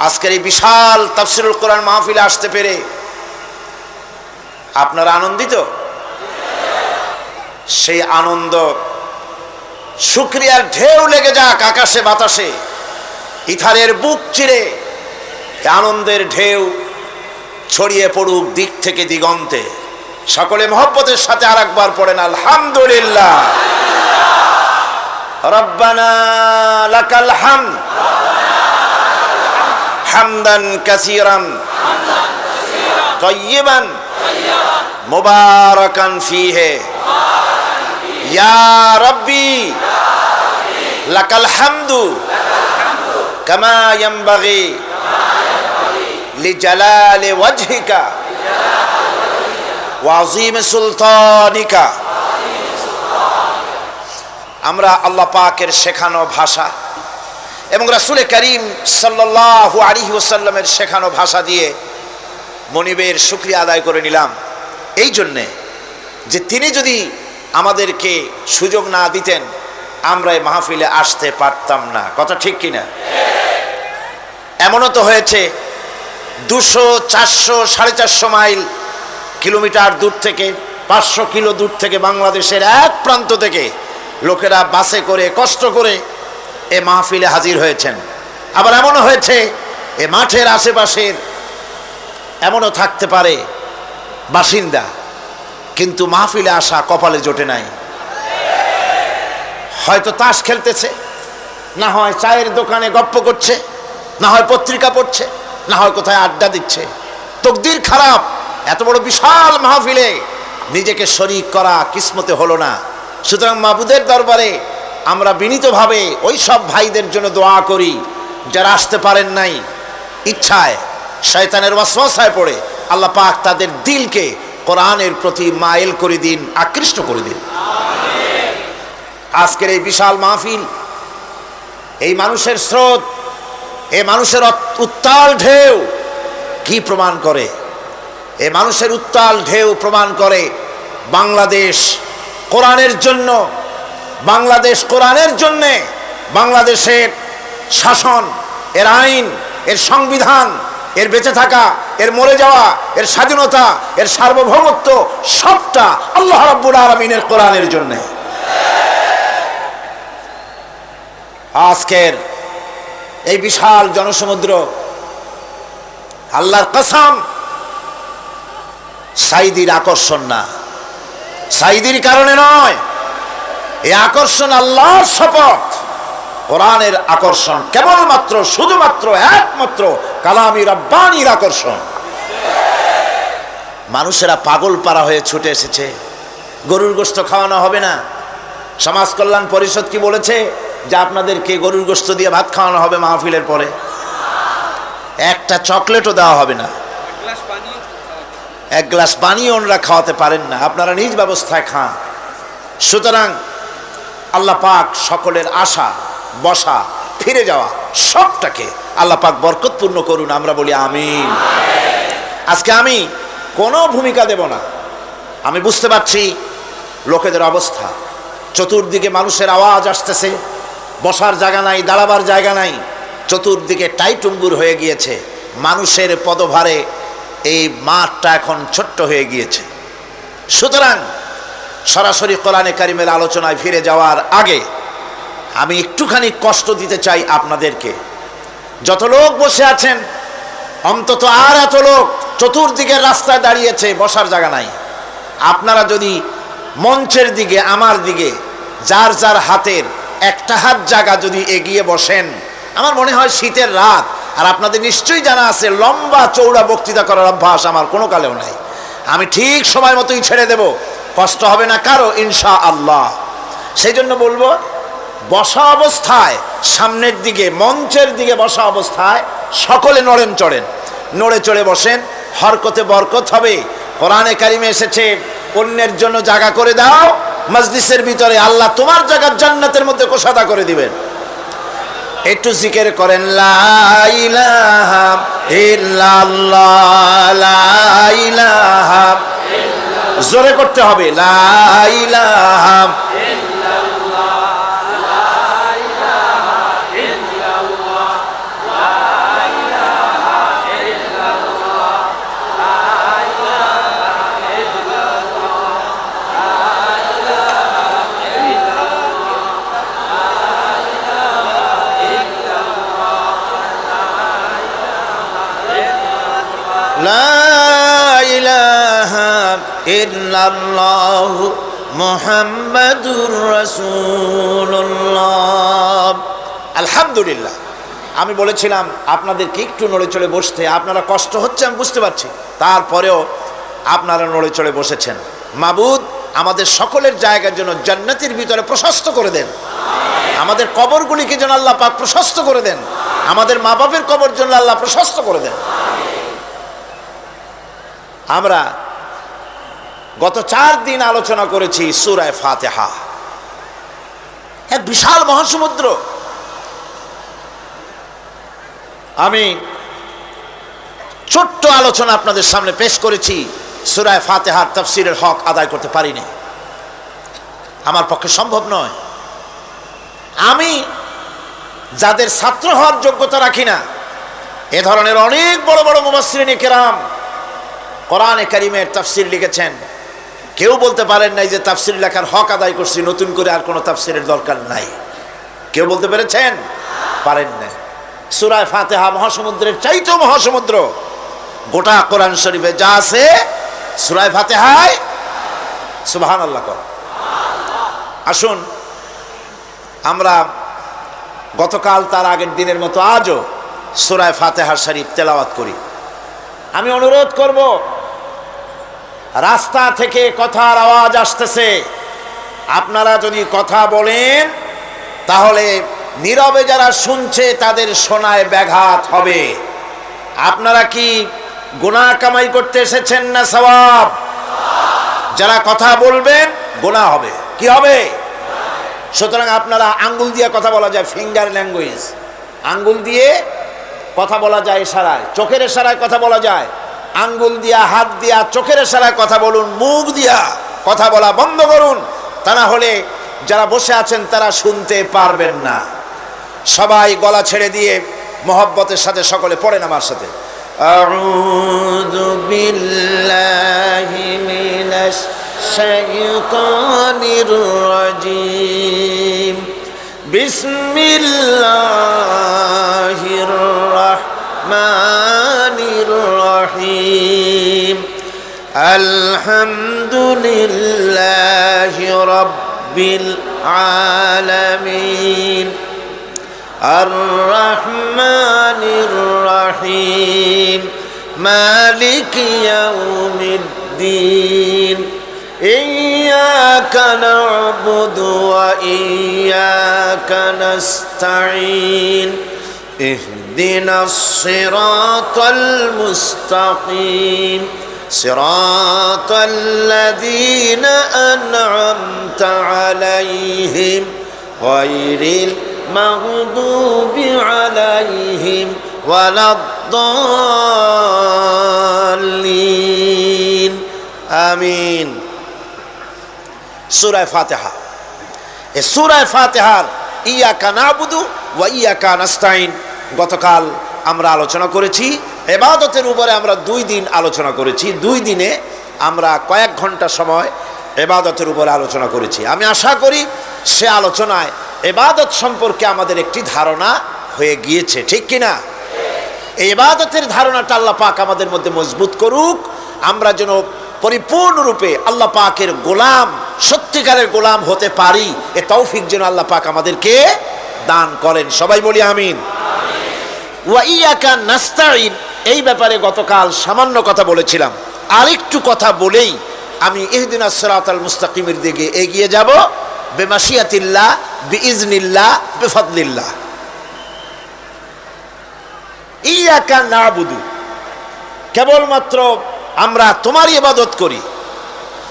আজকের এই বিশাল তাফসীরুল কোরআন মাহফিলে আসতে পেরে আপনারা আনন্দিত? সেই আনন্দ শুকরিয়ার ঢেউ লেগে যাক আকাশে বাতাসে, ইথারের বুক চিরে আনন্দের ঢেউ ছড়িয়ে পড়ুক দিক থেকে দিগন্তে। সকলে মহব্বতের সাথে আরেকবার পড়েন আলহামদুলিল্লাহ। রব্বানা লাকাল হামদ হামদান কাসীরান তাইয়িবান মুবারাকান ফীহি ইয়া রাব্বি লাকাল হামদু কামা ইয়ানবাগি লিজালালি ওয়াজহিকা ওয়া আযীমি সুলতানিকা। আমরা আল্লাহ পাকের শেখানো ভাষা এবং রাসূল করিম সাল্লাল্লাহু আলাইহি ওয়াসাল্লামের শেখানো ভাষা দিয়ে মনিবের শুকরিয়া আদায় করে নিলাম, এই জন্যে যে তিনি যদি আমাদেরকে সুযোগ না দিতেন আমরা এই মাহফিলে আসতে পারতাম না। কথা ঠিক কিনা? এমনও তো হয়েছে 200, 400, 450 মাইল কিলোমিটার দূর থেকে, 500 কিলো দূর থেকে, বাংলাদেশের এক প্রান্ত থেকে লোকেরা বাসে করে কষ্ট করে এ মাহফিলে হাজির হয়েছেন। আবার এমনও হয়েছে এ মাঠের আশেপাশের এমনও থাকতে পারে বাসিন্দা, কিন্তু মাহফিলে আসা কপালে জোটে নাই। হয়তো তাস খেলতেছে, না হয় চায়ের দোকানে গপ্প করছে, না হয় পত্রিকা পড়ছে, না হয় কোথায় আড্ডা দিচ্ছে। তকদির খারাপ, এত বড় বিশাল মাহফিলে নিজেকে শরীক করা কিসমতে হলো না। সুতরাং মাবুদের দরবারে আমরা বিনীতভাবে ওই সব ভাইদের জন্য দোয়া করি যারা আসতে পারেন নাই, ইচ্ছায় শয়তানের ওয়াসওয়াসায় পড়ে আল্লাহ পাক তাদের দিলকে কোরআনের প্রতি মাইল করে দিন, আকৃষ্ট করে দিন। আজকের এই বিশাল মাহফিল, এই মানুষের স্রোত, এই মানুষের উত্তাল ঢেউ কি প্রমাণ করে? এই মানুষের উত্তাল ঢেউ প্রমাণ করে বাংলাদেশ কোরআনের জন্য, বাংলাদেশ কোরআনের জন্যে, বাংলাদেশের শাসন, এর আইন, এর সংবিধান, এর বেঁচে থাকা, এর মরে যাওয়া, এর স্বাধীনতা, এর সার্বভৌমত্ব সবটা আল্লাহ রাব্বুল আলামিনের কোরআনের জন্যে। আজকের এই বিশাল জনসমুদ্র, আল্লাহর কসম, সাইদির আকর্ষণ না, সাইদির কারণে নয়, এই আকর্ষণ আল্লাহর শপথ, কোরআনের আকর্ষণ, কেবলমাত্র শুধুমাত্র একমাত্র কালামি রাব্বানির আকর্ষণ। মানুষেরা পাগল পারা হয়ে ছুটে এসেছে। গরুর গোশত খাওয়ানো হবে না। সমাজ কল্যাণ পরিষদ কি বলেছে যে আপনাদেরকে গরুর গোশত দিয়ে ভাত খাওয়ানো হবে মাহফিলের পরে? একটা চকলেটও দেওয়া হবে না, এক গ্লাস পানিও ওনারা খাওয়াতে পারেন না, আপনারা নিজ ব্যবস্থায় খান। সুতরাং আল্লাহ পাক সকলের আশা, বসা, ফিরে যাওয়া সবটাকে আল্লাহ পাক বরকতপূর্ণ করুন, আমরা বলি আমিন। আজকে আমি কোনো ভূমিকা দেব না। আমি বুঝতে পারছি লোকেদের অবস্থা, চতুর্দিকে মানুষের আওয়াজ আসতেছে, বসার জায়গা নাই, দাঁড়াবার জায়গা নাই, চতুর্দিকে টাইটুম্বুর হয়ে গিয়েছে। মানুষের পদভারে এই মাঠটা এখন ছোট্ট হয়ে গিয়েছে। সুতরাং সরাসরি কোরআনে কারিমের আলোচনায় ফিরে যাওয়ার আগে আমি একটুখানি কষ্ট দিতে চাই আপনাদেরকে। যত লোক বসে আছেন, অন্তত আর এত লোক চতুর্দিকের রাস্তায় দাঁড়িয়েছে, বসার জায়গা নাই। আপনারা যদি মঞ্চের দিকে, আমার দিকে, যার যার হাতের একটা হাত জায়গা যদি এগিয়ে বসেন, আমার মনে হয় শীতের রাত, আর আপনাদের নিশ্চয়ই জানা আছে লম্বা চৌড়া বক্তৃতা করার অভ্যাস আমার কোনো কালেও নাই। আমি ঠিক সময় মতোই ছেড়ে দেব, কষ্ট হবে না কারো ইনশাআল্লাহ। সেই জন্য বলবো, বসা অবস্থায় সামনের দিকে, মঞ্চের দিকে বসা অবস্থায় সকলে নড়েন চড়েন, নড়ে চড়ে বসেন, হরকতে বরকত হবে। কোরআনে কারিমে এসেছে অন্যের জন্য জায়গা করে দাও মজলিসের ভিতরে, আল্লাহ তোমার জায়গা জান্নাতের মধ্যে কোষাদা করে দিবেন। একটু জিকির করেন, লা ইলাহা ইল্লাল্লাহ, লা ইলাহা, জোরে করতে হবে, লা ইলাহা ইল্লাল্লাহ, লা ইলাহা ইল্লাল্লাহ, লা ইলাহা লা ইলাহা ইল্লাল্লাহু মুহাম্মাদুর রাসূলুল্লাহ। আলহামদুলিল্লাহ। আমি বলেছিলাম আপনাদেরকে একটু নড়ে চড়ে বসতে, আপনারা কষ্ট হচ্ছে আমি বুঝতে পারছি, তারপরেও আপনারা নড়ে চড়ে বসেছেন। মাবুদ আমাদের সকলের জায়গার জন্য জান্নাতের ভিতরে প্রশস্ত করে দেন, আমাদের কবরগুলিকে যেন আল্লাহ পাক প্রশস্ত করে দেন, আমাদের মা বাপের কবর জন্য আল্লাহ প্রশস্ত করে দেন। আমরা গত 4 দিন আলোচনা করেছি সূরা ফাতিহা, এক বিশাল মহাসমুদ্র। আমি ছোট্ট আলোচনা আপনাদের সামনে পেশ করেছি, সূরা ফাতিহার তাফসীরের হক আদায় করতে পারিনি, আমার পক্ষে সম্ভব নয়। আমি যাদের ছাত্র হওয়ার যোগ্যতা রাখি না, এ ধরনের অনেক বড় বড় মুফাসসিরিন কেরাম কোরআনে কারীমের তাফসীর লিখেছেন, কেউ বলতে পারেন নাই যে তাফসীর লেখার হক আদায় করছি, নতুন করে আর কোনো তাফসীরের দরকার নাই। কেউ বলতে পেরেছেন? পারেন না। সূরা ফাতিহা মহাসমুদ্রের চাইতেও মহাসমুদ্র। গোটা কোরআন শরীফে যা আছে সূরা ফাতিহায় সুবহানাল্লাহ কর। আসুন আমরা গতকাল তার আগের দিনের মতো আজও সূরা ফাতিহা শরীফ তেলাওয়াত করি। আমি অনুরোধ করব, রাস্তা থেকে কথার আওয়াজ আসতেছে, আপনারা যদি কথা বলেন তাহলে নীরবে যারা শুনছে তাদের শোনায় ব্যাঘাত হবে। আপনারা কি গুনাহ কামাই করতে এসেছেন না সওয়াব? যারা কথা বলবেন গুনাহ হবে, কি হবে? সুতরাং আপনারা আঙ্গুল দিয়ে কথা বলা যায়, ফিঙ্গার ল্যাঙ্গুয়েজ, আঙ্গুল দিয়ে কথা বলা যায়, ইশারায়, চোখের ইশারায় কথা বলা যায়। আঙ্গুল দিয়া, হাত দিয়া, চোখের ইশারায় কথা বলুন, মুখ দিয়া কথা বলা বন্ধ করুন, তা না হলে যারা বসে আছেন তারা শুনতে পারবেন না। সবাই গলা ছেড়ে দিয়ে মহব্বতের সাথে সকলে পড়েন আমার সাথে, আউযু বিল্লাহি মিনাশ শাইতানির রাজীম, বিসমিল্লাহির রাহমানির রহিম, আলহামদুলিল্লাহি রাব্বিল আলামিন, আর-রাহমানির রহিম, মালিকি ইয়াউমিদ্দিন, ইয়্যাকা না'বুদু ওয়া ইয়্যাকা নাস্তাঈন, ইহদিনাস সিরাতাল মুস্তাকিম, সিরাতাল্লাযীনা আন'আমতা আলাইহিম গায়রিল মাগদুবি আলাইহিম ওয়ালাদ-দাল্লিন। আমিন। সূরা ফাতিহা, এই সূরা ফাতিহার ইয়্যাকা না'বুদু ওয়া ইয়্যাকা নাস্তাঈন গতকাল আমরা আলোচনা করেছি। ইবাদতের উপরে আমরা 2 দিন আলোচনা করেছি। 2 দিনে আমরা কয়েক ঘন্টা সময় ইবাদতের উপরে আলোচনা করেছি। আমি আশা করি সে আলোচনায় ইবাদত সম্পর্কে আমাদের একটি ধারণা হয়ে গিয়েছে, ঠিক কিনা? এই ইবাদতের ধারণাটা আল্লাহ পাক আমাদের মধ্যে মজবুত করুক, আমরা যেন পরিপূর্ণরূপে আল্লাহ পাকের গোলাম, সত্যিকারের গোলাম হতে পারি, এ তৌফিক যেন আল্লাহ পাক আমাদেরকে দান করেন। সবাই বলি আমিন। ওয়া ইয়্যাকা নাস্তাঈন, এই ব্যাপারে গতকাল সামান্য কথা বলেছিলাম। আরেকটু কথা বলেই আমি ইহদিনাস সিরাতাল মুস্তাকিমের দিকে এগিয়ে যাব, বিমাশিয়াতিল্লাহ, বিইজনিল্লাহ, বিফাদলিল্লাহ। ইয়্যাকা না'বুদু, কেবলমাত্র আমরা তোমারই ইবাদত করি।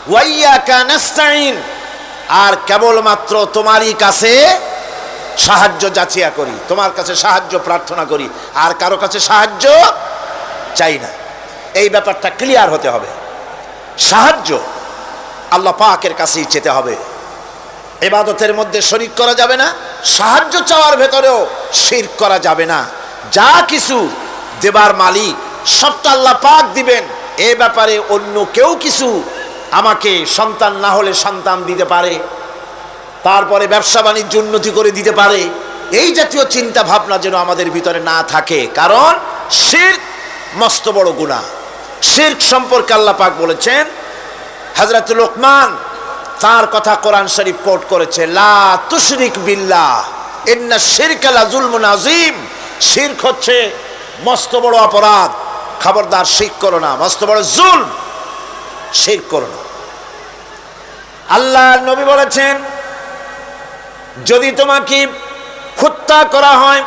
ওয়া ইয়্যাকা নাস্তাঈন, আর কেবলমাত্র তোমারই কাছে সাহায্য যাচিয়া করি, তোমার কাছে সাহায্য প্রার্থনা করি, আর কারো কাছে সাহায্য চাই না। এই ব্যাপারটা ক্লিয়ার হতে হবে। সাহায্য আল্লাহ পাকের কাছেই চেতে হবে, ইবাদতের মধ্যে শরীক করা যাবে না, সাহায্য চাওয়ার ভেতরেও শিরক করা যাবে না। যা কিছু দেবার মালিক সবটা আল্লাহ পাক দিবেন, এ ব্যাপারে অন্য কেউ কিছু আমাকে সন্তান না হলে সন্তান দিতে পারে, তারপরে ব্যবসা বাণিজ্য উন্নতি করে দিতে পারে, এই জাতীয় চিন্তা ভাবনা যেন আমাদের ভিতরে না থাকে, কারণ শিরক মস্ত বড় গুনাহ। শিরক সম্পর্কে আল্লাহ পাক বলেছেন, হযরত লোকমান তার কথা কোরআন শরীফ কোট করেছে, লা তুশরিক বিল্লাহ ইন্না শিরকা লাযুলমুন আযীম। শিরক হচ্ছে মস্ত বড় অপরাধ, খবরদার শিরক করো না, মস্ত বড় জুলম, শিরক করো না। আল্লাহর নবী বলেছেন, যদি তোমাকে হত্যা করা হয়,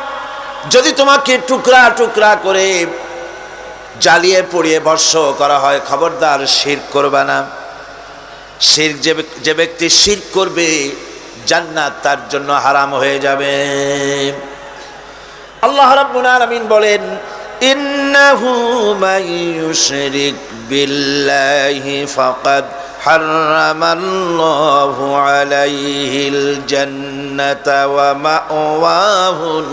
যদি তোমাকে টুকরা টুকরা করে জ্বালিয়ে পুড়িয়ে ভস্ম করা হয়, খবরদার শিরক করবা না। শিরক যে ব্যক্তি শিরক করবে, জান্নাত তার জন্য হারাম হয়ে যাবে। আল্লাহ রাব্বুল আলামিন বলেন, ইন্নাহু মান ইউশরিক বিল্লাহি ফাকাদ হারামাল্লাহু আলাইহিল জান্নাতা ওয়া মাওয়াহুন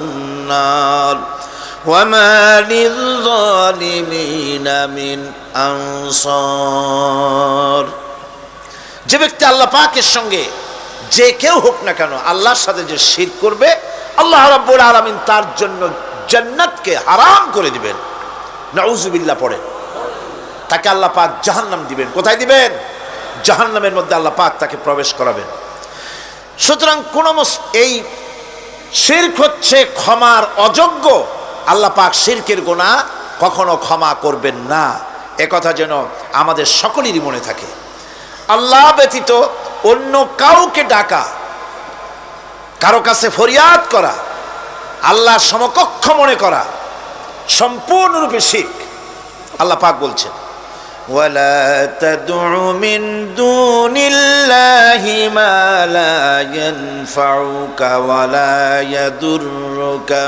নার ওয়া মা লিয-যালিমিনা মিন আনসার। যে ব্যক্তি আল্লাহ পাকের সঙ্গে যে কেউ হোক না কেন আল্লাহর সাথে যে শিরক করবে, আল্লাহ রাব্বুল আলামিন তার জন্য জান্নাতকে হারাম করে দিবেন। নাউযুবিল্লাহ পড়েন। তাকে আল্লাহ পাক জাহান্নাম দিবেন। কোথায় দিবেন? জাহান্নামের মধ্যে আল্লাহ পাক তাকে প্রবেশ করাবেন। সুতরাং এই শিরক হচ্ছে ক্ষমার অযোগ্য। আল্লাহ পাক শিরকের গুনাহ কখনো ক্ষমা করবেন না, একথা যেন আমাদের সকলেরই মনে থাকে। আল্লাহ ব্যতীত অন্য কাউকে ডাকা, কারো কাছে ফরিয়াদ করা, আল্লাহ সমকক্ষ মনে করা সম্পূর্ণরূপে শিরক। আল্লাহ পাক বলছেন, ওয়ালা তাদউ মিন দুনিল্লাহি মা লা ইয়ানফাউকা ওয়ালা ইয়াদুররুকা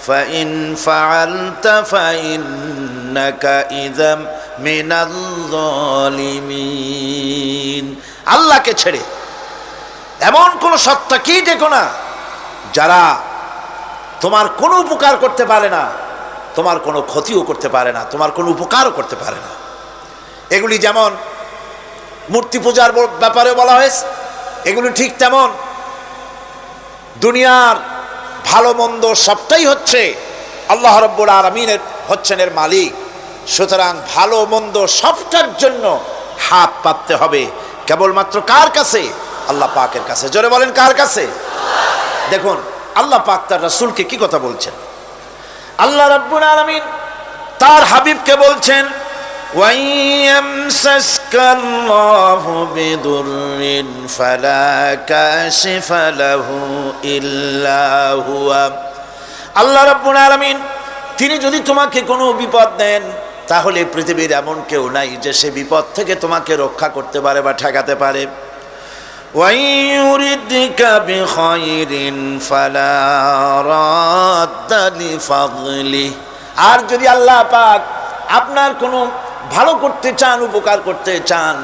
ফাইন ফাআলতা ফাইন্নাকা ইযাম মিনাল যালিমিন। আল্লাহকে ছেড়ে এমন কোন সত্তা কি দেখো না যারা তোমার কোনো উপকার করতে পারে না, তোমার কোনো ক্ষতিও করতে পারে না, তোমার কোনো উপকারও করতে পারে না। এগুলি যেমন মূর্তি পূজার ব্যাপারে বলা হয়েছে, এগুলি ঠিক তেমন দুনিয়ার ভালো মন্দ সবটাই হচ্ছে আল্লাহ রাব্বুল আলামিনের হচ্ছেন এর মালিক। সুতরাং ভালো মন্দ সবটার জন্য হাত পাততে হবে কেবলমাত্র কার কাছে? আল্লাহ পাকের কাছে। জোরে বলেন, কার কাছে? দেখুন আল্লাহ পাক তার রাসূলকে কি কথা বলছেন। আল্লাহ রাব্বুল আলামিন তার হাবিবকে বলছেন, ওয়াইয়ামসাসকাল্লাহু বিদুররিন ফালা কাশিফা লাহু ইল্লা হুয়া। আল্লাহ রাব্বুল আলামিন তিনি যদি তোমাকে কোনো বিপদ দেন, তাহলে পৃথিবীর এমন কেউ নাই যে সে বিপদ থেকে তোমাকে রক্ষা করতে পারে বা ঠেকাতে পারে। ওয়াইয়ুরিদকা বিখাইরিন ফালা রাদ্দা লিফাদলিহি। আর যদি আল্লাহ পাক আপনার কোনো ভালো করতে চান, উপকার করতে চান,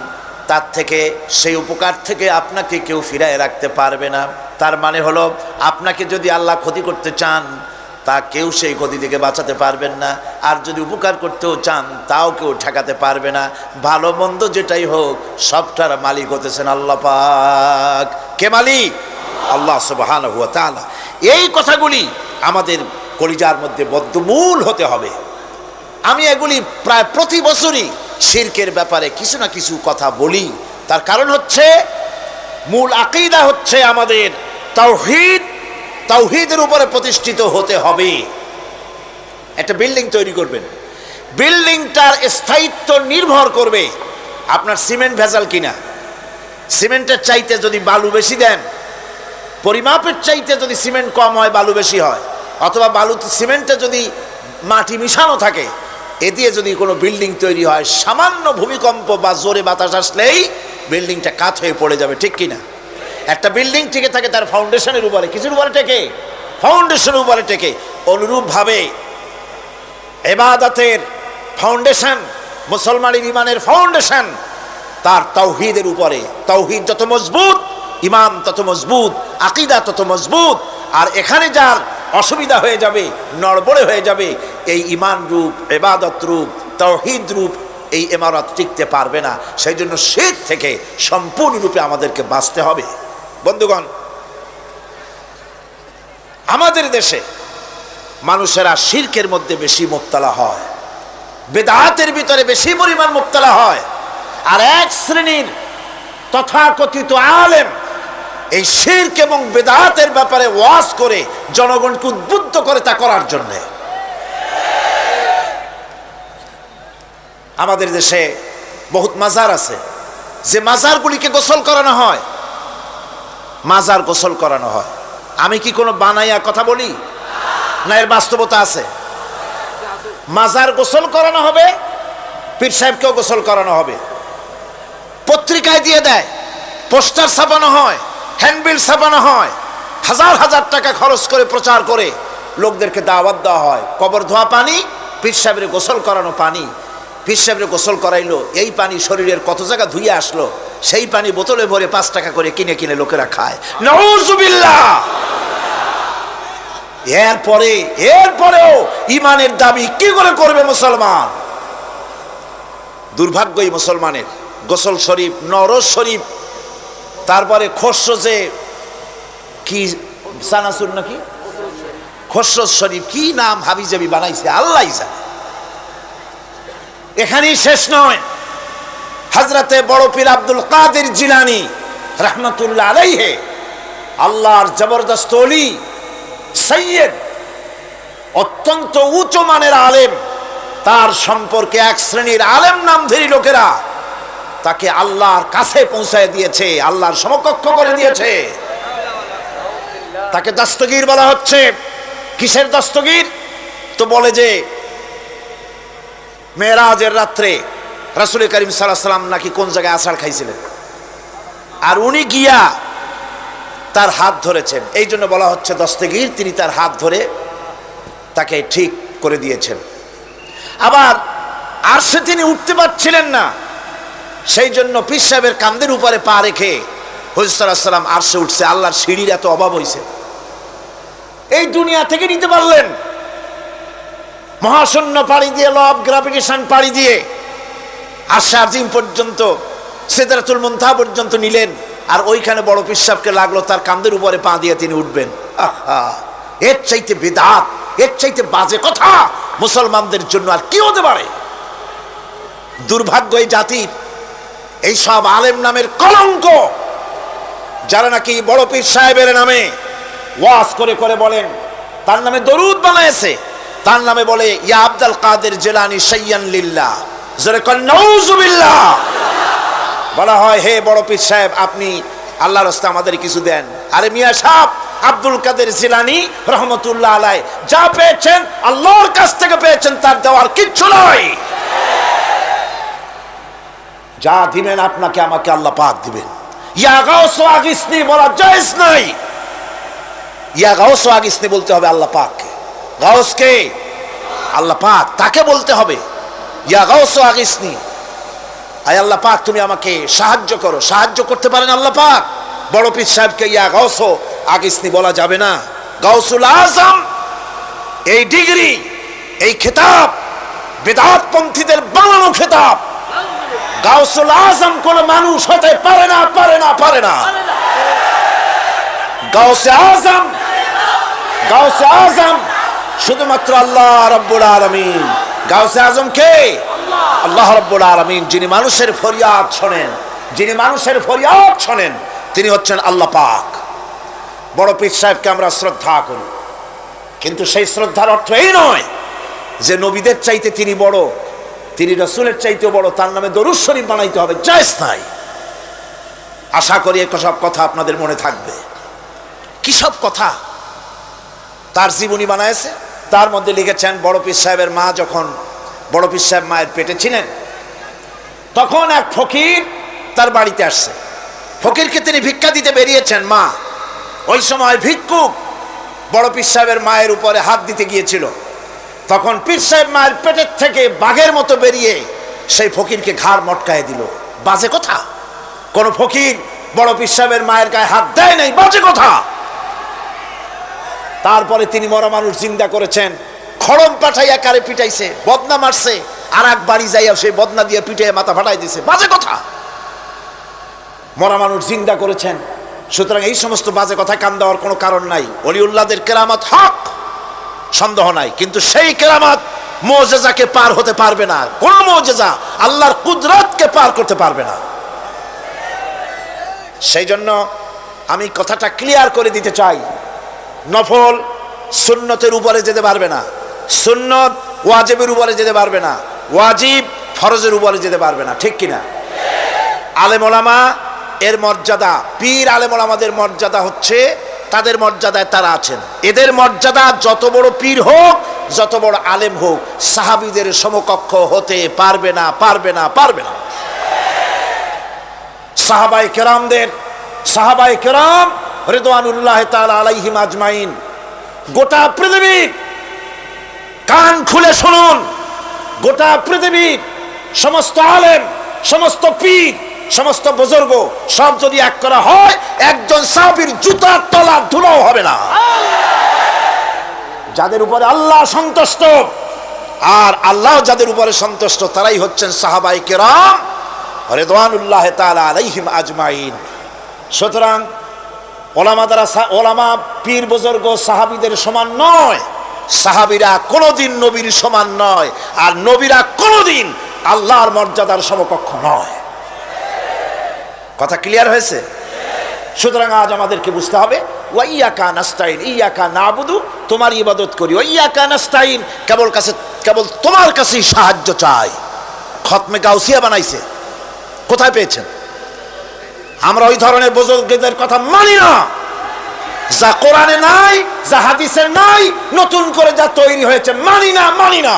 তার থেকে সেই উপকার থেকে আপনাকে কেউ ফিরায় রাখতে পারবে না। তার মানে হলো আপনাকে যদি আল্লাহ ক্ষতি করতে চান, তা কেউ সেই ক্ষতি থেকে বাঁচাতে পারবেন না। আর যদি উপকার করতেও চান, তাও কেউ ঠেকাতে পারবে না। ভালো মন্দ যেটাই হোক সবটার মালিক হতেছেন আল্লাহ পাক। কে মালিক? আল্লাহ সুবহানাহু ওয়া তাআলা। এই কথাগুলি আমাদের কলিজার মধ্যে বদ্ধমূল হতে হবে। আমি এগুলি প্রায় প্রতি বছরই শিরকের ব্যাপারে কিছু না কিছু কথা বলি। তার কারণ হচ্ছে মূল আকীদা হচ্ছে আমাদের তাওহীদ। তাওহীদের উপরে প্রতিষ্ঠিত হতে হবে। একটা বিল্ডিং তৈরি করবেন, বিল্ডিংটার স্থায়িত্ব নির্ভর করবে আপনার সিমেন্ট ভেজাল কিনা। সিমেন্টের চাইতে যদি বালু বেশি দেন, পরিমাপের চাইতে যদি সিমেন্ট কম হয় বালু বেশি হয়, অথবা বালুতে সিমেন্টে যদি মাটি মিশানো থাকে, এ দিয়ে যদি কোনো বিল্ডিং তৈরি হয়, সামান্য ভূমিকম্প বা জোরে বাতাস আসলেই বিল্ডিংটা কাত হয়ে পড়ে যাবে, ঠিক কিনা? একটা বিল্ডিং টিকে থাকে তার ফাউন্ডেশনের উপরে, কিছুর উপরে টেকে, ফাউন্ডেশনের উপরে টেকে। অনুরূপভাবে ইবাদতের ফাউন্ডেশন, মুসলমানের ইমানের ফাউন্ডেশন তার তাওহীদের উপরে। তাওহীদ যত মজবুত, ইমান তত মজবুত, আকীদা তত মজবুত। আর এখানে যার অসুবিধা হয়ে যাবে, নড়বড়ে হয়ে যাবে, এই ইমান রূপ, ইবাদত রূপ, তাওহীদ রূপ এই ইমারত টিকতে পারবে না। সেই জন্য শিরক থেকে সম্পূর্ণরূপে আমাদেরকে বাঁচতে হবে। বন্ধুগণ, আমাদের দেশে মানুষেরা শিরকের মধ্যে বেশি মুবতালা হয়। বেদাতের ভিতরে বেশি পরিমাণ মুবতালা হয়। আর এক শ্রেণীর তথাকথিত আলেম এই শিরক এবং বেদাতের ব্যাপারে ওয়াজ করে জনগণকে উদ্বুদ্ধ করে তা করার জন্য। আমাদের দেশে বহুত মাজার আছে, যে মাজারগুলিকে গোসল করানো হয়, মাজার গোসল করানো হয়। আমি কি কোনো বানাইয়া কথা বলি না, এর বাস্তবতা আছে। মাজার গোসল করানো হবে, পীর সাহেবকেও গোসল করানো হবে, পত্রিকায় দিয়ে দেয়, পোস্টার ছাপানো হয়, হ্যান্ডবিল ছাপানো হয়, হাজার হাজার টাকা খরচ করে প্রচার করে লোকদেরকে দাওয়াত দেওয়া হয়। কবর ধোয়া পানি, পীর সাহেবের গোসল করানো পানি। পীর সাহেবের গোসল করাইলো, এই পানি শরীরের কত জায়গা ধুয়ে আসলো, সেই পানি বোতলে ভরে 5 টাকা করে কিনে কিনে লোকেরা খায়। নাউযুবিল্লাহ। এরপরেও ইমানের দাবি কি করে করবে মুসলমান? দুর্ভাগ্য এই মুসলমানের। গোসল শরীফ, নরজ শরীফ, তারপরে খসরজে কি সানাসুর নাকি খসরজ শরীফ, কি নাম হাবিজাবি বানাইছে আল্লাহই জানে। এখানেই শেষ নয়। হযরতে বড় পীর আব্দুল কাদের জিলানী রাহমাতুল্লাহ আলাইহি, আল্লাহর জবরদস্ত ওলি, সৈয়দ, অত্যন্ত উচ্চ মানের আলেম, তার সম্পর্কে এক শ্রেণীর আলেম নামধারী লোকেরা তাকে আল্লাহর কাছে পৌঁছায় দিয়েছে, আল্লাহর সমকক্ষ করে দিয়েছে। তাকে দস্তগীর বলা হচ্ছে। কিসের দস্তগীর? তো বলে যে মেরাজের রাত্রে রাসূল করিম সাল্লাল্লাহু আলাইহি ওয়াসাল্লাম নাকি কোন জায়গায় আছাড় খাইছিলেন, আর উনি গিয়া তার হাত ধরেছেন, এই জন্য বলা হচ্ছে দস্তগীর। তিনি তার হাত ধরে তাকে ঠিক করে দিয়েছেন। আবার আরশে তিনি উঠতে পারছিলেন না, সেই জন্য পীর সাহেবের কাঁধের উপরে পা রেখে হুজুর সাল্লাল্লাহু আলাইহি ওয়াসাল্লাম আরশে উঠছে। আল্লাহর সিঁড়ির এত অভাব হয়েছে, এই দুনিয়া থেকে নিতে পারলেন, মহাশূন্য পাড়ি দিয়ে, ল অফ গ্রাভিটেশন পাড়ি দিয়ে আরশে আজিম পর্যন্ত, সিদরাতুল মুনতাহা পর্যন্ত নিলেন। আর ওইখানে বড় পীর সাহেবকে লাগলো তার কাঁধের উপরে পা দিয়ে তিনি উঠবেন। আহা, এর চাইতে বিদআত, এর চাইতে বাজে কথা মুসলমানদের জন্য আর কি হতে পারে? দুর্ভাগ্য এই জাতির, এই সব আলেম নামের কলঙ্ক, যারা নাকি বড় পীর সাহেবের নামে ওয়াজ করে করে বলেন, তার নামে দরুদ বানায়েছে, তার নামে বলে ইয়া আব্দুল কাদের জিলানী শাইয়ান লিল্লাহ, জোরে কন নাউযুবিল্লাহ। বলা হয় হে বড় পীর সাহেব, আপনি আল্লাহর রাস্তায় আমাদের কিছু দেন। আরে মিয়া সাহেব, আব্দুল কাদের জিলানী রহমতুল্লাহ আলাইহি যা পেয়েছেন আল্লাহর কাছ থেকে পেয়েছেন, তার দেওয়ার কিচ্ছু নয়। যা দিবেন আপনাকে আমাকে আল্লাহ পাক দিবেন। ইয়া গাউস আগিসনি বলা জায়েজ নাই। ইয়া গাউস আগিসনি বলতে হবে আল্লাহ পাককে। গাউস কে? আল্লাহ পাক, তাকে বলতে হবে ইয়া গাউস আগিসনি, আয় আল্লাহ পাক তুমি আমাকে সাহায্য করো। সাহায্য করতে পারেন আল্লাহ পাক। বড় পীর সাহেবকে ইয়া গাউস আগিসনি বলা যাবে না। গাউসুল আজম, এই ডিগ্রি, এই খেতাব বেদাত পন্থীদের বানানো খেতাব। গাউসুল আজম কোন মানুষ হতে পারে না, পারে না, পারে না। গাউসে আজম, গাউসে আজম শুধুমাত্র আল্লাহ রাব্বুল আলামিন। গাউসে আজম কে? আল্লাহ রাব্বুল আলামিন। যিনি মানুষের ফরিয়াদ শোনেন, যিনি মানুষের ফরিয়াদ শোনেন, তিনি হচ্ছেন আল্লাহ পাক। বড় পীর সাহেবকে আমরা শ্রদ্ধা করি, কিন্তু সেই শ্রদ্ধার অর্থ এই নয় যে নবীদের চাইতে তিনি বড়, তিনি রাসূলের চাইতেও বড়, তার নামে দরুদ শরীফ বানাইতে হবে, জায়েজ নাই। আশা করি এসব কথা আপনাদের মনে থাকবে। কি সব কথা তার জীবনী বানাইছে, তার মধ্যে লিখেছেন বড় পীর সাহেবের মা যখন, বড় পীর সাহেব মায়ের পেটে ছিলেন, তখন এক ফকির তার বাড়িতে আসছে। ফকিরকে তিনি ভিক্ষা দিতে বেরিয়েছেন মা। ওই সময় ভিক্ষুক বড় পীর সাহেবের মায়ের উপরে হাত দিতে গিয়েছিল। তখন পীর সাহেব মায়ের পেটের থেকে বাঘের মতো বেরিয়ে সেই ফকিরকে ঘাড় মটকায় দিল। বাজে কথা। কোন ফকির বড় পীর সাহেবের মায়ের গায়ে হাত দেয় নাই, বাজে কথা। তারপরে তিনি মরা মানুষ জিন্দা করেছেন, খড়ম পাঠাইয়া কারে পিটাইছে, বদনা মারছে, আর এক বাড়ি যাইয়া সেই বদনা দিয়ে পিটাইয়া মাথা ফাটাই দিছে, বাজে কথা। মরা মানুষ জিন্দা করেছেন। সুতরাং এই সমস্ত বাজে কথা কান দেওয়ার কোনো কারণ নাই। ওলিউল্লাহদের কেরামত হক, সন্দেহ নাই, কিন্তু সেই কেরামত মুজিজাকে পার হতে পারবে না, কোন মুজিজা আল্লাহর কুদরতকে পার করতে পারবে না। সেই জন্য আমি কথাটা ক্লিয়ার করে দিতে চাই, নফল সুন্নতের উপরে যেতে পারবে না, সুন্নত ওয়াজিবের উপরে যেতে পারবে না, ওয়াজিব ফরজের উপরে যেতে পারবে না, ঠিক কিনা? আলেম ওলামা এর মর্যাদা, পীর আলেম ওলামাদের মর্যাদা হচ্ছে তাদের মর্যাদায় তারা আছেন। এদের মর্যাদা যত বড় পীর হোক, যত বড় আলেম হোক, সাহাবীদের সমকক্ষ হতে পারবে না, পারবে না, পারবে না। সাহাবায়ে কেরাম রিদওয়ানুল্লাহ তাআলা আলাইহিম আজমাইন, গোটা পৃথিবী কান খুলে শুনুন, গোটা পৃথিবীর সমস্ত আলেম, সমস্ত পীর, সমস্ত বুজুর্গ সব যদি এক করা হয়, একজন সাহাবীর জুতার তলা ধুলাও হবে না। যাদের উপরে আল্লাহ সন্তুষ্ট, আর আল্লাহ যাদের উপরে সন্তুষ্ট, তারাই হচ্ছেন সাহাবায়ে কেরাম রিদওয়ানুল্লাহ তাআলা আলাইহিম আজমাইন। সুতরাং ওলামা পীর বুজুর্গ সাহাবীদের সমান নয়, সাহাবীরা কোনোদিন নবীর সমান নয়, আর নবীরা কোনোদিন আল্লাহর মর্যাদার সমকক্ষ নয়। কথা ক্লিয়ার হয়েছে? সুতরাং আজ আমাদেরকে বুঝতে হবে, ওয়া ইয়াকা নাস্তাইন, ইয়াকা নাবুদু, তোমার ইবাদত করি, ওয়া ইয়াকা নাস্তাইন, কেবল তোমার কাছেই সাহায্য চাই। খতমে গাউসিয়া বানাইছে, কোথায় পেয়েছেন? আমরা ওই ধরনের বুজুর্গদের কথা মানি না, যা কোরআনে নাই, যা হাদিসে নাই, নতুন করে যা তৈরি হয়েছে মানি না, মানি না।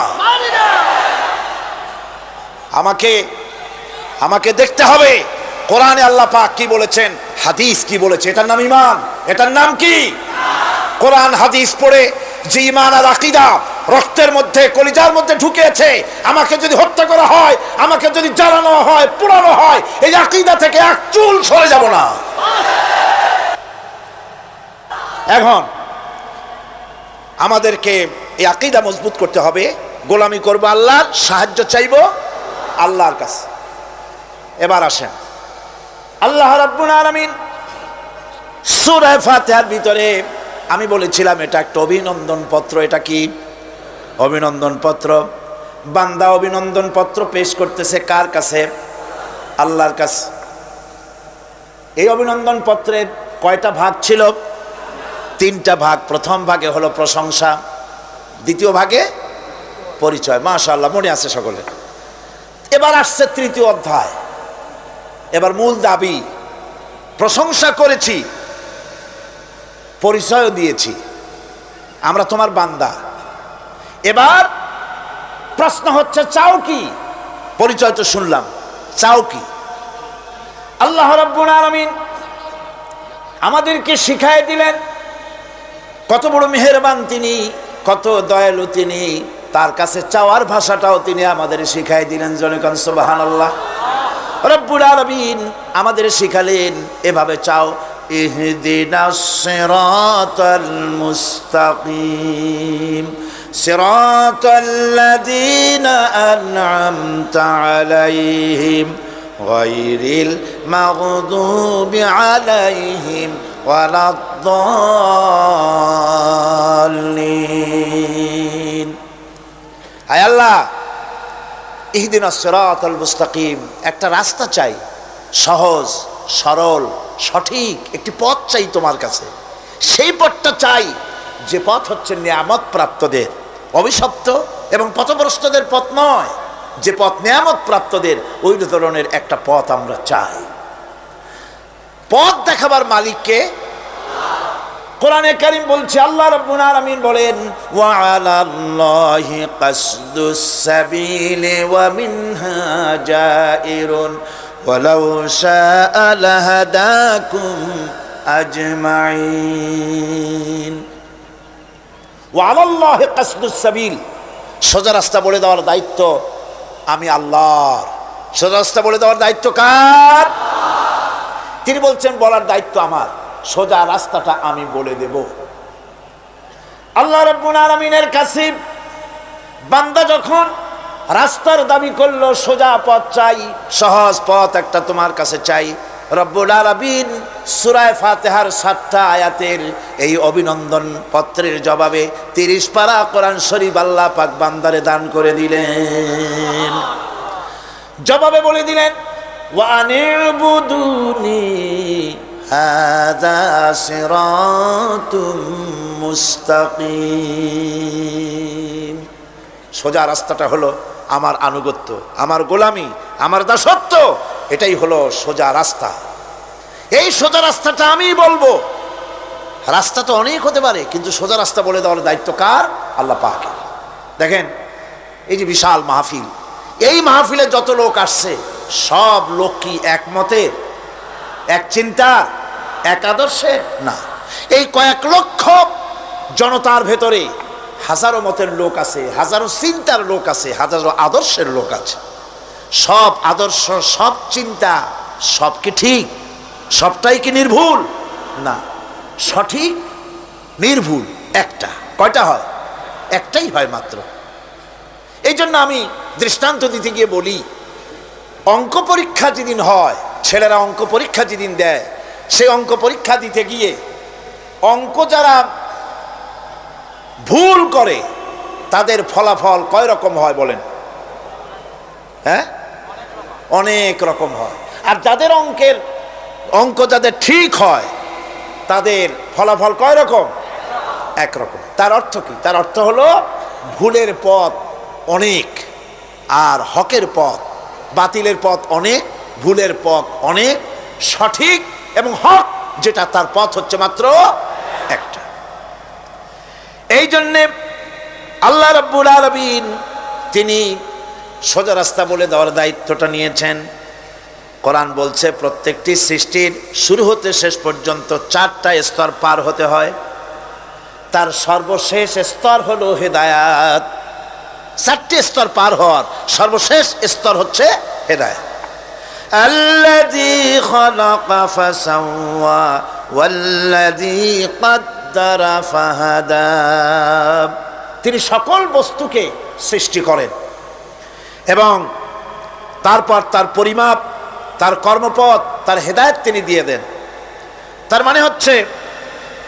আমাকে দেখতে হবে কোরআনে আল্লাহ পাক কি বলেছেন, হাদিস কি বলেছে। এটার নাম ঈমান, এটার নাম কি? কোরআন হাদিস পড়ে যে ঈমান আর আকীদা রক্তের মধ্যে, কলিজার মধ্যে ঢুকেছে, আমাকে যদি হত্যা করা হয়, আমাকে যদি জ্বালানো হয়, পোড়ানো হয়, এই আকীদা থেকে এক চুল সরে যাব না। এখন আমাদেরকে এই আকীদা মজবুত করতে হবে, গোলামি করব আল্লাহর, সাহায্য চাইব আল্লাহর কাছে। এবার আসেন, আল্লাহ রাব্বুল আলামিন সূরা ফাতিহার ভিতরে, আমি বলেছিলাম এটা একটা অভিনন্দন পত্র। এটা কি? অভিনন্দন পত্র। বান্দা অভিনন্দন পত্র পেশ করতেছে কার কাছে? আল্লাহর কাছে। এই অভিনন্দন পত্রের কয়টা ভাগ ছিল? 3টা ভাগ। প্রথম ভাগে হলো প্রশংসা, দ্বিতীয় ভাগে পরিচয়। মাশাআল্লাহ, মনে আছে সকলের। এবার আসছে 3য় অধ্যায়। এবার মূল দাবি, প্রশংসা করেছি, পরিচয়ও দিয়েছি, আমরা তোমার বান্দা। এবার প্রশ্ন হচ্ছে, চাও কি? পরিচয় তো শুনলাম, চাও কি? আল্লাহ রাব্বুল আলামিন আমাদেরকে শিখাই দিলেন কত বড় মেহেরবান তিনি, কত দয়ালু তিনি। তার কাছে চাওয়ার ভাষাটাও তিনি আমাদের শিখাই দিলেন। জনগণ সুবহানাল্লাহ। রব্বুল আলামিন আমাদের শিখালেন, এভাবে চাও, ইহদিনাস সিরাতাল মুস্তাকিম সিরাতাল্লাযীনা আন'আমতা আলাইহিম গায়রিল মাগদুবি আলাইহিম ওয়ালাদ-দাল্লিন। আয় আল্লাহ, ইহদিনাস সিরাতাল মুস্তাকিম, একটা রাস্তা চাই, সহজ সরল সঠিক একটি পথ চাই তোমার কাছে। সেই পথটা চাই যে পথ হচ্ছে নিয়ামত প্রাপ্তদের, অভিশপ্ত এবং পথভ্রষ্টদের পথ নয়। যে পথ নিয়ামত প্রাপ্তদের, ওই ধরনের একটা পথ আমরা চাই। পথ দেখাবার মালিককে কোরআনে কারীম বলছে, আল্লাহ রাব্বুল আলামিন বলেন, ওয়া আলাল্লাহি কাসদুস সাবিলি ওয়া মিনহা জাইরুন ওয়ালাউ শাআ লাহাদাকুম আজমাইন। ওয়া আলাল্লাহি কাসদুস সাবিল, সোজা রাস্তা বলে দেওয়ার দায়িত্ব আমি আল্লাহর। সোজা রাস্তা বলে দেওয়ার দায়িত্ব কার? তিনি বলছেন, বলার দায়িত্ব আমার, সোজা রাস্তাটা আমি বলে দেব। আল্লাহ রাব্বুল আলামিনের কাছে বান্দা যখন রাস্তার দাবি করলো, সোজা পথ চাই, সহজ পথ একটা তোমার কাছে চাই, রব্বুল আলামিন সূরা ফাতিহার 7টা আয়াতের এই অভিনন্দন পত্রের জবাবে 30 পারা কোরআন শরীফ আল্লাহ পাক বান্দারে দান করে দিলেন। জবাবে বলে দিলেন, ওয়া আনিবুদুনি হাযা সিরাতুম মুস্তাকিম। সোজা রাস্তাটা হলো আমার আনুগত্য, আমার গোলামি, আমার দাসত্ব, এটাই হলো সোজা রাস্তা। এই সোজা রাস্তাটা আমি বলবো। রাস্তা তো অনেক হতে পারে, কিন্তু সোজা রাস্তা বলে দেওয়ার দায়িত্ব কার? আল্লাহ পাকের। দেখেন এই যে বিশাল মাহফিল, এই মাহফিলে যত লোক আসছে সব লোক কি একমতের, এক চিন্তা, এক আদর্শের? না। এই কয়েক লক্ষ জনতার ভেতরে হাজারো মতের লোক আছে, হাজারো চিন্তার লোক আছে, হাজারো আদর্শের লোক আছে। সব আদর্শ, সব চিন্তা, সব কি ঠিক? সবটাই কি নির্ভুল? না, সঠিক নির্ভুল একটা। কয়টা হয়? একটাই হয় মাত্র। এই জন্য আমি দৃষ্টান্ত দিতে গিয়ে বলি, অঙ্ক পরীক্ষা যেদিন হয়, ছেলেরা অঙ্ক পরীক্ষা যেদিন দেয়, সেই অঙ্ক পরীক্ষা দিতে গিয়ে অঙ্ক যারা ভুল করে তাদের ফলাফল কয় রকম হয় বলেন? হ্যাঁ, অনেক রকম হয়। আর যাদের অঙ্ক যাদের ঠিক হয় তাদের ফলাফল কয় রকম? একরকম। তার অর্থ কি? তার অর্থ হলো ভুলের পথ অনেক আর হকের পথ, বাতিলের পথ অনেক, ভুলের পথ অনেক, সঠিক এবং হক যেটা তার পথ হচ্ছে মাত্র একটা। এই জন্যে আল্লাহ রাব্বুল আলামিন তিনি সোজা রাস্তা বলে দেওয়ার দায়িত্বটা নিয়েছেন। কোরআন বলছে প্রত্যেকটি সৃষ্টির শুরু হতে শেষ পর্যন্ত 4টা স্তর পার হতে হয়। তার সর্বশেষ স্তর হলো হেদায়াত। 4টে স্তর পার হওয়ার সর্বশেষ স্তর হচ্ছে হেদায়াত। আল্লাযী খালাকা ফাসাওয়া ওয়াল্লাযী কাদ্দারা ফাহাদা। তিনি সকল বস্তুকে সৃষ্টি করেন এবং তারপর তার পরিমাপ, তার কর্মপথ, তার হেদায়েত তিনি দিয়ে দেন। তার মানে হচ্ছে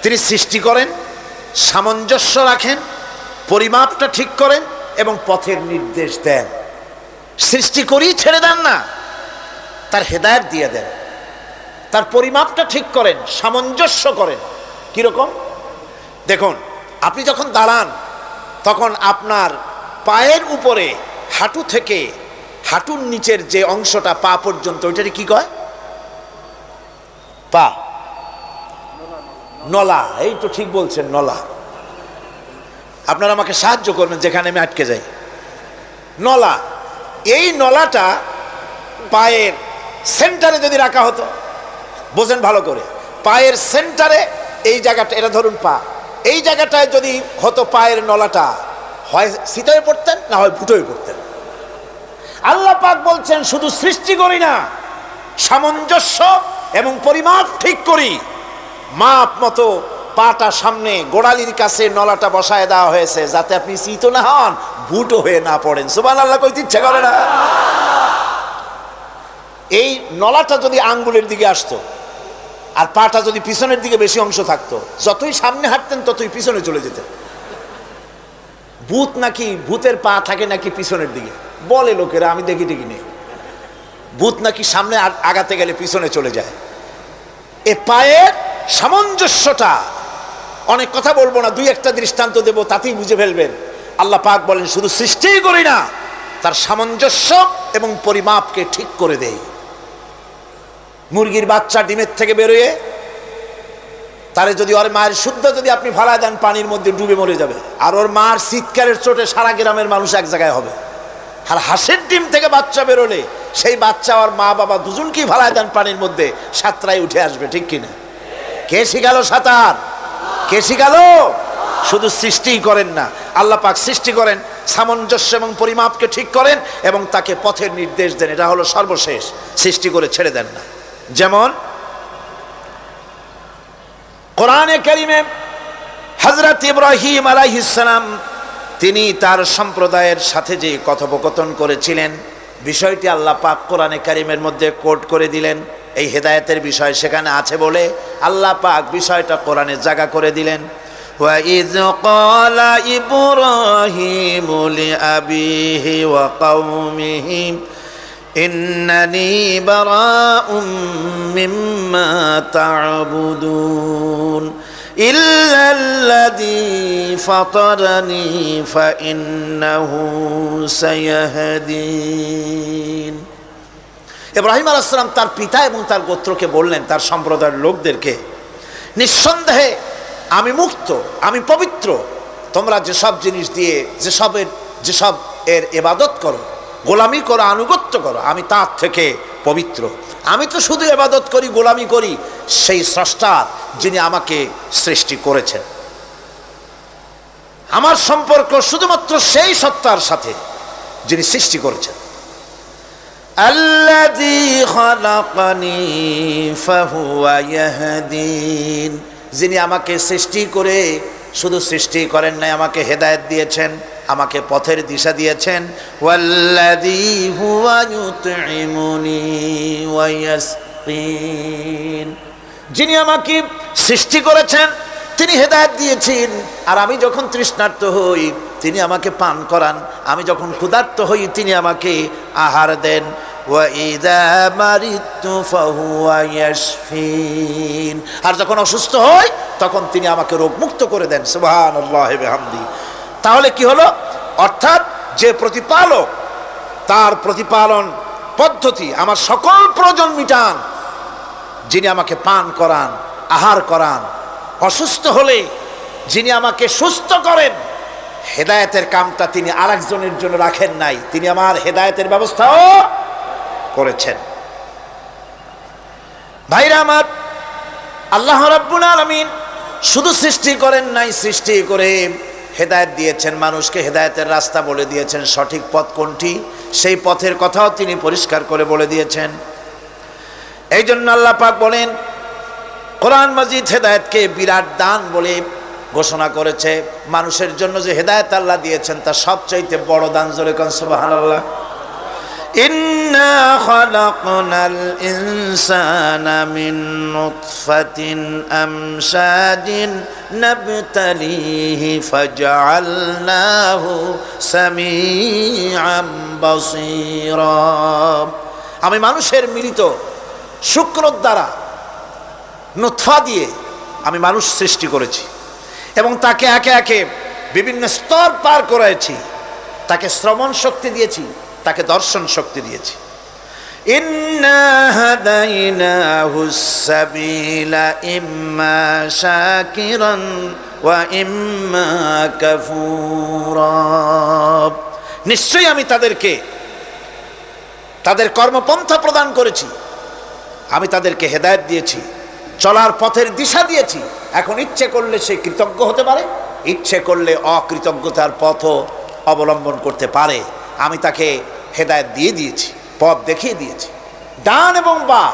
তিনি সৃষ্টি করেন, সামঞ্জস্য রাখেন, পরিমাপটা ঠিক করেন এবং পথের নির্দেশ দেন। সৃষ্টি করেই ছেড়ে দেন না, তার হেদায়েত দিয়ে দেন, তার পরিমাপটা ঠিক করেন, সামঞ্জস্য করেন। কিরকম? দেখুন, আপনি যখন দাঁড়ান তখন আপনার পায়ের উপরে হাঁটু থেকে হাঁটুর নিচের যে অংশটা পা পর্যন্ত, ওইটাকে কি কয়? পা, নলা। এই তো ঠিক বলছেন, নলা। আপনারা আমাকে সাহায্য করবেন যেখানে আমি আটকে যাই। নলা। এই নলাটা পায়ের সেন্টারে যদি রাখা হতো, বোঝেন ভালো করে, পায়ের সেন্টারে এই জায়গাটা, এটা ধরুন পা, এই জায়গাটায় যদি হতো পায়ের নলাটা, হয় সিতায় পড়তেন, না হয় ফুটোয় পড়তেন। আল্লাহ পাক বলছেন শুধু সৃষ্টি করি না, সামঞ্জস্য এবং পরিমাপ ঠিক করি। মাপ মতো পাটা সামনে গোড়ালির কাছে নলাটা বসায় দেওয়া হয়েছে, যাতে আপনি চিত না হন, বুটো হয়ে না পড়েন। সুবহানাল্লাহ কইতে ইচ্ছা করে না? এই নলাটা যদি আঙ্গুলের দিকে আসতো আর পাটা যদি পিছনের দিকে বেশি অংশ থাকতো, যতই সামনে হাঁটতেন ততই পিছনে চলে যেতেন। ভূত নাকি, ভূতের পা থাকে নাকি পিছনের দিকে, বলে লোকেরা, আমি দেখি দেখি নেই। ভূত নাকি সামনে আগাতে গেলে পিছনে চলে যায়। এ পায়ের সামঞ্জস্যটা, অনেক কথা বলবো না, 2-1টা দৃষ্টান্ত দেব, তাতেই বুঝে ফেলবেন। আল্লাহ পাক বলেন শুধু সৃষ্টিই করি না, তার সামঞ্জস্য এবং পরিমাপকে ঠিক করে দেই। মুরগির বাচ্চা ডিমের থেকে বেরোয়, তারে যদি ওর মায়ের শুদ্ধ যদি আপনি ফালায় দেন, পানির মধ্যে ডুবে মরে যাবে। আর ওর মার চিৎকারের চোটে সারা গ্রামের মানুষ এক জায়গায় হবে। আর হাঁসের ডিম থেকে বাচ্চা বেরোলে সেই বাচ্চা ওর মা বাবা দুজনকেই ফালায় দেন পানির মধ্যে, সাঁতরায় উঠে আসবে। ঠিক কিনা? কে শিখাল সাঁতার? কে শিখাল? শুধু সৃষ্টিই করেন না, আল্লাহ পাক সৃষ্টি করেন, সামঞ্জস্য এবং পরিমাপকে ঠিক করেন এবং তাকে পথের নির্দেশ দেন। এটা হলো সর্বশেষ। সৃষ্টি করে ছেড়ে দেন না। যেমন কোরআনে কারিমে হযরত ইব্রাহিম আলাইহিস সালাম তিনি তার সম্প্রদায়ের সাথে যে কথোপকথন করেছিলেন, বিষয়টি আল্লাহ পাক কোরআনে কারিমের মধ্যে কোট করে দিলেন। এই হেদায়েতের বিষয় সেখানে আছে বলে আল্লাহ পাক বিষয়টা কোরআনে জায়গা করে দিলেন। وَإِذْ قَالَ إِبْرَاهِيمُ لِأَبِيهِ وَقَوْمِهِ إِنَّنِي بَرَاءٌ مِّمَّا تَعْبُدُونَ إِلَّا الَّذِي فَطَرَنِي فَإِنَّهُ سَيَهْدِينِ। ইব্রাহিম আলাইহিস সালাম তার পিতা এবং তার গোত্রকে বললেন, তার সম্প্রদায়ের লোকদেরকে, নিঃসন্দেহে আমি মুক্ত, আমি পবিত্র। তোমরা যেসব জিনিস দিয়ে যেসব এর ইবাদত করো, গোলামি করো, আনুগত্য করো, আমি তার থেকে পবিত্র। আমি তো শুধু ইবাদত করি, গোলামি করি সেই স্রষ্টার, যিনি আমাকে সৃষ্টি করেছেন। আমার সম্পর্ক শুধুমাত্র সেই সত্তার সাথে যিনি সৃষ্টি করেছেন। আল্লাযী খালাকানি ফাহুয়া ইয়াহদিন, যিনি আমাকে সৃষ্টি করে শুধু সৃষ্টি করেন নাই, আমাকে হেদায়েত দিয়েছেন, আমাকে পথের দিশা দিয়েছেন। ওয়াল্লাযী হুয়া ইউতঈমুনি ওয়া ইয়াসকিন, যিনি আমাকে সৃষ্টি করেছেন তিনি হেদায়েত দিয়েছেন, আর আমি যখন তৃষ্ণার্ত হই তিনি আমাকে পান করান, আমি যখন ক্ষুধার্ত হই তিনি আমাকে আহার দেন। وَإِذَا مَرِضْتُ فَهُوَ يَشْفِينِ, আর যখন অসুস্থ হই তখন তিনি আমাকে রোগমুক্ত করে দেন। সুবহানাল্লাহি বিহামদি। তাহলে কি হলো? অর্থাৎ যে প্রতিপালক, তার প্রতিপালন পদ্ধতি আমার সকল প্রয়োজন মিটান, যিনি আমাকে পান করান, আহার করান, অসুস্থ হলে যিনি আমাকে সুস্থ করেন। হেদায়েতের কামটা তিনি আরেকজনের জন্য রাখেন নাই, তিনি আমার হেদায়েতের ব্যবস্থাও করেছেন। ভাইরা আমার, আল্লাহ রাব্বুল আলামিন শুধু সৃষ্টি করেন নাই, সৃষ্টি করে হেদায়েত দিয়েছেন, মানুষকে হেদায়েতের রাস্তা বলে দিয়েছেন। সঠিক পথ কোনটি সেই পথের কথাও তিনি পরিষ্কার করে বলে দিয়েছেন। এই জন্য আল্লাহ পাক বলেন, কোরআন মাজিদ হেদায়েতকে বিরাট দান বলে ঘোষণা করেছে। মানুষের জন্য যে হেদায়েত আল্লাহ দিয়েছেন তা সবচাইতে বড় দান। জোরে কোন সুবহানাল্লাহ। ইন্না খালাকনাল ইনসানা মিন নুতফাতিন আমশাজিন নাবতালিহি ফাজআলনাহু সামিআম বাসীরা। আমি মানুষের মিলিত শুক্রর দ্বারা, নুতফা দিয়ে আমি মানুষ সৃষ্টি করেছি এবং তাকে একে একে বিভিন্ন স্তর পার করেছি। তাকে শ্রবণ শক্তি দিয়েছি, তাকে দর্শন শক্তি দিয়েছি। ইন্না হাদাইনাহুস সাবিলা ইম্মা শাকিরান ওয়া ইম্মা কাফুরা। নিশ্চয়ই আমি তাদেরকে তাদের কর্মপন্থা প্রদান করেছি, আমি তাদেরকে হেদায়েত দিয়েছি, চলার পথের দিশা দিয়েছি। এখন ইচ্ছে করলে সে কৃতজ্ঞ হতে পারে, ইচ্ছে করলে অকৃতজ্ঞতার পথও অবলম্বন করতে পারে। আমি তাকে হেদায়েত দিয়ে দিয়েছি, পথ দেখিয়ে দিয়েছি। ডান এবং বাঁ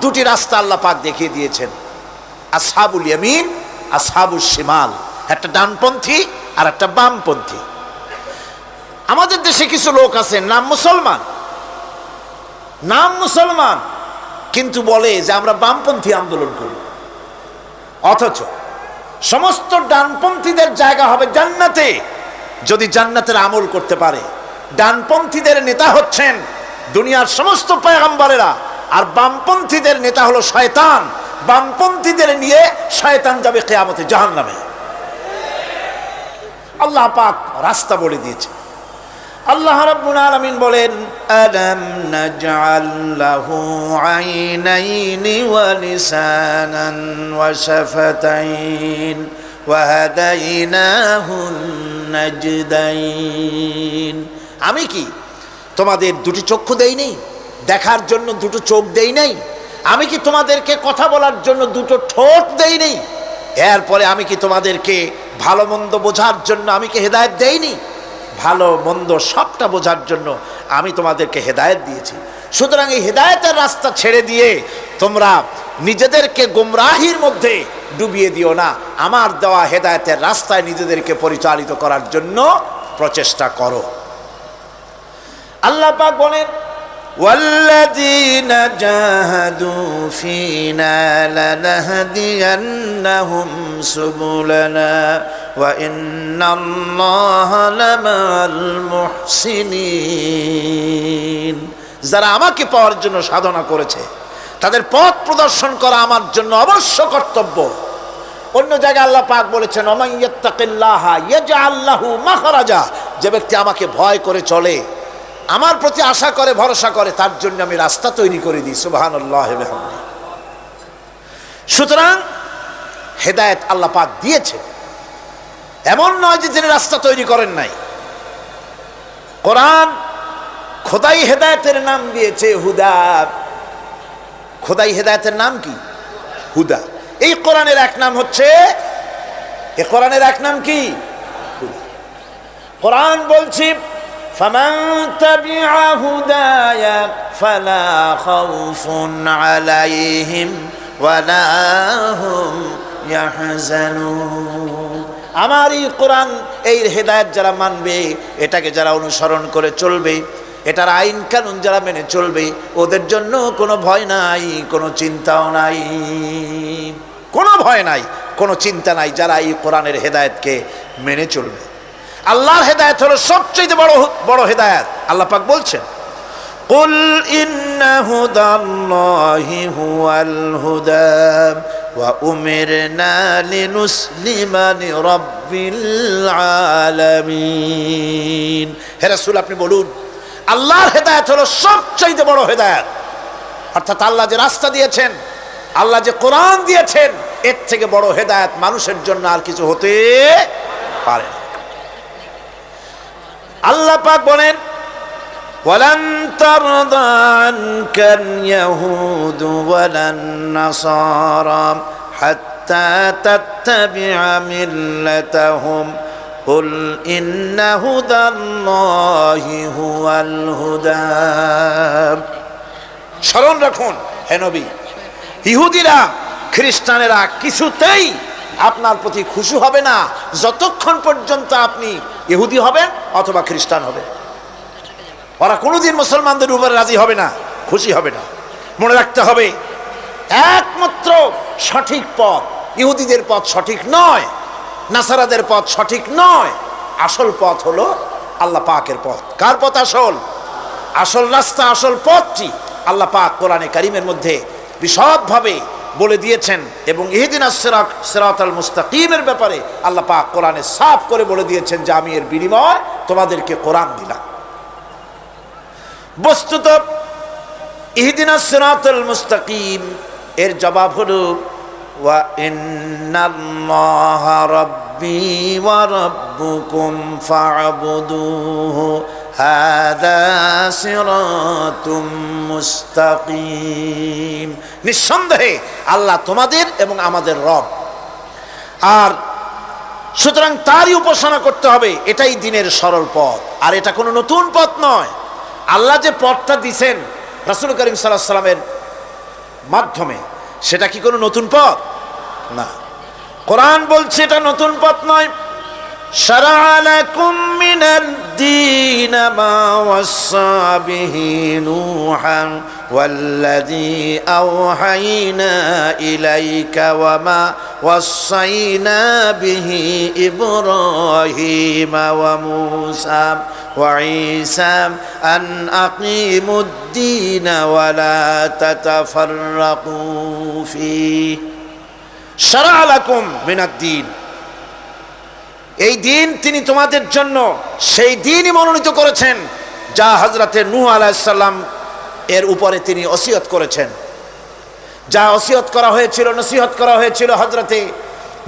দুটি রাস্তা আল্লাহ পাক দেখিয়ে দিয়েছেন। আসহাবুল ইয়ামিন, আসহাবুল শিমাল, একটা ডানপন্থী আর একটা বামপন্থী। আমাদের দেশে কিছু লোক আছে নাম মুসলমান কিন্তু বলে যে আমরা বামপন্থী আন্দোলন করি, অথচ সমস্ত ডানপন্থীদের জায়গা হবে জান্নাতে যদি জান্নাতের আমল করতে পারে। ডানপন্থীদের নেতা হচ্ছেন দুনিয়ার সমস্ত পয়গম্বরেরা, আর বামপন্থীদের নেতা হলো শয়তান। বামপন্থীদের নিয়ে শয়তান যাবে কিয়ামতে জাহান্নামে। আল্লাহ পাক রাস্তা বলে দিয়েছে। আল্লাহ রাব্বুল আলামিন বলেন, আলাম নাজআল লাহু আইনাইনি ওয়া লিসানান ওয়া শাফাতাইন ওয়া হাদাইনাহুন নাজদাইন। আমি কি তোমাদের দুটি চক্ষু দেই নাই, দেখার জন্য দুটো চোখ দেই নাই? আমি কি তোমাদেরকে কথা বলার জন্য দুটো ঠোঁট দেই নাই? এরপরে আমি কি তোমাদেরকে ভালো মন্দ বোঝার জন্য আমি কি হেদায়েত দেইনি? ভালো মন্দ সবটা বোঝার জন্য আমি তোমাদেরকে হেদায়েত দিয়েছি। সুতরাং এই হেদায়েতের রাস্তা ছেড়ে দিয়ে তোমরা নিজেদেরকে গোমরাহির মধ্যে ডুবিয়ে দিও না। আমার দেওয়া হেদায়েতের রাস্তায় নিজেদেরকে পরিচালিত করার জন্য প্রচেষ্টা করো। আল্লাহ পাক বলেন, والذين جاهدوا فينا لنهدينهم سبلنا وإن الله لمع المحسنين। যারা আমাকে পাওয়ার জন্য সাধনা করেছে তাদের পথ প্রদর্শন করা আমার জন্য অবশ্য কর্তব্য। অন্য জায়গায় আল্লাহ পাক বলেছেন ওমান ইয়াত্তাকিল্লাহা ইয়াজআল লাহু মাখরাজা, যে ব্যক্তি আমাকে ভয় করে চলে, আমার প্রতি আশা করে, ভরসা করে, তার জন্য আমি রাস্তা তৈরি করে দিই। সুবহানাল্লাহি ওয়া বিহামদিহি। সুতরাং হেদায়েত আল্লাহ পাক দিয়েছেন, এমন নয় যে তিনি রাস্তা তৈরি করেন নাই। কোরআন খোদাই হেদায়েতের নাম দিয়েছে হুদা। খোদাই হেদায়েতের নাম কি? হুদা। এই কোরআনের এক নাম হচ্ছে, এই কোরআনের এক নাম কি? হুদা। কোরআন বলছি ফামান তাবিআ হুদায়া ফালা খাউফুন আলাইহিম ওয়ালা হুম ইয়াহজানুন। আমার এই কোরআন, এই হেদায়েত যারা মানবে, এটাকে যারা অনুসরণ করে চলবে, এটার আইন কানুন যারা মেনে চলবে, ওদের জন্য কোনো ভয় নাই, কোনো চিন্তাও নাই, কোনো ভয় নাই, কোনো চিন্তা নাই যারা এই কোরআনের হেদায়েতকে মেনে চলবে। আল্লাহর হেদায়েত হলো সবচেয়ে বড় হেদায়েত। আল্লাহ পাক বলছেন কুল ইন্না হুদাল্লাহি হুয়াল হুদা ওয়া উমিরনা লিনুসলিমা লিরাব্বিল আলামিন। হে রাসূল, আপনি বলুন আল্লাহর হেদায়েত হলো সবচেয়ে বড় হেদায়েত। অর্থাৎ আল্লাহ যে রাস্তা দিয়েছেন, আল্লাহ যে কোরআন দিয়েছেন, এর থেকে বড় হেদায়েত মানুষের জন্য আর কিছু হতে পারে না। আল্লাহ পাক বলেন ওয়ালান তারদা আনকাল ইয়াহুদু ওয়ালান নাসারা হাত্তা তাত্তাবিআ মিল্লাতাহুম কুল ইন্না হুদাল্লাহি হুয়াল হুদা। স্মরণ রাখুন হে নবী, ইহুদিরা, খ্রিস্টানেরা কিছুতেই আপনার প্রতি খুশি হবে না যতক্ষণ পর্যন্ত আপনি ইহুদি হবেন অথবা খ্রিস্টান হবেন। ওরা কোনোদিন মুসলমানদের উপরে রাজি হবে না, খুশি হবে না। মনে রাখতে হবে একমাত্র সঠিক পথ ইহুদিদের পথ সঠিক নয়, নাসারাদের পথ সঠিক নয়। আসল পথ হলো আল্লাহ পাকের পথ। কার পথ আসল? আসল রাস্তা, আসল পথটি আল্লাহ পাক কোরআনে কারীমের মধ্যে বিশদভাবে বলে দিয়েছেন। এবং ইহদিনাস সিরাতাল মুস্তাকিমের ব্যাপারে আল্লাহ পাক কোরআনে সাফ করে বলে দিয়েছেন যে আমি এর বিনিময় তোমাদেরকে কোরআন দিলাম। বস্তুত ইহদিনাস সিরাতাল মুস্তাকিম এর জবাব হলো ওয়া ইন্নাল্লাহা রাব্বি ওয়া রাব্বুকুম ফা'বুদুহু হাযা সিরাতুম মুস্তাকিম। নিঃসন্দেহে আল্লাহ তোমাদের এবং আমাদের রব, আর সুতরাং তারই উপাসনা করতে হবে। এটাই দ্বীনের সরল পথ, আর এটা কোনো নতুন পথ নয়। আল্লাহ যে পথটা দিয়েছেন রাসূল করিম সাল্লাল্লাহু আলাইহি ওয়াসাল্লামের মাধ্যমে, সেটা কি কোনো নতুন পথ? না। কোরআন বলছে এটা নতুন পথ নয়। শারা'a লাকুম মিনাদ দীন মা ওয়াসসা বিহি নূহান ওয়াল্লাযী আওহাইনা ইলাইকা ওয়া মা ওয়াসাইনা বিহি ইব্রাহিমা ওয়া মূসা ওয়া ঈসা আন আকিমুদ-দীন ওয়া লা তাতাফাররাকু ফীহি। শারা'a লাকুম মিনাদ-দীন, এই দিন তিনি তোমাদের জন্য সেই দিনই মনোনীত করেছেন যা হযরতে নূহ আলাইহিস সালাম এর উপরে তিনি ওসিয়ত করেছেন। যা ওসিয়ত করা হয়েছিল, নসিহত করা হয়েছিল হযরতে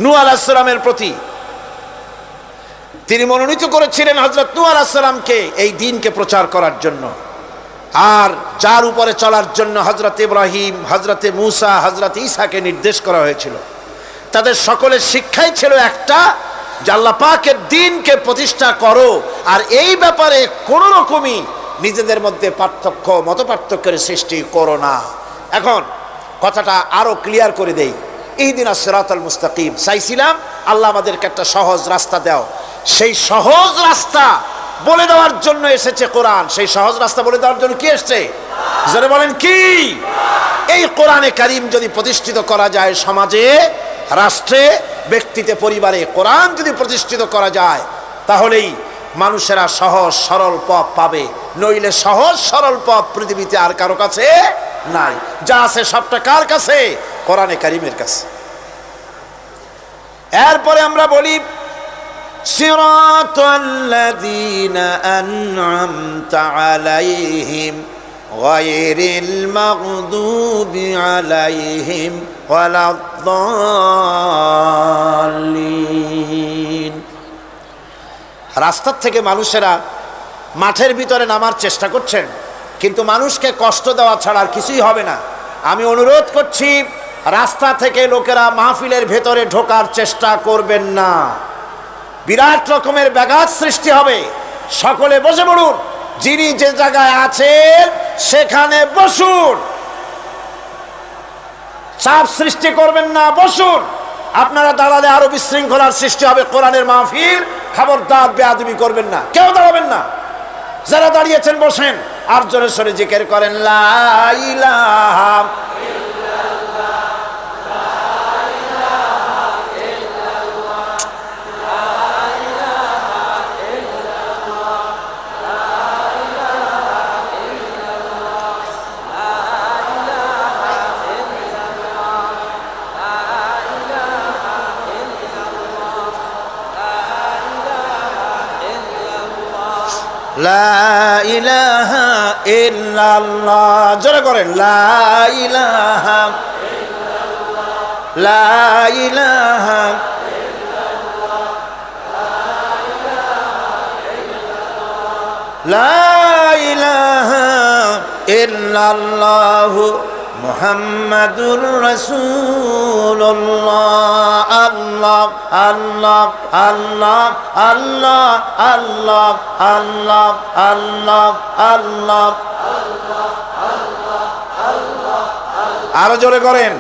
নূহ আলাইহিস সালামের প্রতি, তিনি মনোনীত করেছিলেন হযরত নূহ আলাইহিস সালামকে এই দিনকে প্রচার করার জন্য। আর যার উপরে চলার জন্য হযরত ইব্রাহিম, হযরতে মূসা, হযরত ঈসাকে নির্দেশ করা হয়েছিল। তাদের সকলের শিক্ষাই ছিল একটা, যে আল্লাহ পাকের দ্বীনকে প্রতিষ্ঠা করো, আর এই ব্যাপারে কোনো রকমই নিজেদের মধ্যে পার্থক্য, মত পার্থক্যের সৃষ্টি করো না। এখন কথাটা আরো ক্লিয়ার করে দেই। ইহদিনাস সিরাতাল মুস্তাকিম চাইছিলাম আল্লাহ আমাদেরকে একটা সহজ রাস্তা দাও। সেই সহজ রাস্তা বলে দেওয়ার জন্য এসেছে কোরআন। সেই সহজ রাস্তা বলে দেওয়ার জন্য কি এসেছে? যারা বলেন কি? এই কোরআনে কারীম যদি প্রতিষ্ঠিত করা যায় সমাজে, রাষ্ট্রে, ব্যক্তিতে, পরিবারে, কোরআন যদি প্রতিষ্ঠিত করা যায়, তাহলেই মানুষেরা সহজ সরল পথ পাবে। নইলে সহজ সরল পথ পৃথিবীতে আর কারো কাছে নাই। যা আছে সবটা কার কাছে? কোরআনে কারীমের কাছে। এরপরে আমরা বলি সিরাতাল্লাযীনা আন'আমতা আলাইহিম গায়রিল মাগদুবি আলাইহিম ওয়ালাদ-দাল্লিন। রাস্তার থেকে মানুষেরা মাঠের ভিতরে নামার চেষ্টা করছেন, কিন্তু মানুষকে কষ্ট দেওয়া ছাড়া আর কিছুই হবে না। আমি অনুরোধ করছি, রাস্তা থেকে লোকেরা মাহফিলের ভেতরে ঢোকার চেষ্টা করবেন না। বিরাট রকমের ব্যাঘাত সৃষ্টি হবে। সকলে বসে পড়ুন, যিনি যে জায়গায় আছেন সেখানে বসুন, চাপ সৃষ্টি করবেন না, বসুন। আপনারা দাঁড়ালে আরো বিশৃঙ্খলার সৃষ্টি হবে। কোরআনের মাহফিল, খবরদার বেয়াদবি করবেন না, কেউ দাঁড়াবেন না। যারা দাঁড়িয়েছেন বসেন, আর জোরে সরে জিকির করেন লা ইলাহা লা ইলাহা ইল্লাল্লাহ। জোরে করেন লা ইলাহা ইল্লাল্লাহ, লা ইলাহা ইল্লাল্লাহ, লা ইলাহা ইল্লাল্লাহ মুহাম্মাদুর রাসূলুল্লাহ। আল্লাহ আল্লাহ আল্লাহ আল্লাহ আল্লাহ আল্লাহ আল্লাহ আল্লাহ। আরো জোরে করেন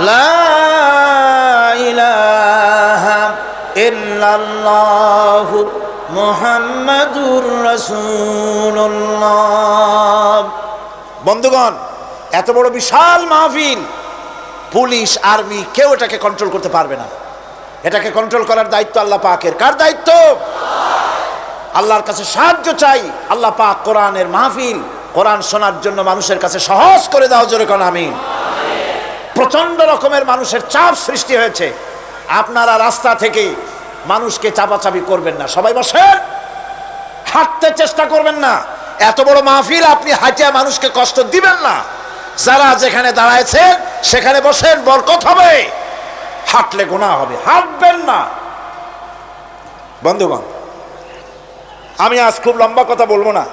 লা ইলাহা ইল্লাল্লাহ মুহাম্মাদুর রাসূলুল্লাহ। বন্ধুগণ, এত বড় বিশাল মাহফিল, পুলিশ, আর্মি কেউ এটাকে কন্ট্রোল করতে পারবে না। এটাকে কন্ট্রোল করার দায়িত্ব আল্লাহ পাকের। কার দায়িত্ব? আল্লাহর কাছে সাহায্য চাই। আল্লাহ পাক কোরআনের মাহফিল, কোরআন শোনার জন্য মানুষের কাছে সহজ করে দাও। জোরে কোন আমিন। প্রচন্ড রকমের মানুষের চাপ সৃষ্টি হয়েছে। আপনারা রাস্তা থেকে মানুষকে চাপাচাপি করবেন না, সবাই বসেন, হাঁটতে চেষ্টা করবেন না। এত বড় মাহফিল, আপনি হাঁটিয়া মানুষকে কষ্ট দিবেন না। যারা যেখানে দাঁড়ায়ছেন সেখানে বসেন, বরকত হবে। হাঁটলে গুনাহ হবে, হাঁটবেন না। বন্ধুগণ, আমি আজ খুব লম্বা কথা বলবো না,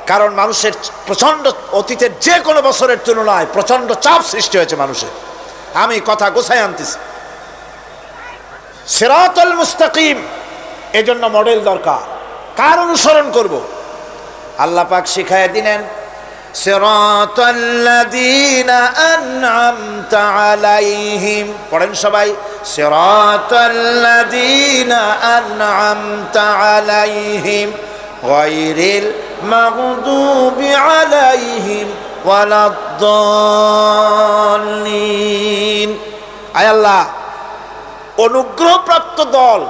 কারণ মানুষের প্রচন্ড, অতীতের যে কোনো বছরের তুলনায় প্রচন্ড চাপ সৃষ্টি হয়েছে মানুষের। আমি কথা গোছায় আনতেছি। সিরাতুল মুস্তাকিম, এজন্য মডেল দরকার। কার অনুসরণ করব? আল্লাহ পাক শিখায় দিলেন সিরাতাল্লাযীনা আন'আমতা আলাইহিম। পড়েন সবাই, সিরাতাল্লাযীনা আন'আমতা আলাইহিম গায়রিল মাগদুবি আলাইহিম ওয়ালাদ-দাল্লিন। আয় আল্লাহ, অনুগ্রহপ্রাপ্ত দল,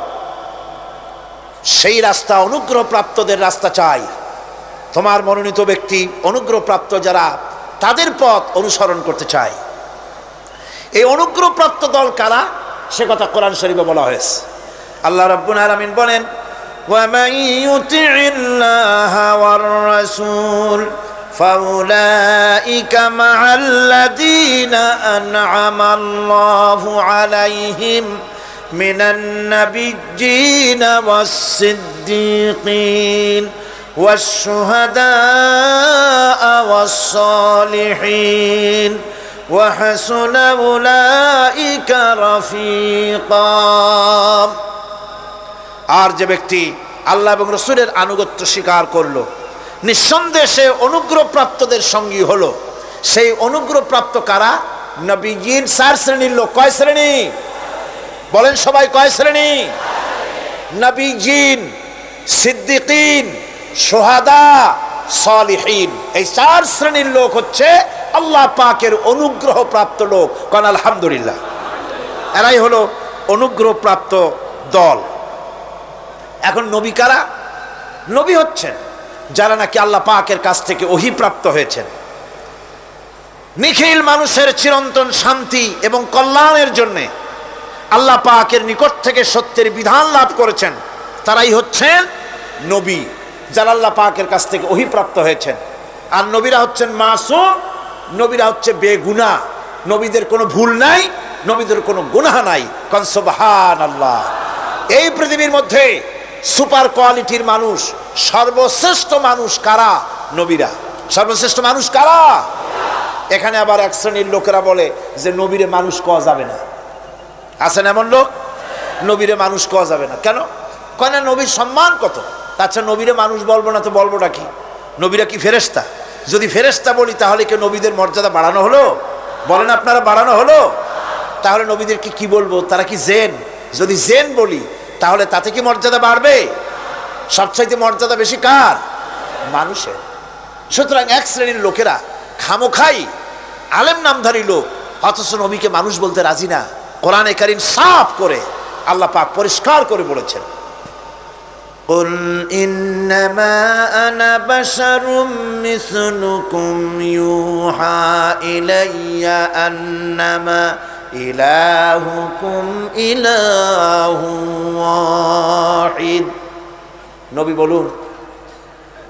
সেই রাস্তা, অনুগ্রহপ্রাপ্তদের রাস্তা চাই। তোমার মনোনীত ব্যক্তি, অনুগ্রহপ্রাপ্ত যারা, তাদের পথ অনুসরণ করতে চাই। এই অনুগ্রহপ্রাপ্ত দল কারা, সে কথা কোরআন শরীফে বলা হয়েছে। আল্লাহ রাব্বুল আলামিন বলেন, وَمَن يُطِعِ اللَّهَ وَالرَّسُولَ فَأُولَئِكَ مَعَ الَّذِينَ أَنْعَمَ اللَّهُ عَلَيْهِمْ مِنَ النَّبِيِّينَ وَالصِّدِّيقِينَ وَالشُّهَدَاءِ وَالصَّالِحِينَ وَحَسُنَ أُولَئِكَ رَفِيقًا। আর যে ব্যক্তি আল্লাহ এবং রাসূলের আনুগত্য স্বীকার করলো, নিঃসন্দেহে অনুগ্রহপ্রাপ্তদের সঙ্গী হলো। সেই অনুগ্রহপ্রাপ্ত কারা? নবীজির 4 শ্রেণীর লোক। কয় শ্রেণী বলেন সবাই, কয় শ্রেণী? নবীজিন, সিদ্দিকিন, শুহাদা, সালিহিন। এই 4 শ্রেণীর লোক হচ্ছে আল্লাহ পাকের অনুগ্রহপ্রাপ্ত লোক। কোন আলহামদুলিল্লাহ। এরাই হলো অনুগ্রহপ্রাপ্ত দল। এখন নবী কারা? নবী হচ্ছেন যারা নাকি আল্লাহ পাকের কাছ থেকে ওহী প্রাপ্ত হয়েছেন, নিখিল মানুষের চিরন্তন শান্তি এবং কল্যাণের জন্যে আল্লাহ পাকের নিকট থেকে সত্যের বিধান লাভ করেছেন। তারাই হচ্ছেন নবী, যারা আল্লাহ পাকের কাছ থেকে ওহী প্রাপ্ত হয়েছেন। আর নবীরা হচ্ছেন মাসুম, নবীরা হচ্ছে বেগুনাহ। নবীদের কোনো ভুল নাই, নবীদের কোনো গুনাহ নাই। কোন সুবহানাল্লাহ। এই পৃথিবীর মধ্যে সুপার কোয়ালিটির মানুষ, সর্বশ্রেষ্ঠ মানুষ কারা? নবীরা। সর্বশ্রেষ্ঠ মানুষ কারা? এখানে আবার এক শ্রেণীর লোকেরা বলে যে নবীরে মানুষ কওয়া যাবে না। আছেন এমন লোক, নবীরে মানুষ কওয়া যাবে না। কেন? কয় না নবীর সম্মান কত। আচ্ছা নবীরে মানুষ বলবো না তো বলবোটা কি? নবীরা কি ফেরেশতা? যদি ফেরেশতা বলি তাহলে কি নবীদের মর্যাদা বাড়ানো হলো? বলেন আপনারা, বাড়ানো হলো? তাহলে নবীদেরকে কি বলবো? তারা কি জেন? যদি জেন বলি তাহলে তাতে কি মর্যাদা বাড়বে? সবচাইতে মর্যাদা বেশি কার? মানুষের। সুতরাং এক শ্রেণীর লোকেরা খামোখাই আলেম নামধারী লোক, অথচ নবীকে মানুষ বলতে রাজি না। কোরআনে কারীম সাফ করে আল্লাহ পাক পরিষ্কার করে বলেছেন, কুল ইন্নামা আনা বাশারুম মিসলুকুম ইউহা ইলাইয়া আন্নামা ইলাহুকুম ইলাহু ওয়াহিদ। নবী বলুন,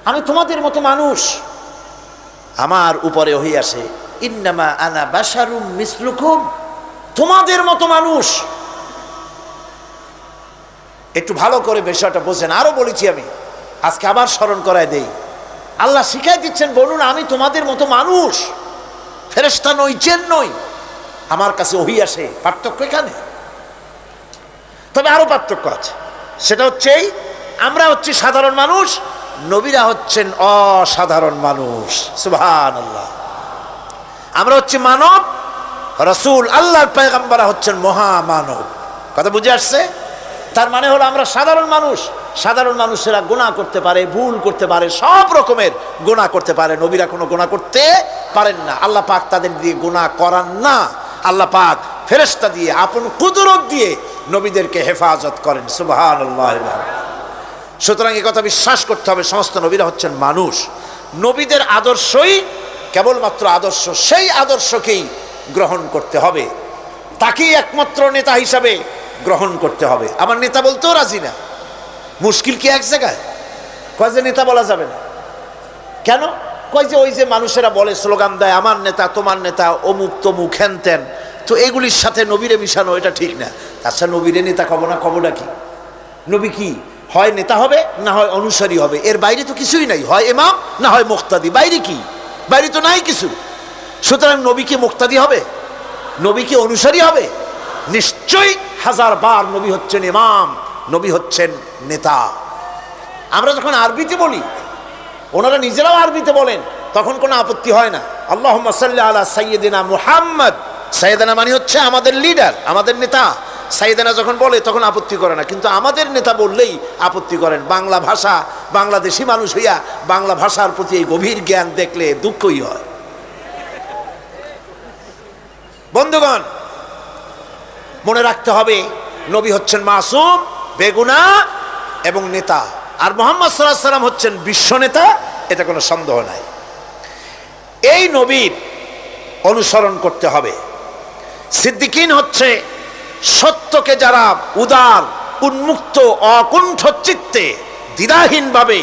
আমি তোমাদের মতো মানুষ, আমার উপরে ওহী আসে। ইন্নামা আনা বাশারুম মিসলুকুম, তোমাদের মতো মানুষ। একটু ভালো করে বিষয়টা বোঝেন। আরো বলেছি আমি, আজকে আবার স্মরণ করায় দেই। আল্লাহ শিখাই দিচ্ছেন, বলুন আমি তোমাদের মতো মানুষ, ফেরেশতা নই, জিন নই, আমার কাছে ওহী আসে। পার্থক্য এখানে। তবে আরো পার্থক্য আছে, সেটা হচ্ছে আমরা হচ্ছি সাধারণ মানুষ, নবীরা হচ্ছেন অসাধারণ মানুষ। সুবহানাল্লাহ। আমরা হচ্ছি মানব, রাসূল আল্লাহর পয়গম্বররা হচ্ছেন মহামানব। কথা বুঝে আসছে? তার মানে হলো আমরা সাধারণ মানুষ। সাধারণ মানুষেরা গুনাহ করতে পারে, ভুল করতে পারে, সব রকমের গুনাহ করতে পারে। নবীরা কোনো গুনাহ করতে পারেন না। আল্লাহ পাক তাদের দিয়ে গুনাহ করান না। আল্লাহ পাক ফেরেশতা দিয়ে, আপন কুদরত দিয়ে নবীদেরকে হেফাজত করেন। সুবহানাল্লাহ। সুতরাং এই কথা বিশ্বাস করতে হবে, সমস্ত নবীরা হচ্ছেন মানুষ। নবীদের আদর্শই কেবলমাত্র আদর্শ, সেই আদর্শকেই গ্রহণ করতে হবে, তাকেই একমাত্র নেতা হিসাবে গ্রহণ করতে হবে। আমার নেতা বলতেও রাজি না। মুশকিল কি এক জায়গায়? কয় যে নেতা বলা যাবে না। কেন? কয় যে ওই যে মানুষেরা বলে, স্লোগান দেয়, আমার নেতা, তোমার নেতা, অমুক তমুক, হেন তেন। তো এগুলির সাথে নবীরে মিশানো এটা ঠিক না। আচ্ছা নবীরে নেতা কব না, কবটা কি? নবী কি হয় নেতা হবে, না হয় অনুসারী হবে, এর বাইরে তো কিছুই নাই। হয় ইমাম, না হয় মুক্তাদি। বাইরে কি? বাইরে তো নাই কিছু। সুতরাং নবী কি মুক্তাদি হবে? নবী কি অনুসারী হবে? নিশ্চয়ই হাজার বার নবী হচ্ছেন ইমাম, নবী হচ্ছেন নেতা। আমরা যখন আরবিতে বলি, ওনারা নিজেরাও আরবিতে বলেন, তখন কোনো আপত্তি হয় না। আল্লাহুম্মা সাল্লি আলা সাইয়্যিদিনা মুহাম্মদ। সাইয়্যিদিনা মানে হচ্ছে আমাদের লিডার, আমাদের নেতা। সাইয়্যিদিনা যখন বলে তখন আপত্তি করে না, কিন্তু আমাদের নেতা বললেই আপত্তি করেন। বাংলা ভাষা, বাংলাদেশি মানুষ হইয়া বাংলা ভাষার প্রতি এই গভীর জ্ঞান দেখলে দুঃখই হয়। বন্ধুগণ, মনে রাখতে হবে নবী হচ্ছেন মাসুম, বেগুনাহ এবং নেতা। আর মুহাম্মদ সাল্লাল্লাহু আলাইহি সাল্লাম হচ্ছেন বিশ্ব নেতা, এটা কোনো সন্দেহ নাই। এই নবীর অনুসরণ করতে হবে। সিদ্দিকিন হচ্ছে সত্যকে যারা উদার, উন্মুক্ত, অকুণ্ঠ চিত্তে, দ্বিধাহীনভাবে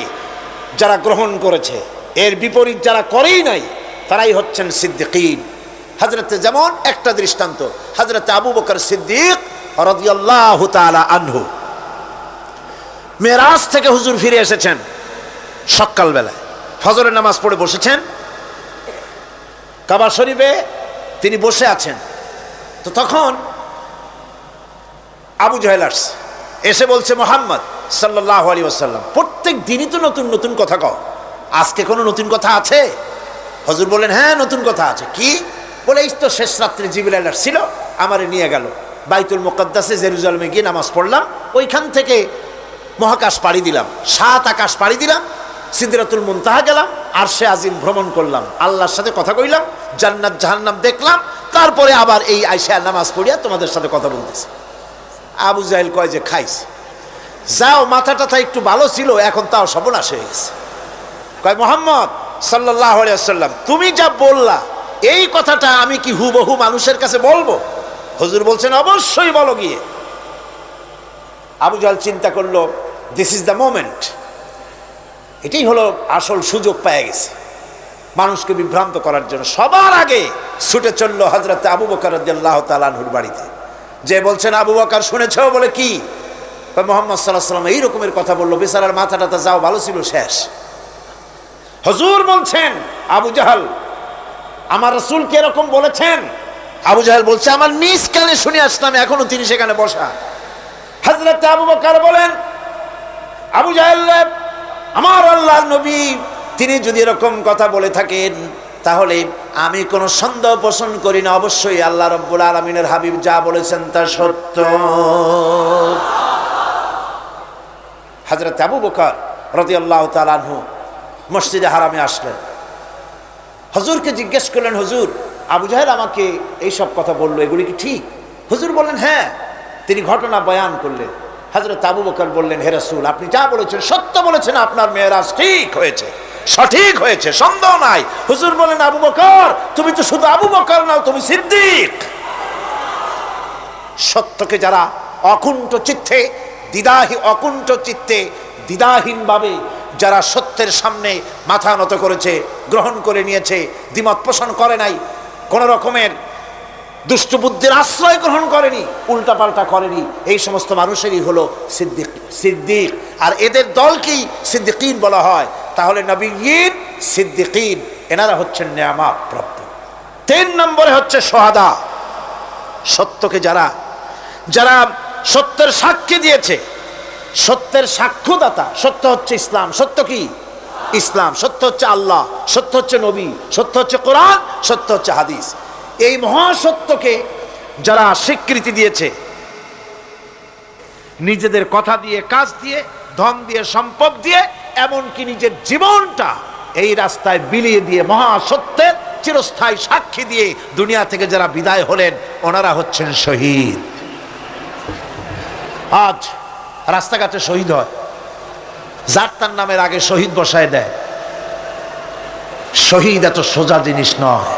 যারা গ্রহণ করেছে, এর বিপরীত যারা করেই নাই, তারাই হচ্ছেন সিদ্দিকিন। হযরতে, যেমন একটা দৃষ্টান্ত, হযরতে আবু বকর সিদ্দিক রাদিয়াল্লাহু তাআলা আনহু, মেরাজ থেকে হুজুর ফিরে এসেছেন সকালবেলায়, ফজরের নামাজ পড়ে বসেছেন কাবা শরীফে, তিনি বসে আছেন। তো তখন আবু জাহেল এসে বলছে, মুহাম্মদ সাল্লাল্লাহু আলাইহি ওয়াসাল্লাম, প্রত্যেক দিনই তো নতুন নতুন কথা কও, আজকে কোনো নতুন কথা আছে? হুজুর বললেন, হ্যাঁ নতুন কথা আছে। কি? বলে, এই তো শেষ রাত্রে জিবরাইল ছিল, আমারে নিয়ে গেল বাইতুল মুকাদ্দাসে, জেরুজালেমে গিয়ে নামাজ পড়লাম, ওইখান থেকে মহাকাশ পাড়ি দিলাম, 7 আকাশ পাড়ি দিলাম, সিদরাতুল মুনতাহা গেলাম, আরশে আজিম ভ্রমণ করলাম, আল্লাহর সাথে কথা কইলাম, জান্নাত জাহান্নাম দেখলাম, তারপরে আবার এই আইসা নামাজ পড়িয়া তোমাদের সাথে কথা বলতেছি। আবু জাহেল কয় যে, খাইস যাও, মাথাটা একটু ভালো ছিল, এখন তাও সর্বনাশ হয়ে গেছে। কয়, মুহাম্মদ সাল্লাল্লাহু আলাইহি ওয়াসাল্লাম, তুমি যা বললা এই কথাটা আমি কি হুবহু মানুষের কাছে বলবো? হুজুর বলছেন, অবশ্যই বলো গিয়ে। আবু জাহেল চিন্তা করলো, দিস ইজ দ্য মোমেন্ট, এটাই হলো আসল সুযোগ পেয়ে গেছে মানুষকে বিভ্রান্ত করার জন্য। সবার আগে ছুটে চললো হযরত আবু বকর রাদিয়াল্লাহু তাআলা আনহুর বাড়িতে, যে বলছেন, আবু বকর শুনেছো? বলে, কি? মুহাম্মদ সাল্লাল্লাহু আলাইহি ওয়াসাল্লাম এই রকমের কথা বললো, বেচারার মাথাটা যাও ভালো ছিল, শেষ। হুজুর বলছেন, আবু জাহেল আমার রাসূল কি এরকম বলেছেন? আবু জাহেল বলছে, আমার নিজ কানে শুনে আসলাম, এখনো তিনি সেখানে বসা। হযরত আবু বকর বলেন, আবু জাহেল, আমার আল্লাহর নবী তিনি যদি এরকম কথা বলে থাকেন, তাহলে আমি কোনো সন্দেহ পোষণ করি না, অবশ্যই আল্লাহ রাব্বুল আলামিনের হাবিব যা বলেছেন তা সত্য। হযরত আবু বকর রাদিয়াল্লাহু তাআলা আনহু মসজিদে হারামে আসলেন, হুজুরকে জিজ্ঞেস করলেন, হুজুর আবু জাহেল আমাকে এইসব কথা বললো, এগুলি কি ঠিক? হুজুর বললেন, হ্যাঁ। তিনি ঘটনা বয়ান করলেন। হযরত আবু বকর বললেন, হে রাসূল, আপনি যা বলেছেন সত্য বলেছেন, আপনার মেরাজ ঠিক হয়েছে, সঠিক হয়েছে, সন্দেহ নাই। হুজুর বলেন, আবু বকর তুমি তো শুধু আবু বকর নাও, তুমি সিদ্দিক। সত্যকে যারা অকুণ্ঠ চিত্তে দ্বিধাহীন ভাবে যারা সত্যের সামনে মাথা নত করেছে, গ্রহণ করে নিয়েছে, দ্বিমত পোষণ করে নাই, কোন রকমের দুষ্ট বুদ্ধির আশ্রয় গ্রহণ করেনি, উল্টাপাল্টা করেনি, এই সমস্ত মানুষেরই হলো সিদ্দিক। আর এদের দলকেই সিদ্দিকিন বলা হয়। তাহলে নবিয়্যিন, সিদ্দিকিন, এনারা হচ্ছেন নেয়ামত প্রাপ্ত। 3 নম্বরে হচ্ছে শুহাদা, সত্যকে যারা সত্যের সাক্ষী দিয়েছে, সত্যের সাক্ষ্যদাতা। সত্য হচ্ছে ইসলাম। সত্য কি? ইসলাম। সত্য হচ্ছে আল্লাহ, সত্য হচ্ছে নবী, সত্য হচ্ছে কোরআন, সত্য হচ্ছে হাদিস। এই মহাসত্যকে যারা স্বীকৃতি দিয়েছে, নিজেদের কথা দিয়ে, কাজ দিয়ে, ধন দিয়ে, সম্পদ দিয়ে, এমনকি নিজের জীবনটা এই রাস্তায় বিলিয়ে দিয়ে মহাসত্যের চিরস্থায়ী সাক্ষী দিয়ে দুনিয়া থেকে যারা বিদায় হলেন, ওনারা হচ্ছেন শহীদ। আজ রাস্তাঘাটে শহীদ হয়, যার তার নামের আগে শহীদ বসায় দেয়। শহীদ এত সোজা জিনিস নয়।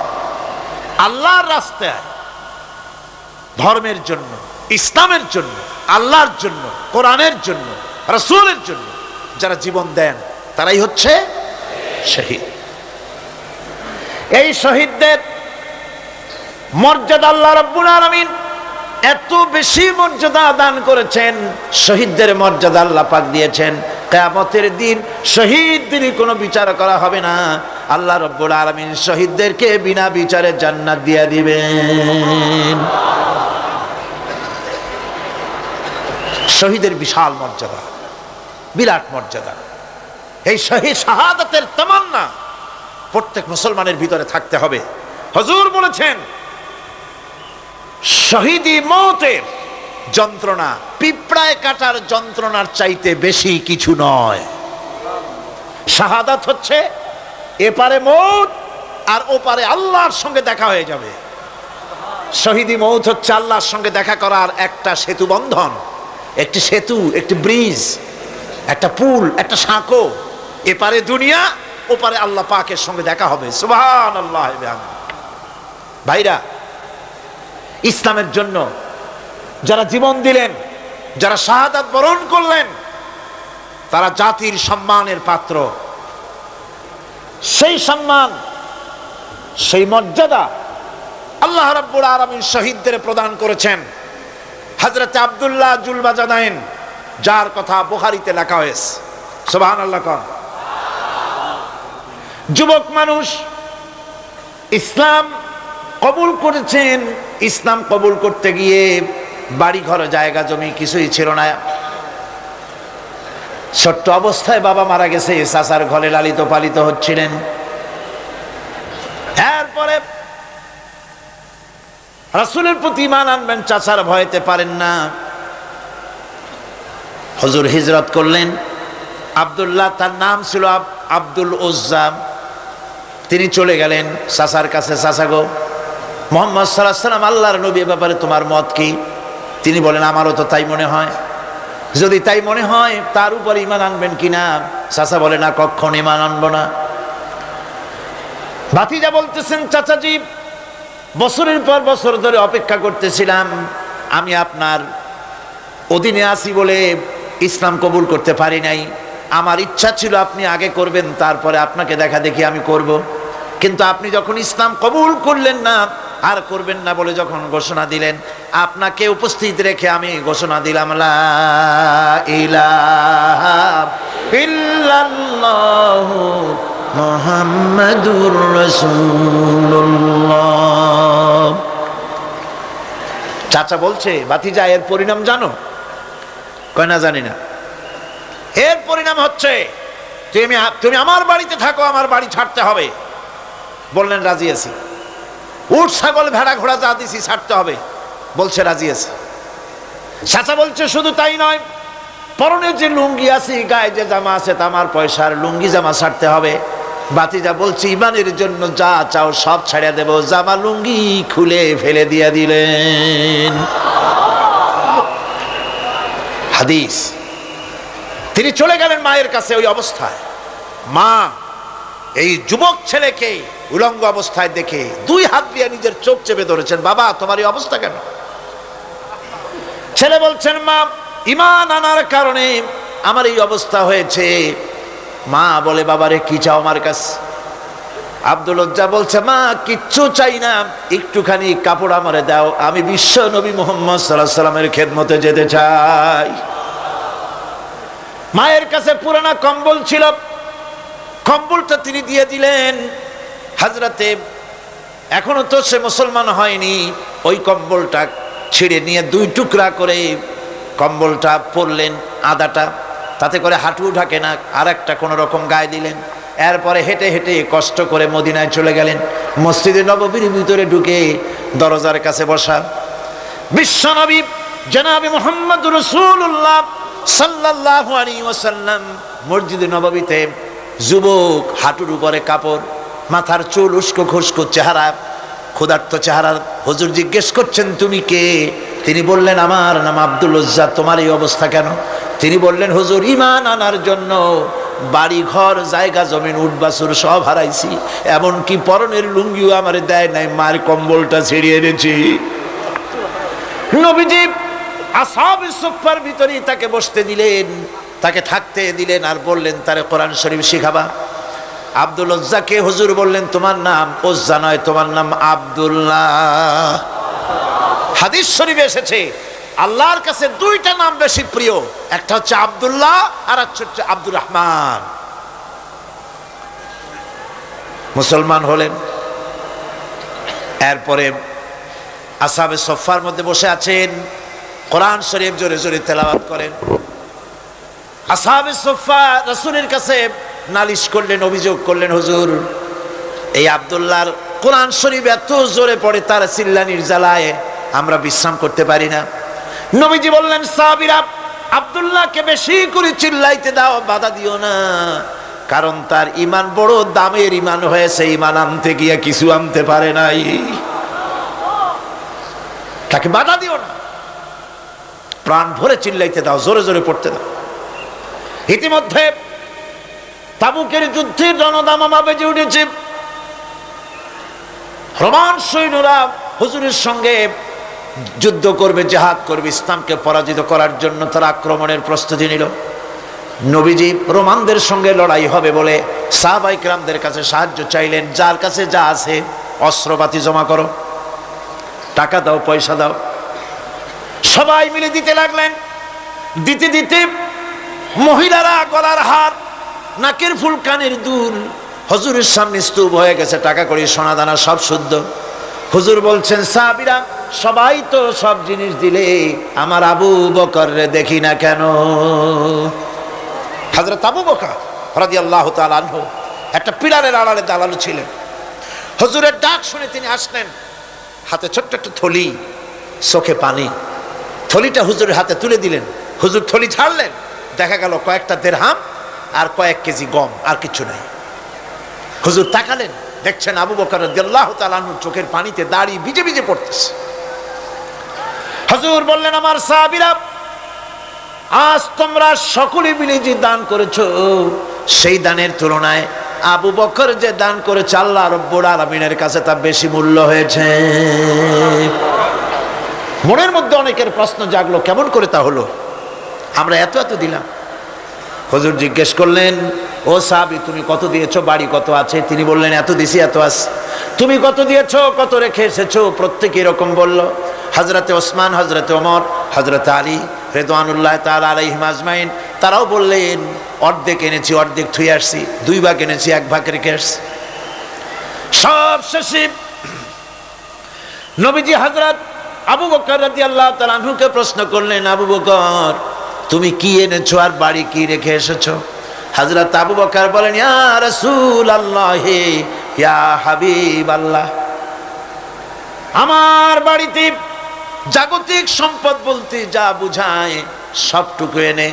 আল্লাহর রাস্তায়, ধর্মের জন্য, ইসলামের জন্য, আল্লাহর জন্য, কোরআনের জন্য, রাসূলের জন্য যারা জীবন দেন, তারাই হচ্ছে শহীদ। এই শহীদদের মর্যাদা আল্লাহ রাব্বুল আলামিন এত বেশি মর্যাদা দান করেছেন। শহীদদের মর্যাদা আল্লাহ পাক দিয়েছেন, কিয়ামতের দিন শহীদদের কোনো বিচার করা হবে না। আল্লাহ রাব্বুল আলামিন শহীদদেরকে বিনা বিচারে জান্নাত দিয়ে দিবেন। শহীদের বিশাল মর্যাদা, বিরাট মর্যাদা। এই শহীদ শাহাদাতের তামান্না প্রত্যেক মুসলমানের ভিতরে থাকতে হবে। হুজুর বলেছেন, শহীদি মওতের যন্ত্রণা পিঁপড়ায় কাটার যন্ত্রণার চাইতে বেশি কিছু নয়। শাহাদাত হচ্ছে এপারে মওত আর ওপারে আল্লাহর সঙ্গে দেখা হয়ে যাবে। শহীদি মওত হচ্ছে আল্লাহর সঙ্গে দেখা করার একটা সেতু বন্ধন, একটি সেতু, একটি ব্রিজ, একটা পুল, একটা সাঁকো। এপারে দুনিয়া, ওপারে আল্লাহ পাকের সঙ্গে দেখা হবে। সুবহানাল্লাহ। ভাইরা, ইসলামের জন্য যারা জীবন দিলেন, যারা শাহাদাত বরণ করলেন, তারা জাতির সম্মানের পাত্র। সেই সম্মান, সেই মর্যাদা আল্লাহ রাব্বুল আলামিন শহীদদের প্রদান করেছেন। হযরত আব্দুল্লাহ জুলবাজাদাইন, যার কথা বুখারীতে লেখা হয়েছে, সুবহানাল্লাহ। যুবক মানুষ, ইসলাম কবুল করেছেন। ইসলাম কবুল করতে গিয়ে বাড়ি ঘর, জায়গা জমি কিছুই ছিল না। ছোট্ট অবস্থায় বাবা মারা গেছে, চাচার ঘরে লালিত পালিত হচ্ছিলেন। এরপরে রাসূলের প্রতি ঈমান আনবেন, চাচার ভয়তে পারেন না। হুজুর হিজরত করলেন। আব্দুল্লাহ তার নাম ছিল, আব্দুল উজ্জা। তিনি চলে গেলেন চাচার কাছে। চাচা গো, মুহাম্মদ সাল্লাল্লাহু আলাইহি ওয়াসাল্লাম আল্লাহর নবী, ব্যাপারে তোমার মত কি? তিনি বলেন, আমারও তো তাই মনে হয়। যদি তাই মনে হয় তার উপর ঈমান আনবেন কিনা? চাচা বলে, না, কখনো ঈমান আনবো না। ভাতিজা বলতেছেন, চাচাজি, বছরের পর বছর ধরে অপেক্ষা করতেছিলাম, আমি আপনার অধীনে আছি বলে ইসলাম কবুল করতে পারি নাই। আমার ইচ্ছা ছিল আপনি আগে করবেন, তারপরে আপনাকে দেখা দেখি আমি করব। কিন্তু আপনি যখন ইসলাম কবুল করলেন না, আর করবেন না বলে যখন ঘোষণা দিলেন, আপনাকে উপস্থিত রেখে আমি ঘোষণা দিলাম, লা ইলাহা ইল্লাল্লাহু মুহাম্মাদুর রাসূলুল্লাহ। চাচা বলছে, ভাতিজা, এর পরিণাম জানো? কয়, না, জানি না। এর পরিণাম হচ্ছে তুমি আমার বাড়িতে থাকো, আমার বাড়ি ছাড়তে হবে। বললেন, রাজি আছি। উট ছাগল ভেড়া ঘোড়া যা দিছি ছাড়তে হবে। বলছে, রাজি আছি। চাচা বলছে, শুধু তাই নয়, পরনে যে লুঙ্গি আছে, গায়ে যে জামা আছে, তামার পয়সার লুঙ্গি জামা ছাড়তে হবে। ভাতিজা বলছে, ঈমানের জন্য যা চাও সব ছাড়িয়ে দেব। জামা লুঙ্গি খুলে ফেলে দিয়ে দিলেন। হাদিস। তিনি চলে গেলেন মায়ের কাছে ওই অবস্থায়। মা এই যুবক ছেলেকে উলঙ্গ অবস্থায় দেখে 2 হাত দিয়ে নিজের চোখ চেপে ধরেছেন। বাবা, তোমার এই অবস্থা কেন? ছেলে বলছেন, মা, ঈমান আনার কারণে আমার এই অবস্থা হয়েছে। মা বলে, বাবারে, কি চাও আমার কাছে? আব্দুল উজ্জা বলছে, মা, কিচ্ছু চাই না, একটুখানি কাপড় আমারে দাও, আমি বিশ্ব নবী মুহাম্মদ সাল্লাল্লাহু আলাইহি ওয়াসাল্লামের খেদমতে যেতে চাই। মায়ের কাছে পুরানা কম্বল ছিল, কম্বলটা তিনি দিয়ে দিলেন। হযরতে, এখনো তো সে মুসলমান হয়নি, ওই কম্বলটা ছিঁড়ে নিয়ে 2 টুকরা করে কম্বলটা পরলেন, আদাটা, তাতে করে হাঁটু ঢাকে না, আর একটা কোনো রকম গায়ে দিলেন। এরপরে হেঁটে হেঁটে কষ্ট করে মদিনায় চলে গেলেন। মসজিদে নববীর ভিতরে ঢুকে দরজার কাছে বসা বিশ্বনবী জনাবে মুহাম্মদুর রাসূলুল্লাহ সাল্লাল্লাহু আলাইহি ওয়াসাল্লাম মসজিদে নববীতে, যুবক, হাঁটুর উপরে কাপড়, মাথার চুল উস্কো খুস্কো চেহারা, ক্ষুধার্ত চেহারা। হুজুর জিজ্ঞেস করছেন, তুমি কে? তিনি বললেন, আমার নাম আব্দুল উজ্জা। তোমার এই অবস্থা কেন? তিনি বললেন, হুজুর, ঈমান আনার জন্য বাড়ি ঘর জায়গা জমিন উট বাছুর সব হারাইছি, এমনকি পরনের লুঙ্গিও আমার দেয় নাই, মার কম্বলটা ছিঁড়িয়ে এনেছি। নবীজি আসহাবে সুফফার ভিতরে তাকে বসতে দিলেন, তাকে থাকতে দিলেন, আর বললেন, তারে কোরআন শরীফ শিখাবা। আব্দুল উজ্জাকে হুজুর বললেন, তোমার নাম উজ্জা নয়, তোমার নাম আব্দুল্লাহ। হাদিস শরীফে এসেছে, আল্লাহর কাছে 2টা নাম বেশি প্রিয়, একটা হচ্ছে আব্দুল্লাহ, আর একটা হচ্ছে আব্দুর রহমান। মুসলমান হলেন। এরপরে আসহাবে সুফফার মধ্যে বসে আছেন, কোরআন শরীফ জোরে জোরে তেলাওয়াত করেন। আসহাবে সুফফা রাসূলের কাছে নালিশ করলেন, অভিযোগ করলেন, হুজুর, এই আব্দুল্লাহর কোরআন শরীফ এত জোরে পড়ে, তার চিল্লানির জ্বালায় আমরা বিশ্রাম করতে পারি না। নবীজি বললেন, সাহাবীরা, আব্দুল্লাহকে বেশি করে চিল্লাইতে দাও, বাধা দিও না, কারণ তার ঈমান বড় দামের ঈমান হয়েছে, ঈমান আনতে গিয়ে কিছু আনতে পারে নাই, তাকে বাধা দিও না, প্রাণ ভরে চিল্লাইতে দাও, জোরে জোরে পড়তে দাও। ইতিমধ্যে তাবুকের যুদ্ধের রণদামামা বেজে উঠেছে। রোমান সৈন্যরা হুজুরের সঙ্গে যুদ্ধ করবে, জিহাদ করবে, ইসলামকে পরাজিত করার জন্য তারা আক্রমণের প্রস্তুতি নিল। নবীজি রোমানদের সঙ্গে লড়াই হবে বলে সাহাবায়ে কেরামদের কাছে সাহায্য চাইলেন, যার কাছে যা আছে অস্ত্রপাতি জমা করো, টাকা দাও, পয়সা দাও। সবাই মিলে দিতে লাগলেন। দিতে দিতে মহিলারা গলার হার, নাকের ফুল, কানের দুল হুজুরের সামনে স্তূপ হয়ে গেছে, টাকা কড়ি, সোনা দানা সব শুদ্ধ। হুজুর বলছেন, সাহাবীরা, সবাই তো সব জিনিস দিলে, আমার আবু বকর রে দেখি না কেন? হযরত আবু বকর রাদিয়াল্লাহু তাআলা আনহু একটা পিলারের আড়ালে দাঁড়ানো ছিলেন। হুজুরের ডাক শুনে তিনি আসলেন, হাতে ছোট্ট একটা থলি, চোখে পানি। থলিটা হুজুরের হাতে তুলে দিলেন। হুজুর থলি ছাড়লেন, দেখা গেল কয়েকটা দিরহাম আর কয়েক কেজি গম, আর কিছু নাই। হুজুর তাকালেন, দেখছেন আবু বকর রাদিয়াল্লাহু তাআলা আনহু চোখের পানিতে দাড়ি ভিজে ভিজে পড়তেছে। হুজুর বললেন, আমার সাহাবীরা, আজ তোমরা সকলে মিলে যে দান করেছো, সেই দানের তুলনায় আবু বকর যে দান করেছে আল্লাহ রাব্বুল আলামিনের কাছে তা বেশি মূল্য হয়েছে। মনের মধ্যে অনেকের প্রশ্ন জাগলো, কেমন করে তা হলো? আমরা এত এত দিলাম। হুজুর জিজ্ঞেস করলেন, ও সাহাবী, তুমি কত দিয়েছো, বাড়ি কত আছে? তিনি বললেন, এত দিছি, এত আছে। তুমি কত দিয়েছো, কত রেখে এসেছো? প্রত্যেকে এরকম বলল। হযরতে ওসমান, হযরতে ওমর, হযরতে আলী রিদওয়ানুল্লাহ তাআলা আলাইহিম আজমাইন, তারাও বললেন, অর্ধেক এনেছি, অর্ধেক থুয়ে আসছি, 2 ভাগ এনেছি, 1 ভাগ রেখে আসছি। সব শেষে নবীজি হযরত আবু বকর রাদিয়াল্লাহু তাআলা আনহুকে প্রশ্ন করলেন, আবু বকর, তুমি কি এনেছো আর বাড়ি কি রেখে এসেছো? হযরত আবু বকর বলেন, ইয়া রাসূলুল্লাহ, ইয়া হাবিবাল্লাহ, আমার বাড়িতে জাগতিক সম্পদ বলতে যা বুঝায় সবটুকু এনে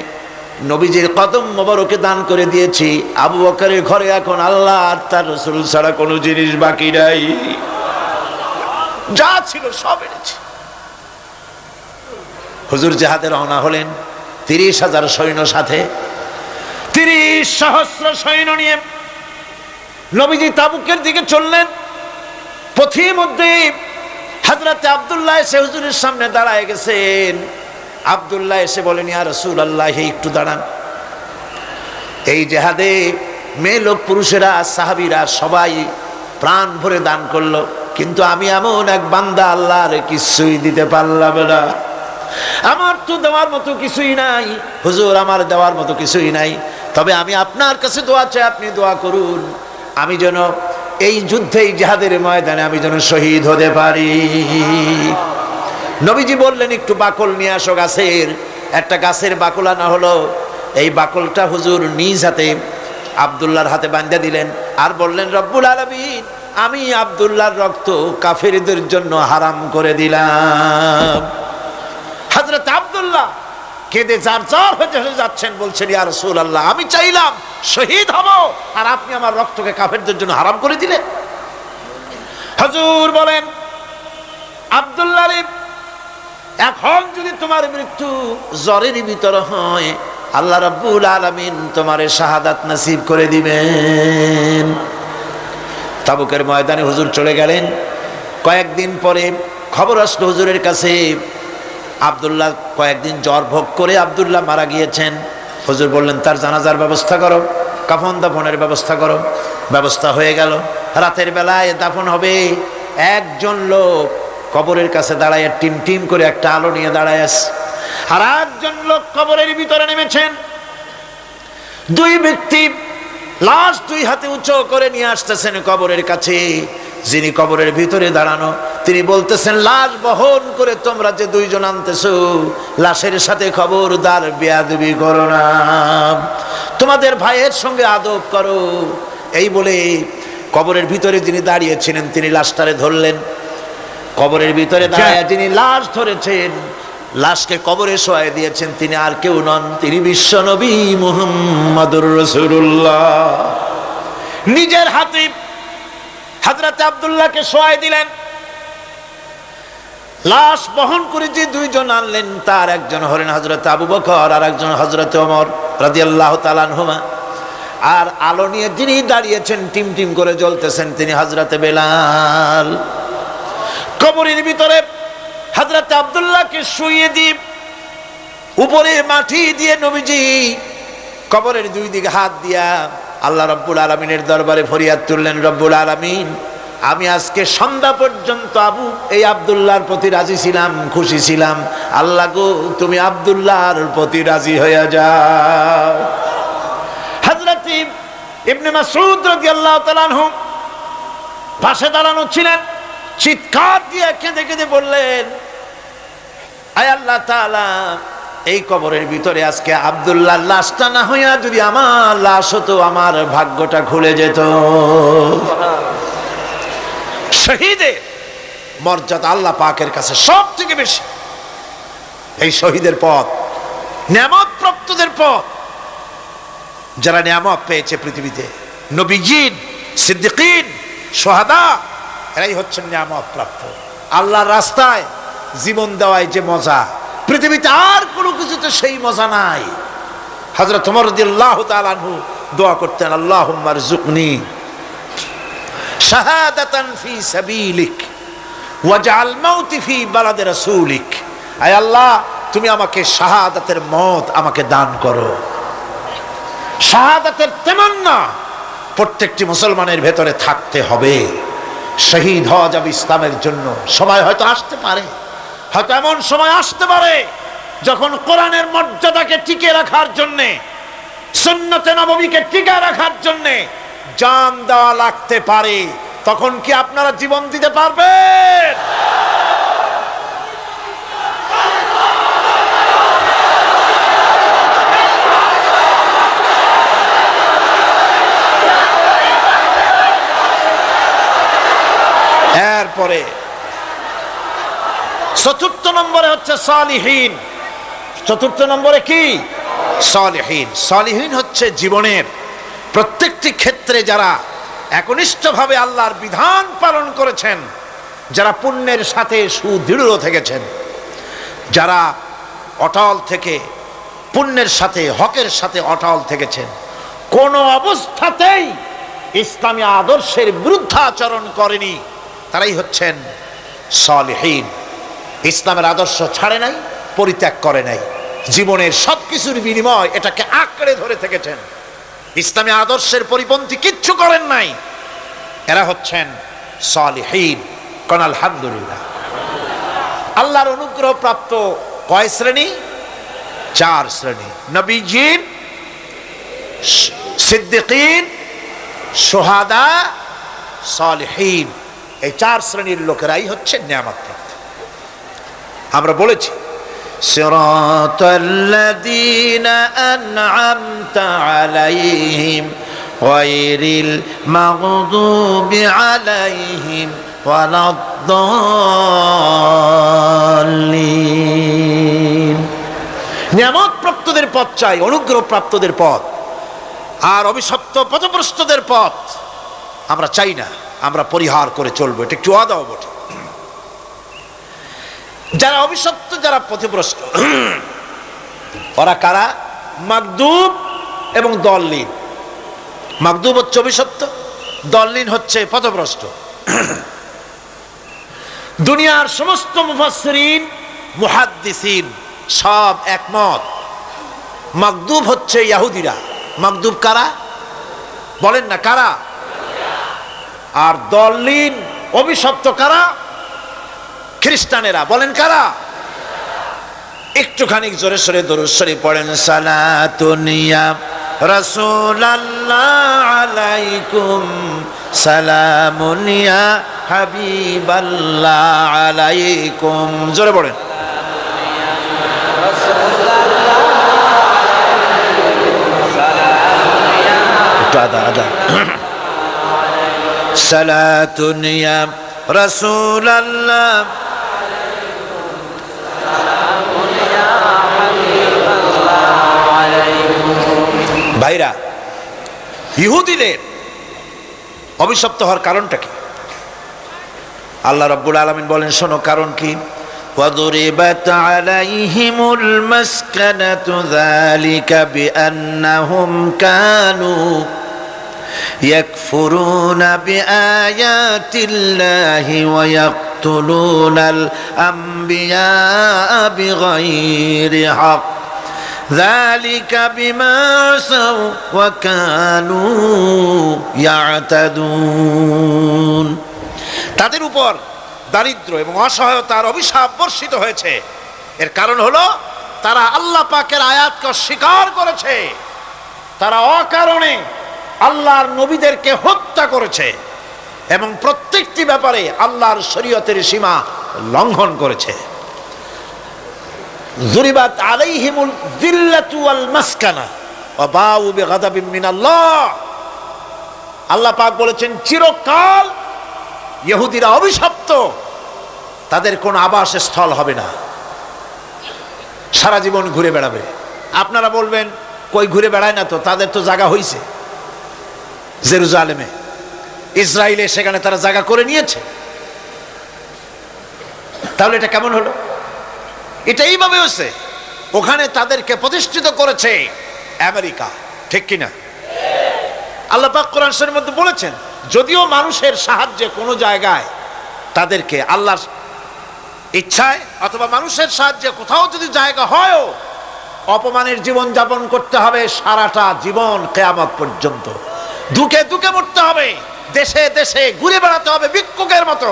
নবীজির কদম মোবারকে দান করে দিয়েছি। আবু বকরের ঘরে এখন আল্লাহ আর তার রাসূল ছাড়া কোনো জিনিস বাকি নাই, যা ছিল সব এনেছি। হুজুর জিহাদে রওনা হলেন 30,000 সৈন্য সাথে, 30 সহস্র সৈন্য নিয়ে নবীজি তাবুকের দিকে চললেন। পথের মধ্যে হযরত আব্দুল্লাহ এসে হুজুরের সামনে দাঁড়ায় গেছেন। আব্দুল্লাহ এসে বলেন, ইয়া রাসূলুল্লাহ, একটু দাঁড়ান। এই জিহাদে মেয়ে লোক পুরুষেরা সাহাবীরা সবাই প্রাণ ভরে দান করলো, কিন্তু আমি এমন এক বান্দা, আল্লাহর কিছুই দিতে পারলাম না। আমার তো দেওয়ার মতো কিছুই নাই হুজুর, আমার দেওয়ার মতো কিছুই নাই। তবে আমি আপনার কাছে দোয়া চাই, আপনি দোয়া করুন, আমি যেন এই যুদ্ধে, এই জিহাদের ময়দানে আমি যেন শহীদ হতে পারি। নবীজি বললেন, একটু বাকল নিয়ে আসো গাছের। একটা গাছের বাকল আনা হলো। এই বাকলটা হুজুর নিজ হাতে আব্দুল্লাহর হাতে বাঁধা দিলেন আর বললেন, রব্বুল আলামিন, আমি আব্দুল্লাহর রক্ত কাফেরদের জন্য হারাম করে দিলাম। হযরত আব্দুল্লাহ কেঁদে জারজার হয়ে যাচ্ছেন, বলছেন, ইয়া রাসূলুল্লাহ, আমি চাইলাম শহীদ হব, আর আপনি আমার রক্তকে কাফেরদের জন্য হারাম করে দিলেন। হুজুর বলেন, আব্দুল্লাহ রে, এখন যদি তোমার মৃত্যু জ্বরের ভিতরে হয়, আল্লাহ রাব্বুল আলামিন তোমারে শাহাদাত নসিব করে দিবেন। তাবুকের ময়দানে হুজুর চলে গেলেন। কয়েকদিন পরে খবর আসলো হুজুরের কাছে, আব্দুল্লাহ কয়েকদিন জ্বর ভোগ করে আব্দুল্লাহ মারা গিয়েছেন। হুজুর বললেন, তার জানাজার ব্যবস্থা করো, কাফন দাফনের ব্যবস্থা করো। ব্যবস্থা হয়ে গেল। রাতের বেলায় দাফন হবে। একজন লোক কবরের কাছে দাঁড়ায় টিম টিম করে একটা আলো নিয়ে দাঁড়ায় আছে, আর একজন লোক কবরের ভিতরে নেমেছেন। 2 ব্যক্তি লাশ 2 হাতে উঁচু করে নিয়ে আসতেছেন কবরের কাছে। যিনি কবরের ভিতরে দাঁড়ানো, তিনি বলতেছেন, লাশ বহন করে তোমরা যে 2 জন আনতেছো, লাশের সাথে খবরদার বেয়াদবি করো না, তোমাদের ভাইয়ের সঙ্গে আদব করো। এই বলে কবরের ভিতরে যিনি দাঁড়িয়েছিলেন, তিনি লাশটারে ধরলেন। কবরের ভিতরে দাঁড়িয়ে যিনি লাশ ধরেছেন, লাশকে কবরে শোয়াই দিয়েছেন, তিনি আর কেউ নন, তিনি বিশ্ব নবী মুহাম্মদুর রাসূলুল্লাহ। নিজের হাতে হযরত আব্দুল্লাহকে শোয়াই দিলেন। লাশ বহন করে যে 2 জন আনলেন, তার একজন হলেন হযরত আবু বকর আর একজন হযরত ওমর রাদিয়াল্লাহু তাআলা আনহুমা। আর আলো নিয়ে যিনি দাঁড়িয়েছেন, টিম টিম করে জ্বলতেছেন, তিনি হযরত বেলাল। কবরের ভিতরে হযরত আব্দুল্লাহকে শুইয়ে দিয়ে উপরে মাটি দিয়ে নবীজি কবরের 2 দিকে হাত দিয়া আল্লাহ রাব্বুল আলামিনের দরবারে ফরিয়াদ তুললেন, রব্বুল আলামিন, আমি আজকে সন্ধ্যা পর্যন্ত এই আব্দুল্লাহর প্রতি রাজি ছিলাম, খুশি ছিলাম। আল্লাহ গো, তুমি আব্দুল্লাহর প্রতি রাজি হয়ে যাও। হযরত ইবনে মাসউদ রাদিয়াল্লাহু তাআলা আনহু পাশে দাঁড়ানো ছিলেন। চিৎকার দিয়ে কেঁদে কেঁদে বললেন, আয় আল্লাহ তাআলা, এই কবরের ভিতরে আজকে আব্দুল্লাহর লাশটা না হইয়া যদি আমার লাশ হতো, আমার ভাগ্যটা খুলে যেত। শহীদের মর্যাদা আল্লাহ পাকের কাছে সব থেকে বেশি। এই শহীদের পথ নিয়ামত প্রাপ্তদের পথ। যারা নিয়ামত পেয়েছে পৃথিবীতে, নবীজিন, সিদ্দিকিন, শুহাদা, এরাই হচ্ছেন নিয়ামত প্রাপ্ত। আল্লাহর রাস্তায় জীবন দেওয়ায় যে মজা, পৃথিবীতে আর কোনো কিছুতে সেই মজা নাই। হযরত ওমর রাদিয়াল্লাহু তাআলা আনহু দোয়া করতেন, আল্লাহুম্মা রযুকনি শাহাদাতান ফি সাবিলিক ওয়াজআল মাউতি ফি বালাদি রাসূলিক। আয় আল্লাহ, তুমি আমাকে শাহাদাতের মত আমাকে দান করো। শাহাদাতের তামান্না প্রত্যেকটি মুসলমানের ভেতরে থাকতে হবে। শহীদ হওয়া যাবে ইসলামের জন্য। সময় হয়তো আসতে পারে, হয়তো এমন সময় আসতে পারে যখন কোরআনের মর্যাদাকে টিকে রাখার জন্য, সুন্নতে নববীকে টিকে রাখার জন্য জান দেওয়া লাগতে পারে। তখন কি আপনারা জীবন দিতে পারবেন? এরপরে চতুর্থ নম্বরে হচ্ছে সালিহিন। চতুর্থ নম্বরে কি? সালিহিন। সালিহিন হচ্ছে জীবনের প্রত্যেকটি ক্ষেত্রে যারা একনিষ্ঠভাবে আল্লাহর বিধান পালন করেছেন, যারা পুণ্যের সাথে সুদৃঢ় থেকেছেন, যারা অটল থেকে পুণ্যের সাথে হকের সাথে অটল থেকেছেন, কোনো অবস্থাতেই ইসলামী আদর্শের বিরুদ্ধাচরণ করেনি, তারাই হচ্ছেন সালিহিন। ইসলামের আদর্শ ছাড়ে নাই, পরিত্যাগ করে নাই, জীবনের সবকিছুর বিনিময় এটাকে আঁকড়ে ধরে থেকেছেন, ইসলামী আদর্শের পরিপন্থী কিচ্ছু করেন নাই। এরা হচ্ছেন সালিহিন। কোন আলহামদুলিল্লাহ। আল্লাহর অনুগ্রহ প্রাপ্ত কয় শ্রেণী? 4 শ্রেণী। নবীজিন, সিদ্দিকিন, শুহাদা, সালিহিন। এই 4 শ্রেণীর লোকেরাই হচ্ছে নিয়ামত প্রাপ্ত। আমরা বলেছি সিরাতাল্লাযীনা আন'আমতা আলাইহিম গায়রিল মাগদুবি আলাইহিম ওয়ালাদ-দাল্লিন। নিয়ামত প্রাপ্তদের পথ চাই, অনুগ্রহ প্রাপ্তদের পথ, আর অভিশপ্ত পথভ্রষ্টদের পথ আমরা চাই না, আমরা পরিহার করে চলবো। এটা একটু ওয়াদাও বটে। যারা অভিশপ্ত, যারা পথভ্রষ্ট, ওরা কারা? মাগদুব এবং দল্লিন। মাগদুব হচ্ছে অভিশপ্ত, দল্লিন হচ্ছে পথভ্রষ্ট। দুনিয়ার সমস্ত মুফাসসিরিন, মুহাদ্দিসিন সব একমত, মাগদুব হচ্ছে ইহুদিরা। মাগদুব কারা? বলেন না কারা? আর দল্লিন, অভিশপ্ত কারা? খ্রিস্টানেরা। বলেন কারা? একটুখানি জোরে সোরে দরুদ শরীফ পড়েন। সালাতুন ইয়া রাসূলুল্লাহ আলাইকুম, সালামুন ইয়া হাবিবাল্লাহ আলাইকুম। জোরে পড়েন। আদা সালাতুন ইয়া রাসূলুল্লাহ ভাইরা, ইহুদিদের অভিশপ্ত হওয়ার কারণটা কি? আল্লাহ রাব্বুল আলামিন বলেন, শোনো কারণ কি। وَضُرِبَتْ عَلَيْهِمُ الْمَسْكَنَةُ ذَلِكَ بِأَنَّهُمْ كَانُوا يَكْفُرُونَ بِآيَاتِ اللَّهِ وَيَقْتُلُونَ الْأَنْبِيَاءَ بِغَيْرِ حَقٍّ ذَلِكَ بِمَا عَصَوْا وَكَانُوا يَعْتَدُونَ। তাদের উপর দারিদ্র এবং অসহায়তার অভিশাপ বর্ষিত হয়েছে। এর কারণ হলো তারা আল্লাহ পাকের আয়াতকে অস্বীকার করেছে, তারা অকারণে আল্লাহর নবীদেরকে হত্যা করেছে এবং প্রত্যেকটি ব্যাপারে আল্লাহর শরীয়তের সীমা লঙ্ঘন করেছে। যুরিবাত আলাইহিমুল যিল্লাতু ওয়াল মাসকানা ওয়া বাউ বিগাদাবিন মিনাল্লাহ। আল্লাহ পাক বলেছেন চিরকাল ইহুদিরা অভিশপ্ত, তাদের কোনো আবাসস্থল হবে না, সারা জীবন ঘুরে বেড়াবে। আপনারা বলবেন কই ঘুরে বেড়ায় না, তো তাদের তো জায়গা হইছে জেরুজালেমে, ইসরায়েলে, সেখানে তারা জায়গা করে নিয়েছে। তাহলে এটা কেমন হলো? এটা এইভাবে হয়েছে, ওখানে তাদেরকে প্রতিষ্ঠিত করেছে আমেরিকা, ঠিক কিনা? আল্লাহ পাক কোরআন শরীফের মধ্যে বলেছেন, যদিও মানুষের সাহায্যে কোনো জায়গায় তাদেরকে আল্লাহর ইচ্ছায় অথবা মানুষের সাহায্যে কোথাও যদি জায়গা হয়ও, অপমানের জীবন যাপন করতে হবে সারাটা জীবন, কিয়ামত পর্যন্ত দুঃখে দুঃখে মরতে হবে, দেশে দেশে ঘুরে বেড়াতে হবে ভিক্ষুকের মতো।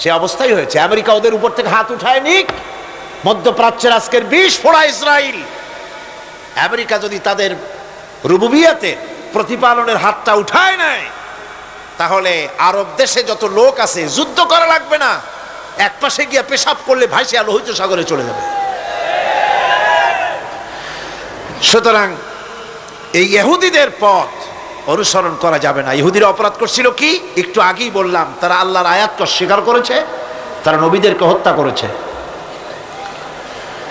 সে অবস্থাই হয়েছে। আমেরিকা ওদের উপর থেকে হাত উঠায় নিক, মধ্যপ্রাচ্যের আজকের ২০ ফোড়া ইসরায়েল, আমেরিকা যদি তাদের রুবুবিয়াতে প্রতিপালনের হাতটা উঠায় নেয়, তাহলে আরব দেশে যত লোক আছে যুদ্ধ করা লাগবে না, এক পাশে গিয়ে পেশাব করলে ভাসিয়া লোহিত সাগরে চলে যাবে। সুতরাং এই ইহুদিদের পথ অনুসরণ করা যাবে না। ইহুদিরা অপরাধ করছিল কি? একটু আগেই বললাম, তারা আল্লাহর আয়াতকে অস্বীকার করেছে, তারা নবীদেরকে হত্যা করেছে,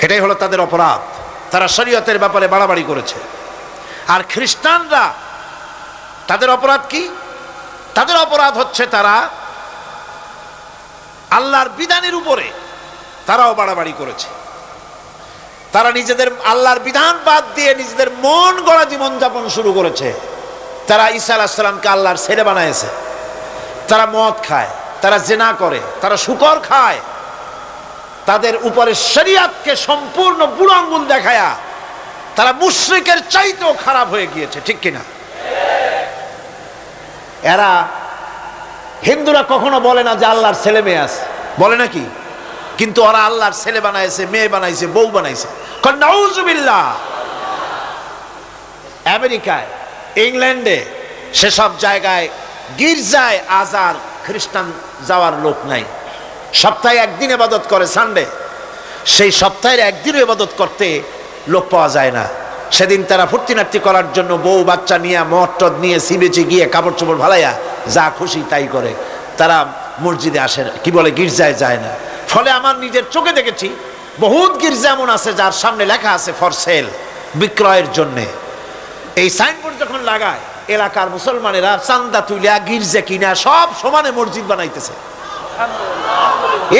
এটাই হলো তাদের অপরাধ। তারা শরীয়তের ব্যাপারে বাড়াবাড়ি করেছে। আর খ্রিস্টানরা, তাদের অপরাধ কি? তাদের অপরাধ হচ্ছে তারা আল্লাহর বিধানের উপরে তারাও বাড়াবাড়ি করেছে। তারা নিজেদের আল্লাহর বিধান বাদ দিয়ে নিজেদের মন গড়া জীবন যাপন শুরু করেছে। তারা ঈসা আলাইহিস সালামকে আল্লাহর ছেলে বানাইছে। তারা মদ খায়, তারা জিনা করে, তারা শুকর খায়। তাদের উপরে শরীয়তকে সম্পূর্ণ বুড়ো আঙ্গুল দেখায়া তারা মুশরিকের চাইতেও খারাপ হয়ে গিয়েছে, ঠিক কিনা? এরা, হিন্দুরা কখনো বলে না যে আল্লাহর ছেলে মেয়ে আছে, বলে নাকি? কিন্তু ওরা আল্লাহর ছেলে বানাইছে, মেয়ে বানাইছে, বউ বানাইছে। নাউজুবিল্লাহ। আমেরিকায়, ইংল্যান্ডে, সেসব জায়গায় গির্জায় আজ আর খ্রিস্টান যাওয়ার লোক নাই। সপ্তাহে একদিন ইবাদত করে, সানডে। সেই সপ্তাহের একদিনও ইবাদত করতে লোক পাওয়া যায় না। সেদিন তারা ফুর্তিনার্তি করার জন্য বউ বাচ্চা নিয়ে, মদ টদ নিয়ে, সিবেচে গিয়ে কাপড় চোপড় ভালাইয়া যা খুশি তাই করে। তারা মসজিদে আসে না, কি বলে, গির্জায় যায় না। ফলে আমার নিজের চোখে দেখেছি বহুত গির্জা এমন আছে যার সামনে লেখা আছে ফর সেল, বিক্রয়ের জন্যে। এই সাইনবোর্ড যখন লাগায়, এলাকার মুসলমানেরা চান্দা তুলিয়া গির্জা কিনা সব সমানে মসজিদ বানাইতেছে।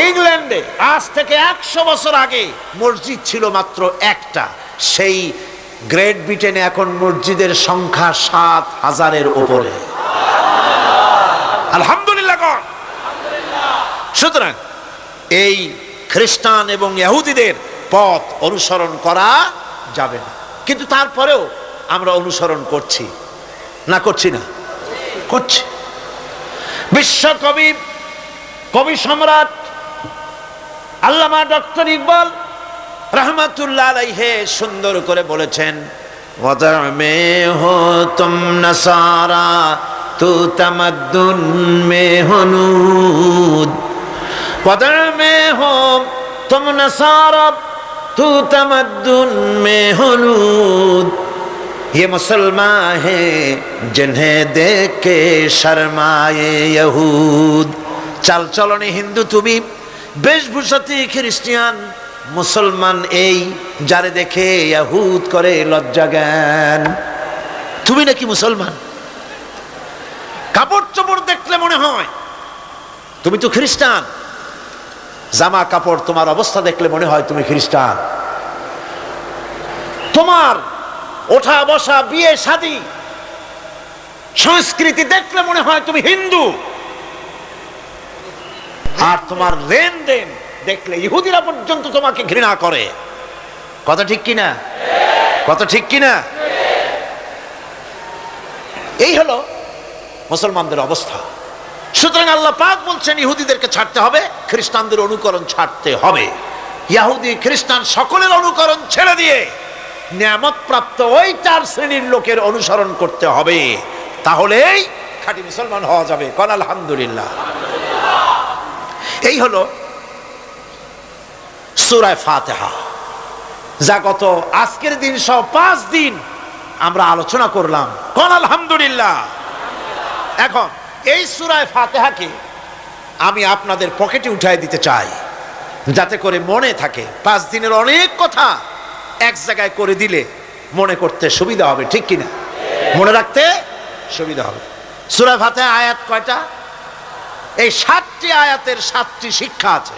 ইংল্যান্ডে আজ থেকে 100 বছর আগে মসজিদ ছিল মাত্র একটা। সেই গ্রেট ব্রিটেনে এখন মসজিদের সংখ্যা 7,000-এর উপরে। আলহামদুলিল্লাহ। সুতরাং এই খ্রিস্টান এবং ইহুদিদের পথ অনুসরণ করা যাবে না। কিন্তু তারপরেও আমরা অনুসরণ করছি না, করছি না? করছি। বিশ্বকবি, কবি সম্রাট আল্লামা ডক্টর ইকবাল রহমাতুল্লাহ আলাইহি সুন্দর করে বলেছেন, ওয়াদা মে হো তুম নসারা তু তামাদ্দুন মে হুনুদ, ওয়াদা মে হো তুম নসারা তু তামাদ্দুন মে হুনুদ, ये मुसलमान हैं जिन्हें देख के शर्माए यहूद। চাল চলনে হিন্দু তুমি, বেশভূষাতে খ্রিস্টান, মুসলমান এই যারে দেখে ইহুদ করে লজ্জা জ্ঞান। তুমি নাকি মুসলমান? কাপড় চোপড় দেখলে মনে হয় তুমি তো খ্রিস্টান, জামা কাপড় তোমার অবস্থা দেখলে মনে হয় তুমি খ্রিস্টান, তোমার ওঠা বসা, বিয়ে শাদী, সংস্কৃতি দেখলে মনে হয় তুমি হিন্দু, আর তোমার লেনদেন দেখলে ইহুদিরা পর্যন্ত তোমাকে ঘৃণা করে। কথা ঠিক কিনা? কথা ঠিক কিনা? এই হলো মুসলমানদের অবস্থা। সুতরাং আল্লাহ পাক বলছেন ইহুদিদেরকে ছাড়তে হবে, খ্রিস্টানদের অনুকরণ ছাড়তে হবে। ইহুদি খ্রিস্টান সকলের অনুকরণ ছেড়ে দিয়ে নিয়ামত প্রাপ্ত ওই 4 শ্রেণীর লোকের অনুসরণ করতে হবে, তাহলেই খাঁটি মুসলমান হওয়া যাবে। কোন আলহামদুলিল্লাহ। এই হলো সূরা ফাতিহা, যা গত আজকের দিন সহ 5 দিন আমরা আলোচনা করলাম। কোন আলহামদুলিল্লাহ। এখন এই সূরা ফাতিহাকে আমি আপনাদের পকেটে উঠাই দিতে চাই, যাতে করে মনে থাকে। 5 দিনের অনেক কথা এক জায়গায় করে দিলে মনে করতে সুবিধা হবে, ঠিক কিনা? মনে রাখতে সুবিধা হবে। সূরা ফাতিহা আয়াত কয়টা? এই 7টি আয়াতের 7টি শিক্ষা আছে।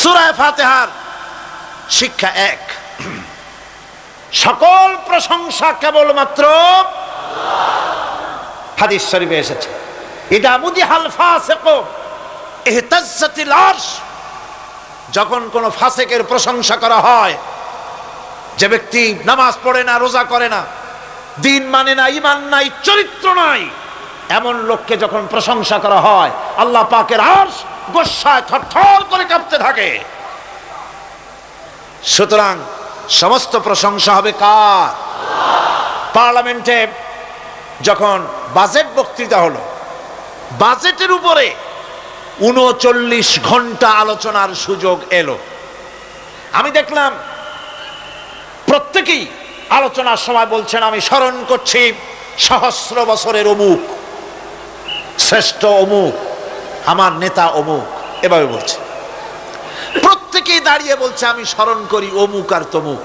সূরা ফাতিহার শিক্ষা 1, সকল প্রশংসা কেবলমাত্র হাদিস শরীফে এসেছে, ইদা মুদিহাল ফাসিকু ইহতাজ্জাতিল আরশ। যখন কোন ফাসিকের প্রশংসা করা হয়, যে ব্যক্তি নামাজ পড়ে না, রোজা করে না, দিন মানে না, ঈমান নাই, চরিত্র নাই, এমন লোককে যখন প্রশংসা করা হয়, আল্লাহ পাকের আরশ গোসায় থরথর করে কাঁপতে থাকে। সুতরাং সমস্ত প্রশংসা হবে কার? পার্লামেন্টে যখন বাজেট বক্তৃতা হলো, বাজেটের উপরে 39 ঘন্টা আলোচনার সুযোগ এলো। আমি দেখলাম প্রত্যেকেই আলোচনার সময় বলছেন, আমি স্মরণ করছি সহস্র বছরের অমুক, শ্রেষ্ঠ অমুক, আমার নেতা অমুক, এভাবে বলছে। প্রত্যেকেই দাঁড়িয়ে বলছে, আমি স্মরণ করি অমুক আর তমুক।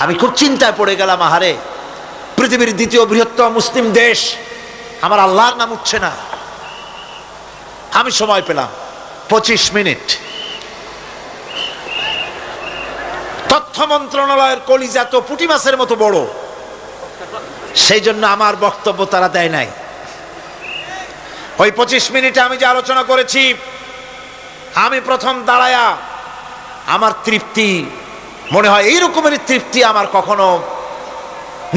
আমি খুব চিন্তায় পড়ে গেলাম, আহারে, পৃথিবীর দ্বিতীয় বৃহত্তম মুসলিম দেশ, আমার আল্লাহর নাম উঠছে না। আমি সময় পেলাম 25 মিনিট। তথ্য মন্ত্রণালয়ের কলিজা তো পুঁটি মাছের মতো বড়, সেই জন্য আমার বক্তব্য তারা দেয় নাই। ওই 25 মিনিটে আমি যে আলোচনা করেছি, আমি প্রথম দাঁড়ায়া আমার তৃপ্তি, মনে হয় এই রকমের তৃপ্তি আমার কখনো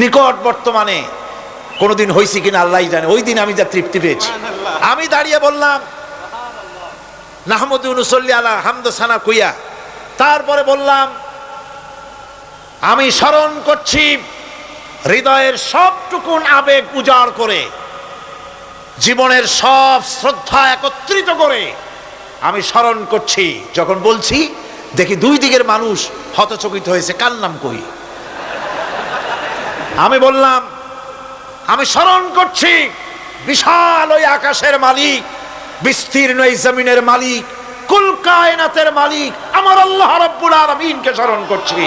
নিকট বর্তমানে কোনোদিন হয়েছে কিনা আল্লাহই জানে। ওই দিন আমি যা তৃপ্তি পেয়েছি, আমি দাঁড়িয়ে বললাম নাহমাদু নুসাল্লি আলা হামদ সানা কুইয়া। তারপরে বললাম, আমি স্মরণ করছি হৃদয়ের সবটুকুন আবেগ উজাড় করে, জীবনের সব শ্রদ্ধা একত্রিত করে আমি স্মরণ করছি। যখন বলছি, দেখি 2 দিকের মানুষ হতচকিত হয়েছে, কার নাম কই? আমি বললাম, আমি স্মরণ করছি বিশাল ওই আকাশের মালিক, বিস্তীর্ণ এই জমিনের মালিক, কুল কায়নাতের মালিক আমার আল্লাহ রাব্বুল আলামিনকে স্মরণ করছি।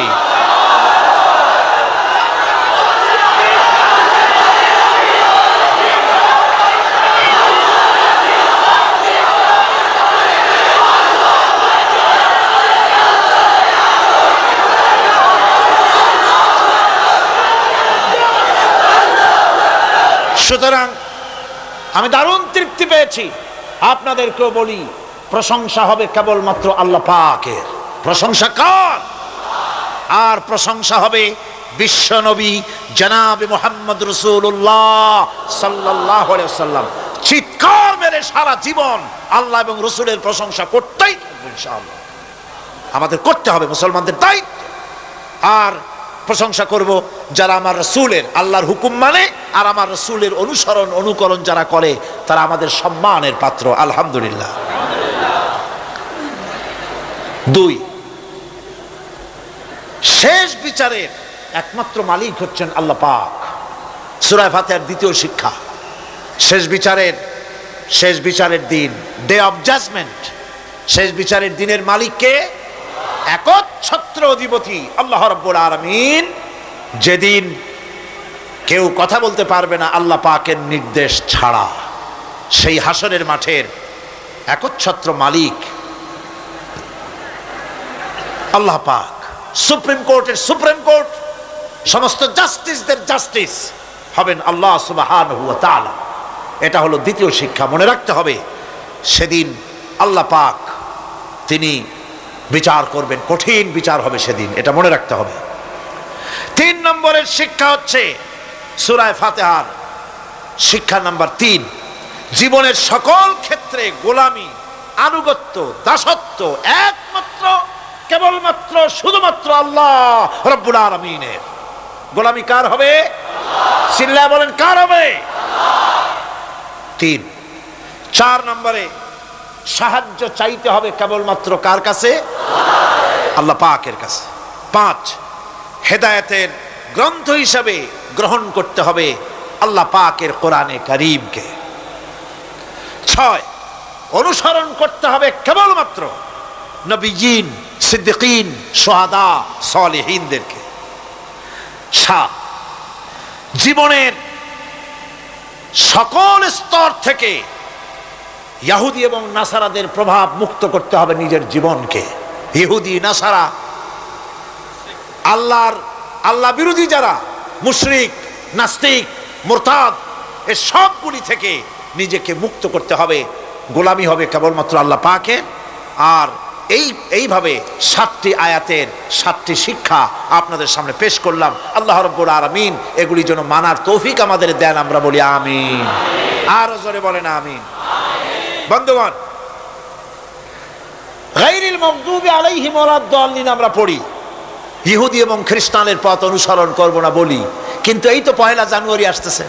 সুতরাং আমি দারুণ তৃপ্তি পেয়েছি। আপনাদেরকেও বলি, প্রশংসা হবে কেবলমাত্র আল্লাহ পাকের। প্রশংসা কার? আর প্রশংসা হবে বিশ্ব নবী জনাবে মুহাম্মদ রাসূলুল্লাহ সাল্লাল্লাহু আলাইহি ওয়াসাল্লাম। চিৎকার মেরে সারা জীবন আল্লাহ এবং রাসূলের প্রশংসা করতেই থাকবো ইনশাআল্লাহ। আমাদের করতে হবে, মুসলমানদের দায়িত্ব। আর প্রশংসা করব যারা আমার রাসূলের, আল্লাহর হুকুম মানে আর আমার রাসূলের অনুসরণ অনুকরণ যারা করে, তারা আমাদের সম্মানের পাত্র, আলহামদুলিল্লাহ। 2, শেষ বিচারের একমাত্র মালিক হচ্ছেন আল্লাহ পাক। সূরা ফাতিহার 2য় শিক্ষা, শেষ বিচারের দিন, ডে অফ জাজমেন্ট, শেষ বিচারের দিনের মালিককে? একচ্ছত্র অধিপতি আল্লাহ রাব্বুল আলামিন। যেদিন কেউ কথা বলতে পারবে না আল্লাহ পাকের নির্দেশ ছাড়া, সেই হাসরের মাঠের একচ্ছত্র মালিক আল্লাহ পাক। সুপ্রিম কোর্টের সুপ্রিম কোর্ট, সমস্ত জাস্টিসদের জাস্টিস হবেন আল্লাহ সুবহানাহু ওয়া তাআলা। এটা হলো 2য় শিক্ষা, মনে রাখতে হবে। সেদিন আল্লাহ পাক তিনি বিচার করবেন, কঠিন বিচার হবে সেদিন, এটা মনে রাখতে হবে। 3 নম্বরের শিক্ষা হচ্ছে সূরা ফাতিহার শিক্ষা নাম্বার 3, জীবনের সকল ক্ষেত্রে গোলামি, আনুগত্য, দাসত্ব একমাত্র কেবলমাত্র শুধুমাত্র আল্লাহ রাব্বুল আলামিনের। গোলামি কার হবে? চিল্লায় বলেন, কার হবে? 3। 4 নম্বরে সাহায্য চাইতে হবে কেবলমাত্র কার কাছে? আল্লাহ পাকের কাছে। 5, হেদায়েতের গ্রন্থ হিসাবে গ্রহণ করতে হবে আল্লাহ পাকের কোরআনে কারীমকে। 6, অনুসরণ করতে হবে কেবলমাত্র নবীয়িন, সিদ্দিকিন, শুহাদা, সালেহিনদেরকে। 7, জীবনের সকল স্তর থেকে ইহুদি এবং নাসারাদের প্রভাব মুক্ত করতে হবে নিজের জীবনকে। ইহুদি, নাসারা, আল্লাহ বিরোধী যারা মুশরিক, নাস্তিক, মুরতাদ, এ সবগুলি থেকে নিজেকে মুক্ত করতে হবে। গোলামি হবে কেবলমাত্র আল্লাহ পাকের। আর এইভাবে 7টি আয়াতের 7টি শিক্ষা আপনাদের সামনে পেশ করলাম। আল্লাহ রাব্বুল আলামিন এগুলি যেন মানার তৌফিক আমাদের দেন, আমরা বলি আমিন। আর জোরে বলেন আমিন। বন্ধুগণ, গায়রিল মাগদুবি আলাইহিম ওয়ালাদ-দাল্লিন আমরা পড়ি, ইহুদি এবং খ্রিস্টানের পথ অনুসরণ করব না বলি, কিন্তু এই তো 1 জানুয়ারি আসতেছে।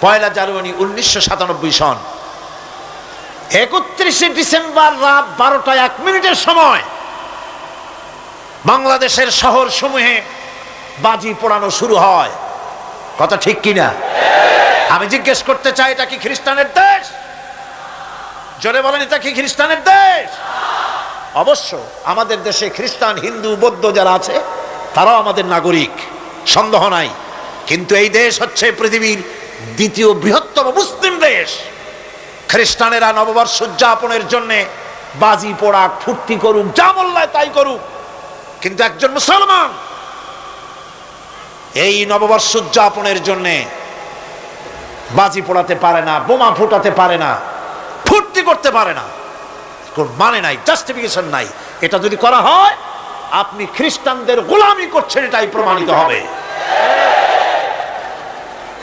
1 জানুয়ারি 1997 সন, 31 ডিসেম্বর রাত 12টা 1 মিনিটের সময় বাংলাদেশের শহর সমূহে বাজি পোড়ানো শুরু হয়। কথা ঠিক কিনা? আমি জিজ্ঞেস করতে চাই, এটা কি খ্রিস্টানের দেশ? জোরে বলেন, এটা কি খ্রিস্টানের দেশ? অবশ্য আমাদের দেশে খ্রিস্টান, হিন্দু, বৌদ্ধ যারা আছে তারাও আমাদের নাগরিক, সন্দেহ নাই। কিন্তু এই দেশ হচ্ছে পৃথিবীর 2য় বৃহত্তম মুসলিম দেশ। খ্রিস্টানেরা নববর্ষ উদযাপনের জন্য বাজি পোড়াক, ফুর্তি করুক, যা বললায় তাই করুক, কিন্তু একজন মুসলমান এই নববর্ষ উদযাপনের জন্য বাজি পোড়াতে পারে না, বোমা ফুটাতে পারে না, ফুর্তি করতে পারে না। কোন মানে নাই, জাস্টিফিকেশন নাই। এটা যদি করা হয় আপনি খ্রিস্টানদের গোলামি করছেন, এটাই প্রমাণিত হবে।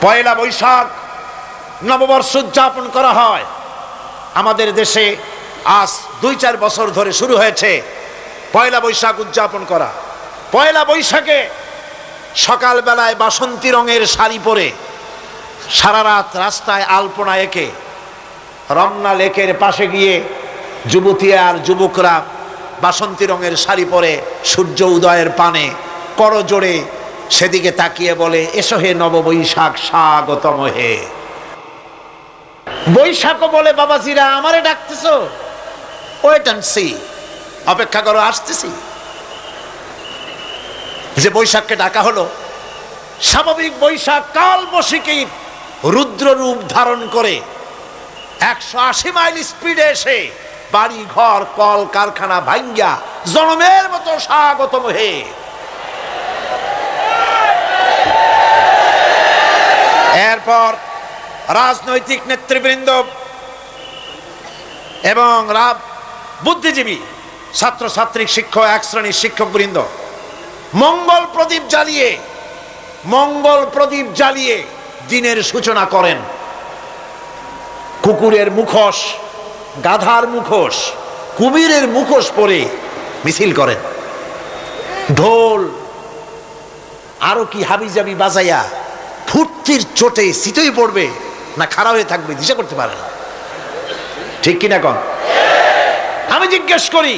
1 বৈশাখ নববর্ষ উদযাপন করা হয় আমাদের দেশে। আজ 2-4 বছর ধরে শুরু হয়েছে 1 বৈশাখ উদযাপন করা। 1 বৈশাখে সকালবেলায় বাসন্তী রঙের শাড়ি পরে সারা রাত রাস্তায় আলপনা এঁকে রমনা লেকের পাশে গিয়ে যুবতী আর যুবকরা বাসন্তী রঙের শাড়ি পরে সূর্য উদয়ের পানে করজোড়ে সেদিকে তাকিয়ে বলে, এসো হে নববৈশাখ স্বাগতম হে। বৈশাখও বলে, বাবাজিরা আমারে ডাকতেছো? ওয়েট এন্ড সি, অপেক্ষা করো, আসতেছি। যে বৈশাখকে ডাকা হলো, স্বাভাবিক বৈশাখ কাল বৈশাখীর রুদ্র রূপ ধারণ করে 180 মাইল স্পিডে এসে বাড়ি ঘর কল কারখানা ভাঙ্গা জনমের মতো স্বাগতম হে। এরপর রাজনৈতিক নেতৃবৃন্দ এবং বুদ্ধিজীবী, ছাত্রছাত্রী, শিক্ষক, 1 শ্রেণীর শিক্ষকবৃন্দ মঙ্গল প্রদীপ জ্বালিয়ে দিনের সূচনা করেন। কুকুরের মুখোশ, গাধার মুখোশ, কুমিরের মুখোশ পরে মিছিল করেন। ঢোল আরো কি হাবিজাবি বাজাইয়া ফুর্তির চোটে শীতই পড়বে না খাড়া হয়ে থাকবে দিশা করতে পারে না। ঠিক কিনা কন? আমি জিজ্ঞেস করি,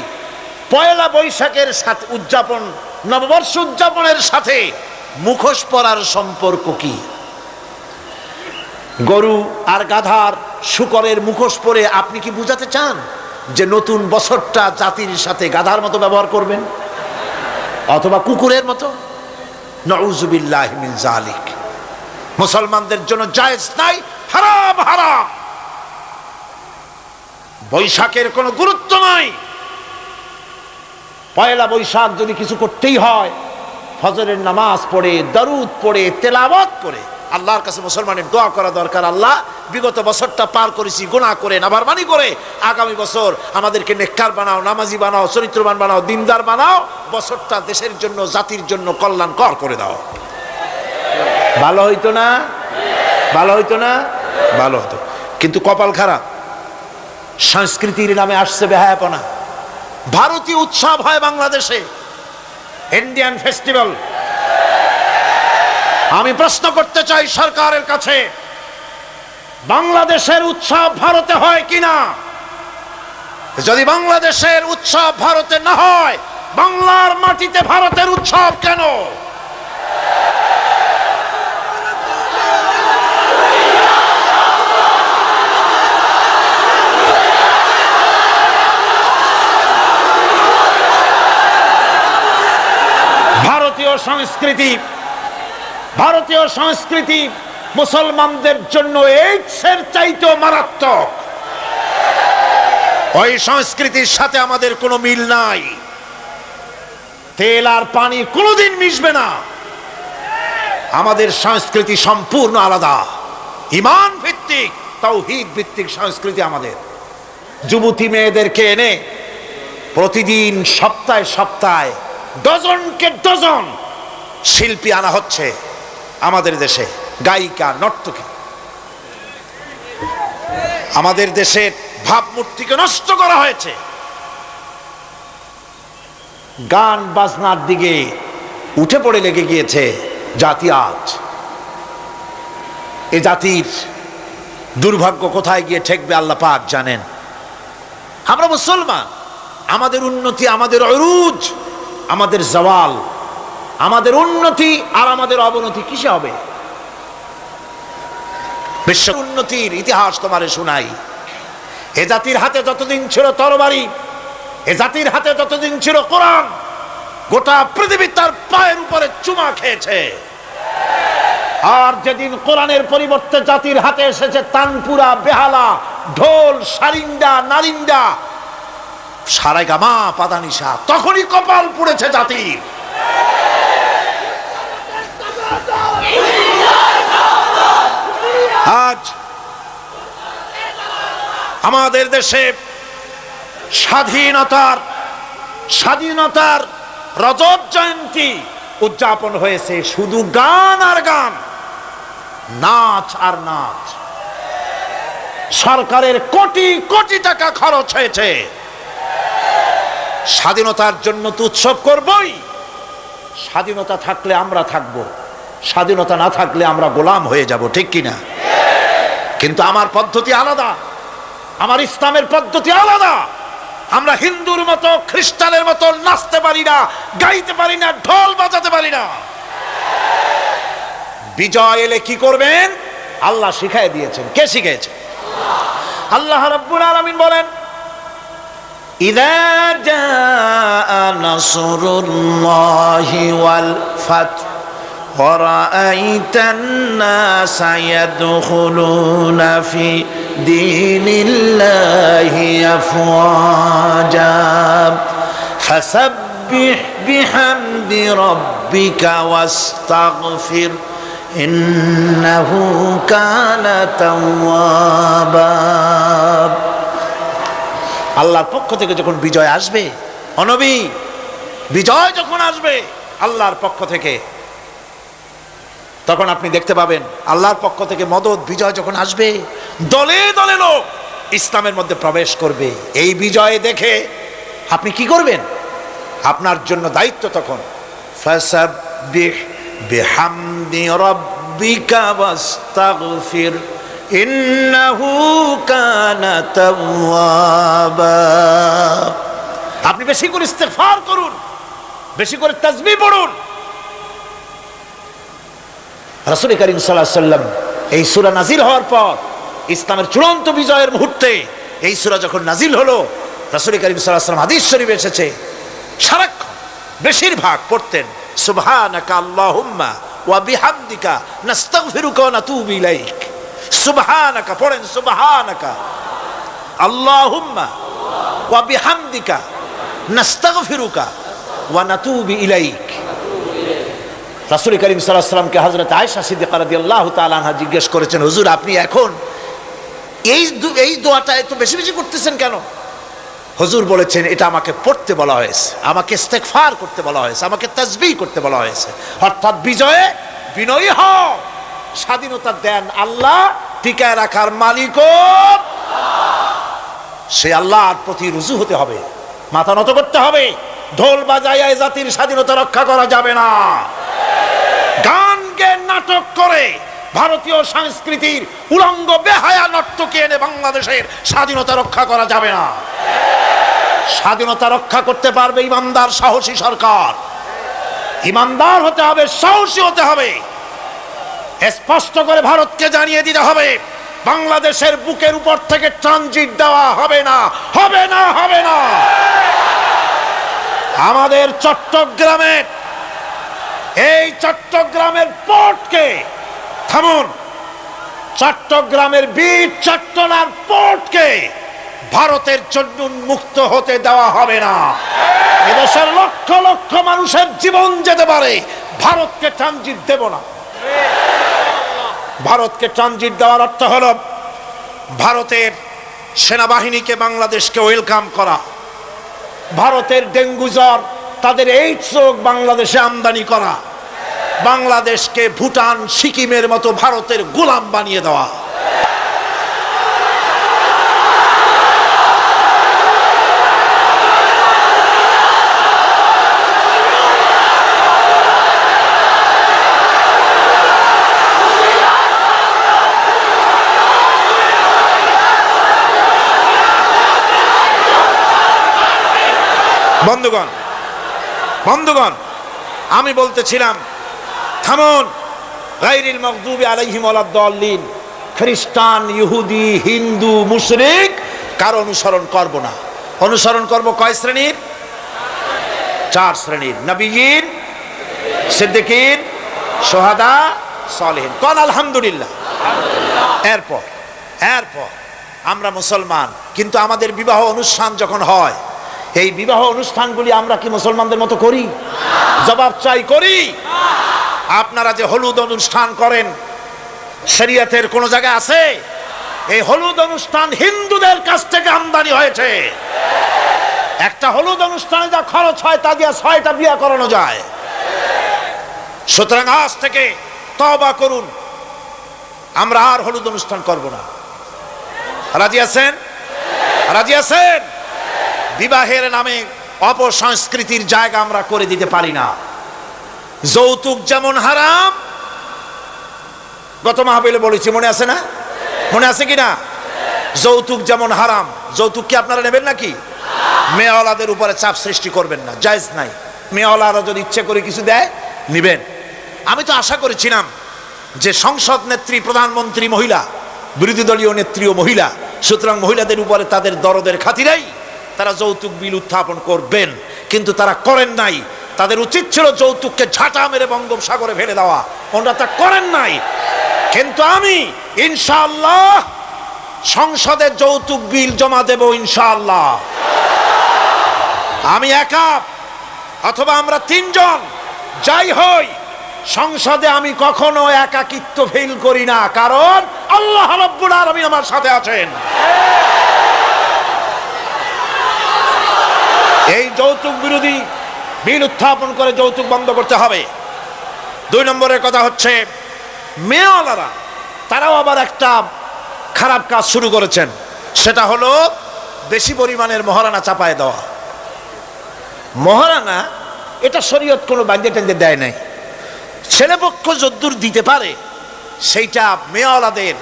1 বৈশাখের সাথে উদযাপন, নববর্ষ উদযাপনের সাথে মুখোশ পরার সম্পর্ক কি? গরু আর গাধার শূকরের মুখোশ পরে আপনি কি বুঝাতে চান যে নতুন বছরটা জাতির সাথে গাধার মতো ব্যবহার করবেন অথবা কুকুরের মতো? নাউযুবিল্লাহি মিন যালিক। মুসলমানদের জন্য জায়েজ নাই, হারাম হারাম। বৈশাখের কোনো গুরুত্ব নাই। 1 বৈশাখ যদি কিছু করতেই হয়, ফজরের নামাজ পড়ে, দরুদ পড়ে, তেলাওয়াত করে আল্লাহর কাছে মুসলমানের দোয়া করা দরকার। আল্লাহ, বিগত বছরটা পার করেছি গুনাহ করে, নাফরমানি করে, আগামী বছর আমাদেরকে নেককার বানাও, নামাজি বানাও, চরিত্রবান বানাও, দিনদার বানাও। বছরটা দেশের জন্য, জাতির জন্য কল্যাণকর করে দাও। ভালো হইতো না? ভালো হইতো না? ভালো হতো। কিন্তু কপাল খারাপ, সংস্কৃতির নামে আসছে বেহায়াপনা। ভারতীয় উৎসব হয় বাংলাদেশে, ইন্ডিয়ান ফেস্টিভ্যাল। আমি প্রশ্ন করতে চাই সরকারের কাছে, বাংলাদেশের উৎসব ভারতে হয় কিনা? যদি বাংলাদেশের উৎসব ভারতে না হয়, বাংলার মাটিতে ভারতের উৎসব কেন? ভারতীয় সংস্কৃতি মুসলমানদের জন্য এইডসের চাইতেও মারাত্মক। ওই সংস্কৃতির সাথে আমাদের কোনো মিল নাই। তেল আর পানি কোনোদিন মিশবে না। আমাদের সংস্কৃতি সম্পূর্ণ আলাদা, ঈমান ভিত্তিক, তাওহীদ ভিত্তিক সংস্কৃতি আমাদের। যুবতী মেয়েদেরকে এনে প্রতিদিন সপ্তাহে সপ্তাহে ডজনকে ডজন শিল্পী আনা হচ্ছে আমাদের দেশে, গায়িকা, নর্তকী। আমাদের দেশের ভাবমূর্তিকে নষ্ট করা হয়েছে। গান বাজনার দিকে উঠে পড়ে লেগে গিয়েছে জাতি আজ। এ জাতির দুর্ভাগ্য কোথায় গিয়ে ঠেকবে আল্লাহ পাক জানেন। আমরা মুসলমান, আমাদের উন্নতি, আমাদের উরুজ, আমাদের জওয়াল, আমাদের উন্নতি আর আমাদের অবনতি কিসে হবে? বিশ্ব উন্নতির ইতিহাস তোমারে শোনাই। এ জাতির হাতে যতদিন ছিল তরবারি, এ জাতির হাতে যতদিন ছিল কোরআন, গোটা পৃথিবী তার পায়ের উপরে চুমা খেয়েছে। আর যেদিন কোরআনের পরিবর্তে জাতির হাতে এসেছে তানপুরা, বেহালা, ঢোল, সারিন্দা, নারিন্দা, সারেগামা, পাদানিসা, তখনই কপাল পুড়েছে জাতির। আজ আমাদের দেশে স্বাধীনতার রজত জয়ন্তী উদযাপন হয়েছে শুধু গান আর গান, নাচ আর নাচ। সরকারের কোটি কোটি টাকা খরচ হয়েছে। স্বাধীনতার জন্য তো উৎসব করবই। স্বাধীনতা থাকলে আমরা থাকবো, স্বাধীনতা না থাকলে আমরা গোলাম হয়ে যাব, ঠিক কিনা? কিন্তু আমার পদ্ধতি আলাদা, আমার ইসলামের পদ্ধতি আলাদা। আমরা হিন্দুর মতো, খ্রিস্টানের মতো নাচতে পারি না, গাইতে পারি না, ঢোল বাজাতে পারি না। বিজয় এলে কি করবেন আল্লাহ শিখাই দিয়েছেন। কে শিখিয়েছে? আল্লাহ রাব্বুল আলামিন বলেন, ইযা জাআ নাসরুল্লাহি ওয়াল ফাত ওয়ারাআইতান নাসা ইয়াদখুলুনা ফি দীনিল্লাহি আফওয়াজা ফাসাব্বিহ বিহামদি রাব্বিকা ওয়াস্তাগফির ইন্নাহু কানা তাওয়াবা। আল্লাহর পক্ষ থেকে যখন বিজয় আসবে, অনবী বিজয় যখন আসবে আল্লাহর পক্ষ থেকে, তখন আপনি দেখতে পাবেন আল্লাহর পক্ষ থেকে মদদ, বিজয় যখন আসবে, দলে দলে লোক ইসলামের মধ্যে প্রবেশ করবে। এই বিজয় দেখে আপনি কি করবেন? আপনার জন্য দায়িত্ব তখন ফাসাব্বিহ বিহামদি রাব্বিকা ওয়াস্তাগফির ইন্নাহু কানা তাওয়াবা। আপনি বেশি করে ইস্তেগফার করুন, বেশি করে তাসবিহ পড়ুন। রাসূল করিম সাল্লাল্লাহু আলাইহি ওয়াসাল্লাম এই সূরা নাজিল হওয়ার পর, ইসলামের চূড়ান্ত বিজয়ের মুহূর্তে এই সূরা যখন নাজিল হলো, রাসূল করিম সাল্লাল্লাহু আলাইহি ওয়াসাল্লাম, হাদিস শরীফে এসেছে, সারাক্ষণ বেশিরভাগ পড়তেন সুবহানাকা আল্লাহুম্মা ওয়া বিহামদিকা নাস্তাগফিরুকা ওয়া নাতুবু ইলাইক। সুবহানাকা পড়েন, সুবহানাকা আল্লাহুম্মা ওয়া বিহামদিকা নাস্তাগফিরুকা ওয়া নাতুবু ইলাইক। রাসূল করিম সাল্লাল্লাহু আলাইহি ওয়াসাল্লামকে হযরত আয়েশা সিদ্দিকা রাদিয়াল্লাহু তাআলা আনহা জিজ্ঞেস করেছেন, হুজুর আপনি এখন এই দোয়াটা এত বেশি বেশি করতেছেন কেন? হুজুর বলেছেন, এটা আমাকে পড়তে বলা হয়েছে, আমাকে ইস্তেগফার করতে বলা হয়েছে, আমাকে তাসবিহ করতে বলা হয়েছে। অর্থাৎ বিজয়ে বিনয়ী হও। স্বাধীনতা দেন আল্লাহ, টিকায় রাখার মালিকও সে আল্লাহর প্রতি রুজু হতে হবে, মাথা নত করতে হবে। ঢোল বাজাইয়া এই জাতির স্বাধীনতা রক্ষা করা যাবে না। গান গে নাটক করে ভারতীয় সংস্কৃতির উলঙ্গ বেহায়া নর্তকী এনে বাংলাদেশের স্বাধীনতা রক্ষা করা যাবে না। স্বাধীনতা রক্ষা করতে পারবে ইমানদার সাহসী সরকার। ইমানদার হতে হবে, সাহসী হতে হবে। স্পষ্ট করে ভারতকে জানিয়ে দিতে হবে, বাংলাদেশের বুকের উপর থেকে ট্রানজিট দেওয়া হবে না, হবে না, হবে না। আমাদের চট্টগ্রামের এই চট্টগ্রামের পোর্টকে থামুন, চট্টগ্রামের বীর চট্টলার পোর্টকে ভারতের জন্য মুক্ত হতে দেওয়া হবে না। এদেশের লক্ষ লক্ষ মানুষের জীবন যেতে পারে, ভারতকে ট্রানজিট দেব না। ভারতকে ট্রানজিট দেওয়ার অর্থ হলো ভারতের সেনাবাহিনীকে বাংলাদেশকে ওয়েলকাম করা, ভারতের ডেঙ্গু জ্বর, তাদের এইডস রোগ বাংলাদেশে আমদানি করা, বাংলাদেশকে ভুটান সিকিমের মতো ভারতের গোলাম বানিয়ে দেওয়া। বন্ধুগণ, বন্ধুগণ, আমি বলতেছিলাম থামুন। গায়রিল মাগদুবি আলাইহিম ওয়ালাদ-দাল্লিন, খ্রিস্টান, ইহুদি, হিন্দু, মুশরিক কার অনুসরণ করব না। অনুসরণ করব কয় শ্রেণীর? 4 শ্রেণীর। নবীয়িন, সিদ্দিকিন, শুহাদা, সালেহিন। কোন আলহামদুলিল্লাহ। এরপর আমরা মুসলমান, কিন্তু আমাদের বিবাহ অনুষ্ঠান যখন হয়, এই বিবাহ অনুষ্ঠানগুলি আমরা কি মুসলমানদের মতো করি? জবাব চাই, করি? আপনারা যে হলুদ অনুষ্ঠান করেন, শরীয়তের কোন জায়গায় আছে? এই হলুদ অনুষ্ঠান হিন্দুদের কাছ থেকে আমদানি হয়েছে। একটা হলুদ অনুষ্ঠানে যা খরচ হয় তা দিয়ে 6টা বিয়ে করানো যায়। সুতরাং আজ থেকে তওবা করুন, আমরা আর হলুদ অনুষ্ঠান করব না। রাজি আছেন? রাজি আছেন? বিবাহের নামে অপসংস্কৃতির জায়গা আমরা করে দিতে পারি না। যৌতুক যেমন হারাম, গত মাহফিলে বলেছি, মনে আছে না? মনে আছে কিনা? যৌতুক যেমন হারাম। যৌতুক কি আপনারা নেবেন নাকি? মেয়েওয়ালাদের উপরে চাপ সৃষ্টি করবেন না, জায়েজ নাই। মেয়েওয়ালারা যদি ইচ্ছে করে কিছু দেয়, নিবেন। আমি তো আশা করেছিলাম যে সংসদ নেত্রী, প্রধানমন্ত্রী মহিলা, বিরোধী দলীয় নেত্রীও মহিলা, সুতরাং মহিলাদের উপরে তাদের দরদের খাতিরেই তারা যৌতুক বিল উত্থাপন করবেন, কিন্তু তারা করেন নাই। তাদের উচিত ছিল যৌতুককে ঝাঁটা মেরে বঙ্গোপসাগরে ফেলে দেওয়া, ওনারা তা করেন নাই। কিন্তু আমি ইনশাআল্লাহ সংসদে যৌতুক বিল জমা দেব ইনশাআল্লাহ। আমি একা অথবা আমরা 3 জন যাই হই, সংসদে আমি কখনো একাকিত্ব ফিল করি না, কারণ আল্লাহ রাব্বুল আলামিন আমার সাথে আছেন। এই যৌতুক বিরোধী বিল উত্থাপন করে যৌতুক বন্ধ করতে হবে। 2 নম্বরের কথা হচ্ছে, মেয়েওয়ালারা তারাও আবার একটা খারাপ কাজ শুরু করেছেন, সেটা হলো বেশি পরিমাণের মহারানা চাপায় দেওয়া। মহারানা এটা শরীয়ত কোনো বাধ্যে টেন্দে দেয় নাই। ছেলেপক্ষ যদ্দূর দিতে পারে সেইটা মেয়েওয়ালাদের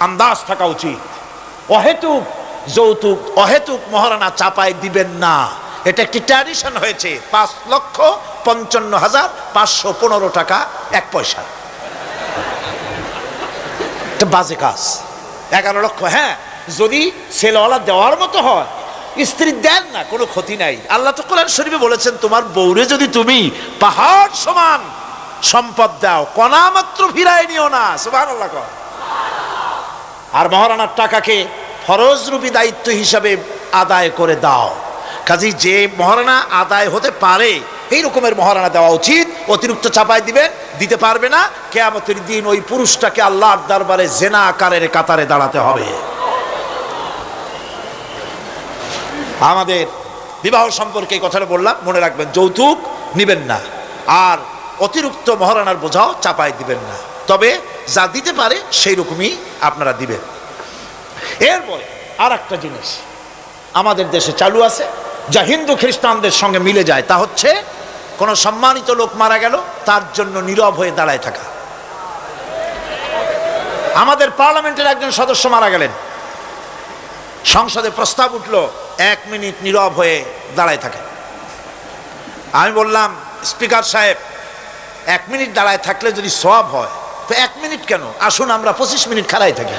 আন্দাজ থাকা উচিত। অহেতুক যৌতুক, অহেতুক মহারানা চাপায় দিবেন না। এটা একটি ট্র্যাডিশন হয়েছে। 5,55,515 টাকা 1 পয়সা, এটা বাজে কাজ। 11 লক্ষ, হ্যাঁ, যদি ছেলেওয়ালা দেওয়ার মতো হয়, স্ত্রী দেন না, কোনো ক্ষতি নাই। আল্লাহ তো কোরআন শরীফে বলেছেন, তোমার বউরে যদি তুমি পাহাড় সমান সম্পদ দাও, কণা মাত্র ফিরায় নিও না। সুবহানাল্লাহ। আর মহারানার টাকাকে ফরজরূপী দায়িত্ব হিসাবে আদায় করে দাও। কাজী যে মহারানা আদায় হতে পারে এই রকমের মহারানা দেওয়া উচিত। অতিরিক্ত চাপায় দিতে পারবে না। কিয়ামতের দিন ওই পুরুষটাকে আল্লাহর দরবারে জেনা আকারের কাতারে দাঁড়াতে হবে। আমাদের বিবাহ সম্পর্কে এই কথাটা বললাম, মনে রাখবেন, যৌতুক নিবেন না, আর অতিরিক্ত মহারানার বোঝাও চাপায় দিবেন না। তবে যা দিতে পারে সেই রকমই আপনারা দিবেন। এরপরে আর একটা জিনিস আমাদের দেশে চালু আছে, যা হিন্দু খ্রিস্টানদের সঙ্গে মিলে যায়, তা হচ্ছে কোনো সম্মানিত লোক মারা গেল, তার জন্য নীরব হয়ে দাঁড়ায় থাকা। আমাদের পার্লামেন্টের একজন সদস্য মারা গেলেন, সংসদে প্রস্তাব উঠল 1 মিনিট নীরব হয়ে দাঁড়ায় থাকেন। আমি বললাম, স্পিকার সাহেব 1 মিনিট দাঁড়ায় থাকলে যদি সওয়াব হয় তো 1 মিনিট কেন, আসুন আমরা 25 মিনিট খাড়াই থাকি।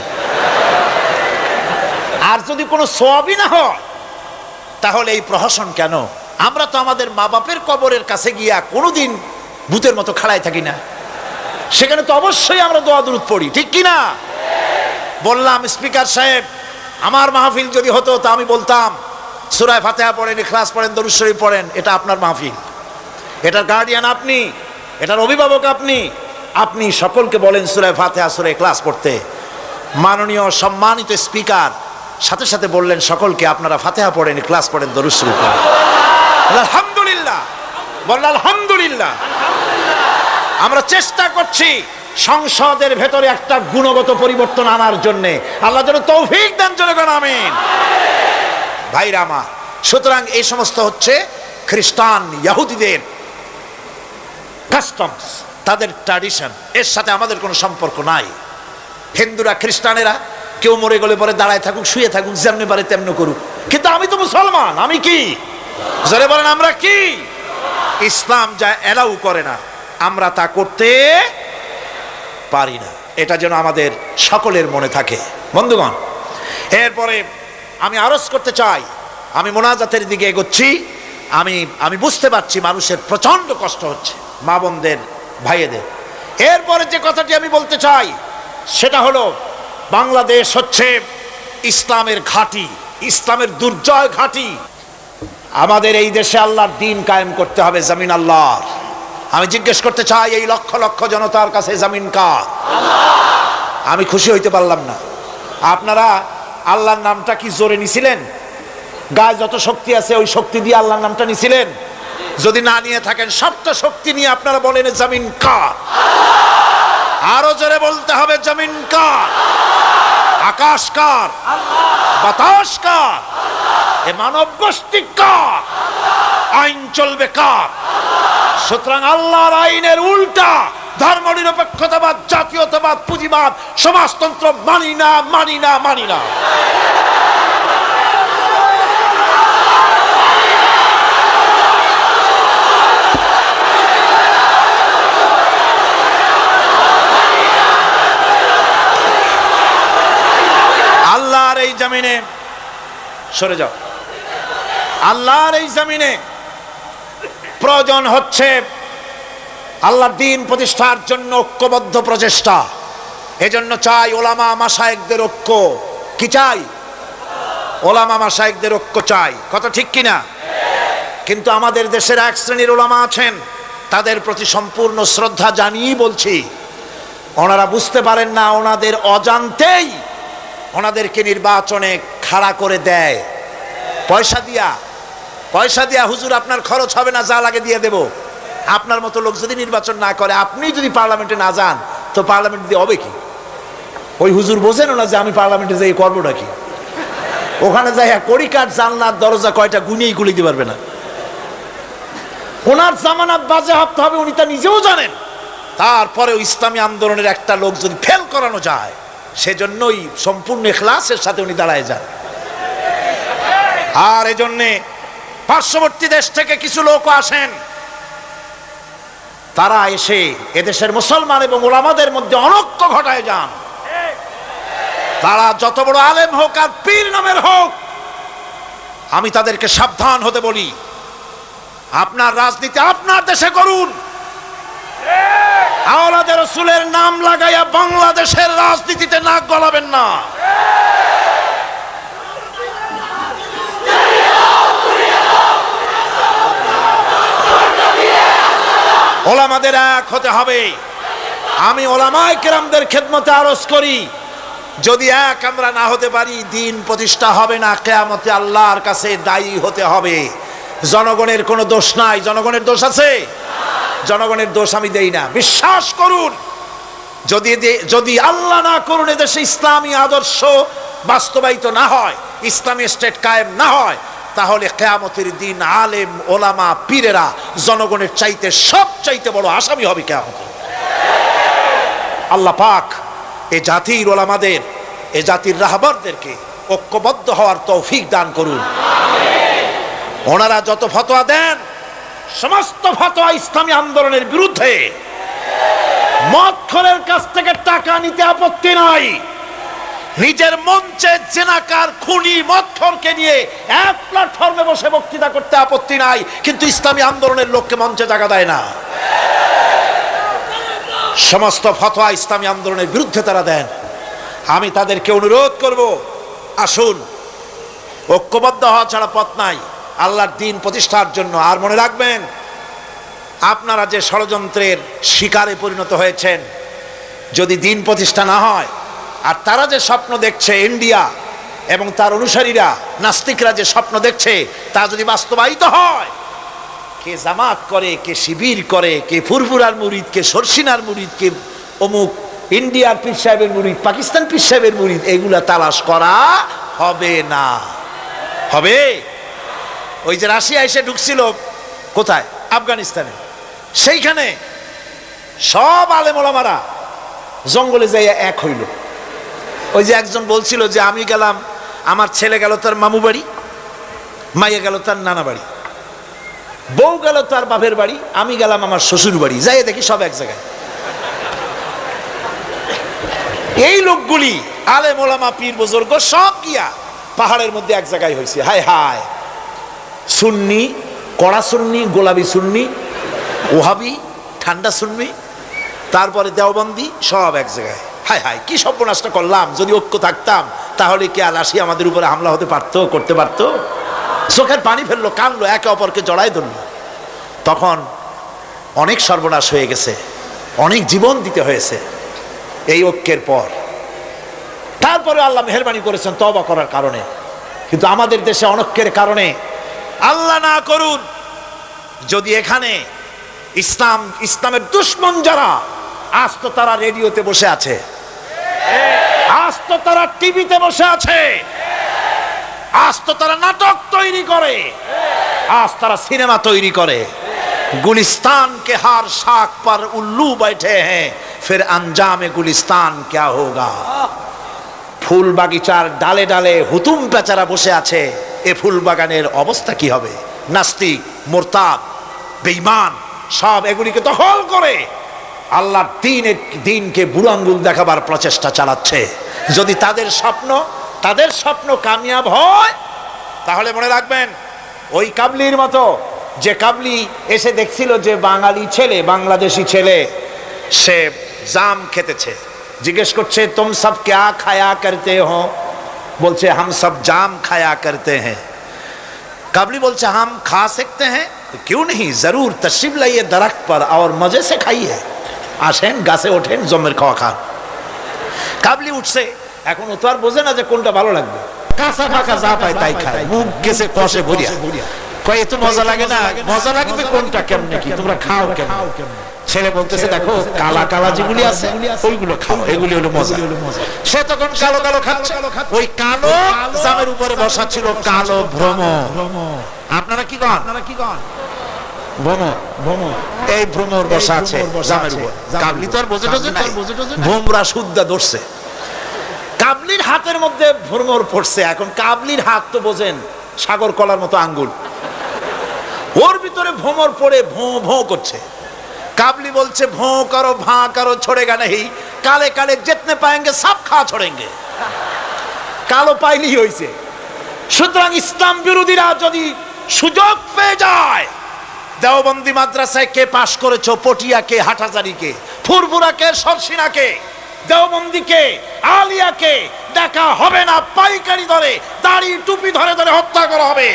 আর যদি কোনো সওয়াবই না হয় তাহলে এই প্রহসন কেন? আমরা তো আমাদের মা বাপের কবরের কাছে গিয়া কোনোদিন ভূতের মতো খাড়াই থাকি না, সেখানে তো অবশ্যই আমরা দোয়া দুরূদ পড়ি, ঠিক কি না? বললাম, স্পিকার সাহেব আমার মাহফিল যদি হতো তা আমি বলতাম সূরা ফাতিহা পড়েন, ইখলাস পড়েন, দরুদ শরীফ পড়েন। এটা আপনার মাহফিল, এটার গার্ডিয়ান আপনি, এটার অভিভাবক আপনি। আপনি সকলকে বলেন সূরা ফাতিহা, সূরা ইখলাস পড়তে। মাননীয় সম্মানিত স্পিকার সাথে সাথে বললেন সকলকে আপনারা ফাতিহা পড়েন, ইখলাস পড়েন, দরুদ শরীফ পড়েন। আলহামদুলিল্লাহ, বলেন আলহামদুলিল্লাহ। আমরা চেষ্টা করছি সংসদের ভেতরে একটা গুণগত পরিবর্তন আনার জন্য। আল্লাহ যেন তৌফিক দেন, জনগণ আমিন। ভাইরা আমার, সুতরাং এই সমস্ত হচ্ছে খ্রিস্টান ইহুদিদের কাস্টমস, তাদের ট্র্যাডিশন, এর সাথে আমাদের কোনো সম্পর্ক নাই। হিন্দুরা খ্রিস্টানেরা কেউ মরে গেলে পরে দাঁড়ায় থাকুক, শুয়ে থাকুক, যেমনি পারে তেমনি করুক, কিন্তু আমি তো মুসলমান, আমি কি? জোরে বলেন, আমরা কি? ইসলাম যা এলাউ করে না আমরা তা করতে পারি না। এটা যেন আমাদের সকলের মনে থাকে বন্ধুগণ। এরপরে আমি আরজ করতে চাই, আমি মোনাজাতের দিকে এগোচ্ছি। আমি বুঝতে পারছি মানুষের প্রচন্ড কষ্ট হচ্ছে, মা বোনদের, ভাইয়েদের। এরপরে যে কথাটি আমি বলতে চাই সেটা হলো, বাংলাদেশ হচ্ছে ইসলামের ঘাঁটি, ইসলামের দুর্জয় ঘাঁটি। আমাদের এই দেশে আল্লাহর দ্বীন কায়েম করতে হবে, জমিন আল্লাহর। আমি জিজ্ঞেস করতে চাই, এই লক্ষ লক্ষ জনতার কাছে জমিন কার? আমি খুশি হইতে পারলাম না। আপনারা আল্লাহর নামটা কি জোরে নিছিলেন? গায়ে যত শক্তি আছে ওই শক্তি দিয়ে আল্লাহর নামটা নিছিলেন? যদি না নিয়ে থাকেন, সবটা শক্তি নিয়ে আপনারা বলেন জমিন কার? আরো জোরে বলতে হবে, জমিন কার? আকাশ কার? বাতাস কার? এ মানব গোষ্ঠী কার? আইন চলবে কার? সুতরাং আল্লাহর আইনের উল্টা ধর্মনিরপেক্ষতাবাদ, জাতীয়তাবাদ, পুঁজিবাদ, সমাজতন্ত্র মানি না, মানি না, মানি না। আল্লাহর এই জমিনে, সরে যাও, আল্লাহর এই জমিনে প্রয়োজন হচ্ছে আল্লাহর দ্বীন প্রতিষ্ঠার জন্য ঐক্যবদ্ধ প্রচেষ্টা। এজন্য চাই ওলামা মাশায়েখদের ঐক্য। কি চাই? ওলামা মাশায়েখদের ঐক্য চাই। কথা ঠিক কিনা? কিন্তু আমাদের দেশের এক শ্রেণীর ওলামা আছেন, তাদের প্রতি সম্পূর্ণ শ্রদ্ধা জানিয়েই বলছি, ওনারা বুঝতে পারেন না, ওনাদের অজান্তেই ওনাদেরকে নির্বাচনে খাড়া করে দেয় পয়সা দিয়া। হুজুর আপনার খরচ হবে না, যা লাগে দিয়ে দেব। আপনার মতো লোক যদি নির্বাচন না করে, আপনি যদি পার্লামেন্টে না যান, তো পার্লামেন্ট দিয়ে হবে কি? ওই হুজুর বোঝেন না যে আমি পার্লামেন্টে যাই করবো নাকি? ওখানে যাই কড়িকাঠ জানলার দরজা কয়টা গুনিয়েই গুলি দিতে পারবে না। ওনার জামানত বাজেয়াপ্ত হবে, উনি তা নিজেও জানেন। তারপরেও ইসলামী আন্দোলনের একটা লোক যদি ফেল করানো যায়, সেজন্যই সম্পূর্ণ ইখলাসের সাথে উনি দাঁড়ায় যান। আর এজন্যে পার্শ্ববর্তী দেশ থেকে কিছু লোক আসেন, তারা এসে এদেশের মুসলমান এবং ওলামাদের মধ্যে অনৈক্য ঘটায় যান। তারা যত বড় আলেম হোক আর পীর নামের হোক, আমি তাদেরকে সাবধান হতে বলি, আপনার রাজনীতি আপনার দেশে করুন, আওলাদ রাসূলের নাম লাগাইয়া বাংলাদেশের রাজনীতিতে নাক গলাবেন না। ওলামাদের এক হতে হবে। আমি ওলামায়ে কেরামদের খেদমতে আরজ করি, যদি এক আমরা না হতে পারি, দ্বীন প্রতিষ্ঠা হবে না। কিয়ামতে আল্লাহর কাছে দায়ী হতে হবে। জনগণের কোনো দোষ নাই। জনগণের দোষ আছে? জনগণের দোষ আমি দেই না। বিশ্বাস করুন, যদি আল্লাহ না করুন এদেশে ইসলামী আদর্শ বাস্তবায়িত না হয়, ইসলামী স্টেট কায়েম না হয়, তাহলে কিয়ামতের দিন আলেম, ওলামা, পীরেরা জনগণের চাইতে সবচাইতে বড় আসামি হবে কিয়ামতে। আল্লাহ পাক এই জাতির ওলামাদের এ জাতির রাহবরদেরকে ঐক্যবদ্ধ হওয়ার তৌফিক দান করুন। ওনারা যত ফতোয়া দেন সমস্ত ফতোয়া ইসলামী আন্দোলনের বিরুদ্ধে। মদখোরের কাছ থেকে টাকা নিতে আপত্তি নাই, নিজের মঞ্চে জেনাকার খুনি মদখোরকে নিয়ে এক প্ল্যাটফর্মে বসে বক্তৃতা করতে আপত্তি নাই, কিন্তু ইসলামী আন্দোলনের লোককে মঞ্চে জায়গা দেয় না। সমস্ত ফতোয়া ইসলামী আন্দোলনের বিরুদ্ধে তারা দেন। আমি তাদেরকে অনুরোধ করব, আসুন, ঐক্যবদ্ধ হওয়া ছাড়া পথ নাই আল্লাহর দ্বীন প্রতিষ্ঠার জন্য। আর মনে রাখবেন, আপনারা যে ষড়যন্ত্রের শিকারে পরিণত হয়েছেন, যদি দ্বীন প্রতিষ্ঠা না হয়, আর তারা যে স্বপ্ন দেখছে, ইন্ডিয়া এবং তার অনুসারীরা নাস্তিকরা যে স্বপ্ন দেখছে, তা যদি বাস্তবায়িত হয়, কে জামাত করে, কে শিবির করে, কে ফুরফুরার মুরিদ, কে সরসিনার মুরিদ, কে অমুক ইন্ডিয়ার পীর সাহেবের মুরিদ, পাকিস্তান পীর সাহেবের মুরিদ, এগুলা তালাশ করা হবে না। হবে? ওই যে রাশিয়া এসে ঢুকছিল কোথায়, আফগানিস্তানে, সেইখানে সব আলেম ওলামারা জঙ্গলে যাইয়া এক হইল। ওই যে একজন বলছিল যে আমি গেলাম, আমার ছেলে গেল তার মামু বাড়ি, মাইয়া গেল তার নানা বাড়ি, বউ গেল তার বাপের বাড়ি, আমি গেলাম আমার শ্বশুর বাড়ি, যাই দেখি সব এক জায়গায়। এই লোকগুলি আলেম ওলামা পীর বুজুর্গ সব গিয়া পাহাড়ের মধ্যে এক জায়গায় হয়েছে। হায় হায়, সুন্নি কড়া সুন্নি, গোলাপি সুন্নি, ওহাবি ঠান্ডা সুন্নি, তারপরে দেওবন্দি, সব এক জায়গায়। হায় হায়, কি সর্বনাশটা করলাম। যদি ঐক্য থাকতাম তাহলে কি আলাসি আমাদের উপরে হামলা হতে পারতো, করতে পারতো? চোখের পানি ফেললো, কানলো, একে অপরকে জড়াই ধরলো। তখন অনেক সর্বনাশ হয়ে গেছে, অনেক জীবন দিতে হয়েছে এই ঐক্যের পর। তারপরে আল্লাহ মেহেরবানি করেছেন তওবা করার কারণে। কিন্তু আমাদের দেশে অনৈক্যের কারণে, আল্লাহ না করুন, যদি এখানে ইসলামের দুশ্মন যারা, আজ তো তারা রেডিওতে বসে আছে, আজ তো তারা টিভিতে বসে আছে, আজ তো তারা নাটক তৈরি করে, আজ তারা সিনেমা তৈরি করে। গুলিস্তান के हर शाख पर उल्लू बैठे हैं, फिर अंजाम गुलिस्तान क्या होगा। ফুল বাগিচার ডালে ডালে হুতুম পেচারা বসে আছে, এ ফুল বাগানের অবস্থা কি হবে? নাস্তিক, মোরতাদ, বেঈমান সব এগুলিকে দখল করে আল্লাহর দ্বীনকে বুড়ো আঙ্গুল দেখাবার প্রচেষ্টা চালাচ্ছে। যদি তাদের স্বপ্ন কামিয়াব হয়, তাহলে মনে রাখবেন, ওই কাবলির মতো, যে কাবলি এসে দেখছিল যে বাঙালি ছেলে, বাংলাদেশি ছেলে, সে জাম খেতেছে, জিজ্ঞেস করছে তুম সব ক্যা খায়া করতে হো? বলছে হাম সব জাম খায়া করতে হ্যাঁ। কাবলি বলছে হাম খা सकते हैं, क्यों नहीं, जरूर तशरीफ लाइए दरख्त पर और मजे से खाइए। আসেন, গাছে ওঠেন, জমের খাওয়া খান। কাবলি উঠছে, এখন ও তো আর বোঝে না যে কোনটা ভালো লাগবে, কাঁচা পাকা যা পায় তাই খায়, মুখ গেছে কষে ভরিয়া। কয় এত মজা লাগে না, মজা লাগবে কোনটা, কেমনে কি তোমরা খাও কেমন? ছেলে বলতেছে দেখো কালা কালা যেগুলি আছে ওইগুলো খাও, এগুলি হলো মজা। সে তখন কালো কালো খাচ্ছে, ওই কালো জামের উপরে বসা ছিল কালো ভ্রমর। আপনারা কি কন? ভ্রমর, এই ভ্রমর বসা আছে জামের উপর। কাবলি তো আর বোঝে টোঝে না, ভ্রমরা শুদ্ধা ধরছে, কাবলির হাতের মধ্যে ভ্রমর পড়ছে। এখন কাবলির হাত তো বোঝেন সাগর কলার মতো আঙ্গুল, ওর ভিতরে ভ্রমর পড়ে ভোঁ ভোঁ করছে। काबली बोलছে भों करो भां करो छोड़ेगा नहीं, काले काले जितने पाएंगे सब खा छोड़ेंगे। কালো পাইলি হইছে। সুতরাং ইসলাম বিরোধীরা যদি সুযোগ পেয়ে যায়, দেওবন্দি মাদ্রাসায় কে পাশ করেছো, পটিয়াকে, হাটহাজারীকে, ফুরফুরাকে, সরসিনাকে, দেওবন্দিকে, আলিয়াকে দেখা হবে না, পাইকারি ধরে দাড়ি টুপি ধরে ধরে হত্যা করা হবে।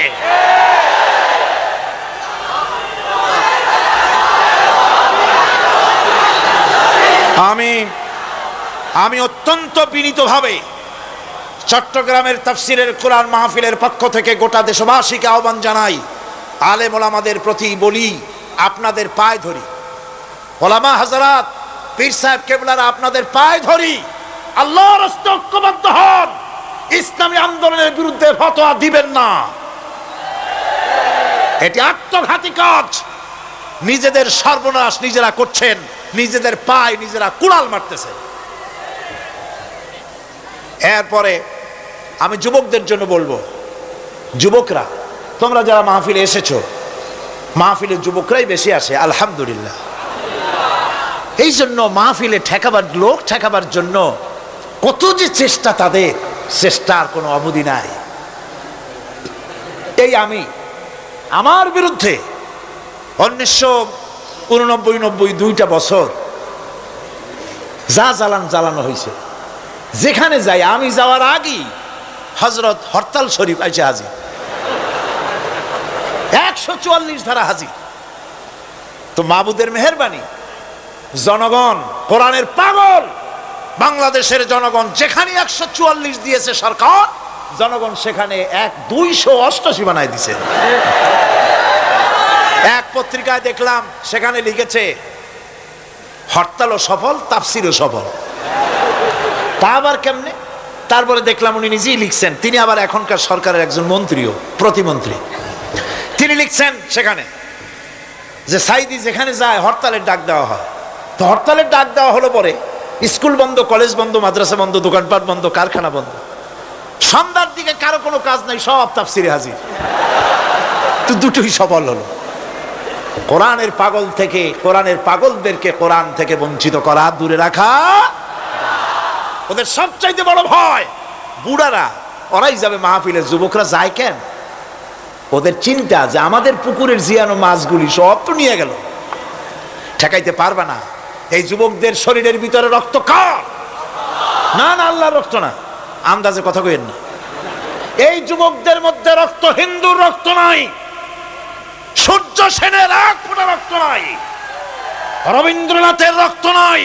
আমি অত্যন্ত বিনীতভাবে চট্টগ্রামের তাফসিরের কোরআন মাহফিলের পক্ষ থেকে গোটা দেশবাসীকে আহ্বান জানাই, আলেম ওলামাদের প্রতি বলি, আপনাদের পায়ে ধরি, ওলামা হযরত পীর সাহেব কেবলারা আপনাদের পায়ে ধরি, আল্লাহর রাস্তায় ঐক্যবদ্ধ হন, ইসলামী আন্দোলনের বিরুদ্ধে ফতোয়া দিবেন না। এটি আত্মঘাতী কাজ, নিজেদের সর্বনাশ নিজেরা করছেন, নিজেদের পায়ে নিজেরা কুড়াল মারতেছেন। এরপরে আমি যুবকদের জন্য বলবো, যুবকরা তোমরা যারা মাহফিলে এসেছো, মাহফিলে যুবকরাই বেশি আসে আলহামদুলিল্লাহ। এই জন্য মাহফিলে লোক ঠেকাবার জন্য কত যে চেষ্টা, তাদের চেষ্টার কোনো অবধি নাই। এই আমার বিরুদ্ধে 1989-90 দুইটা বছর যা জ্বালানো হয়েছে, যেখানে যাই আমি যাওয়ার আগেই হযরত হরতাল শরীফ আইসে হাজির, 144 ধারা হাজির। তো মাবুদের মেহেরবানি, জনগণ কোরআনের পাগল, বাংলাদেশের জনগণ যেখানে 144 দিয়েছে সরকার, জনগণ সেখানে 288 বানায় দিছে। এক পত্রিকায় দেখলাম সেখানে লিখেছে হরতালও সফল, তাফসিরও সফল। তা আবার কেমনে? তারপরে দেখলাম উনি নিজেই লিখছেন, তিনি আবার এখনকার সরকারের একজন মন্ত্রীও, প্রতিমন্ত্রী। তিনি লিখছেন সেখানে যে সাইদি যেখানে যায় হরতালের ডাক দেওয়া হয়। তো হরতালের ডাক দেওয়া হলো পরে স্কুল বন্ধ, কলেজ বন্ধ, মাদ্রাসা বন্ধ, দোকানপাট বন্ধ, কারখানা বন্ধ। সন্ধ্যার দিকে কারো কোনো কাজ নাই, সব তাফসিরে হাজির। তো দুটোই সফল হলো। কোরআনের পাগল থেকে, কোরআনের পাগলদেরকে কোরআন থেকে বঞ্চিত করা, দূরে রাখা ওদের সবচাইতে বড় ভয়। বুড়ারা ওরাই যাবে মাহফিলে, যুবকরা যায় কেন? ওদের চিন্তা যে আমাদের পুকুরের জিয়ানো মাছগুলি সব তো নিয়ে গেল, ঠেকাইতে পারবে না। এই যুবকদের শরীরের ভিতরে রক্ত কার? না না, আল্লাহর রক্ত না, আন্দাজে কথা কইেন না। এই যুবকদের মধ্যে রক্ত হিন্দুর রক্ত নাই, সূর্য সেনের এক ফোঁটা রক্ত নাই, রবীন্দ্রনাথের রক্ত নাই।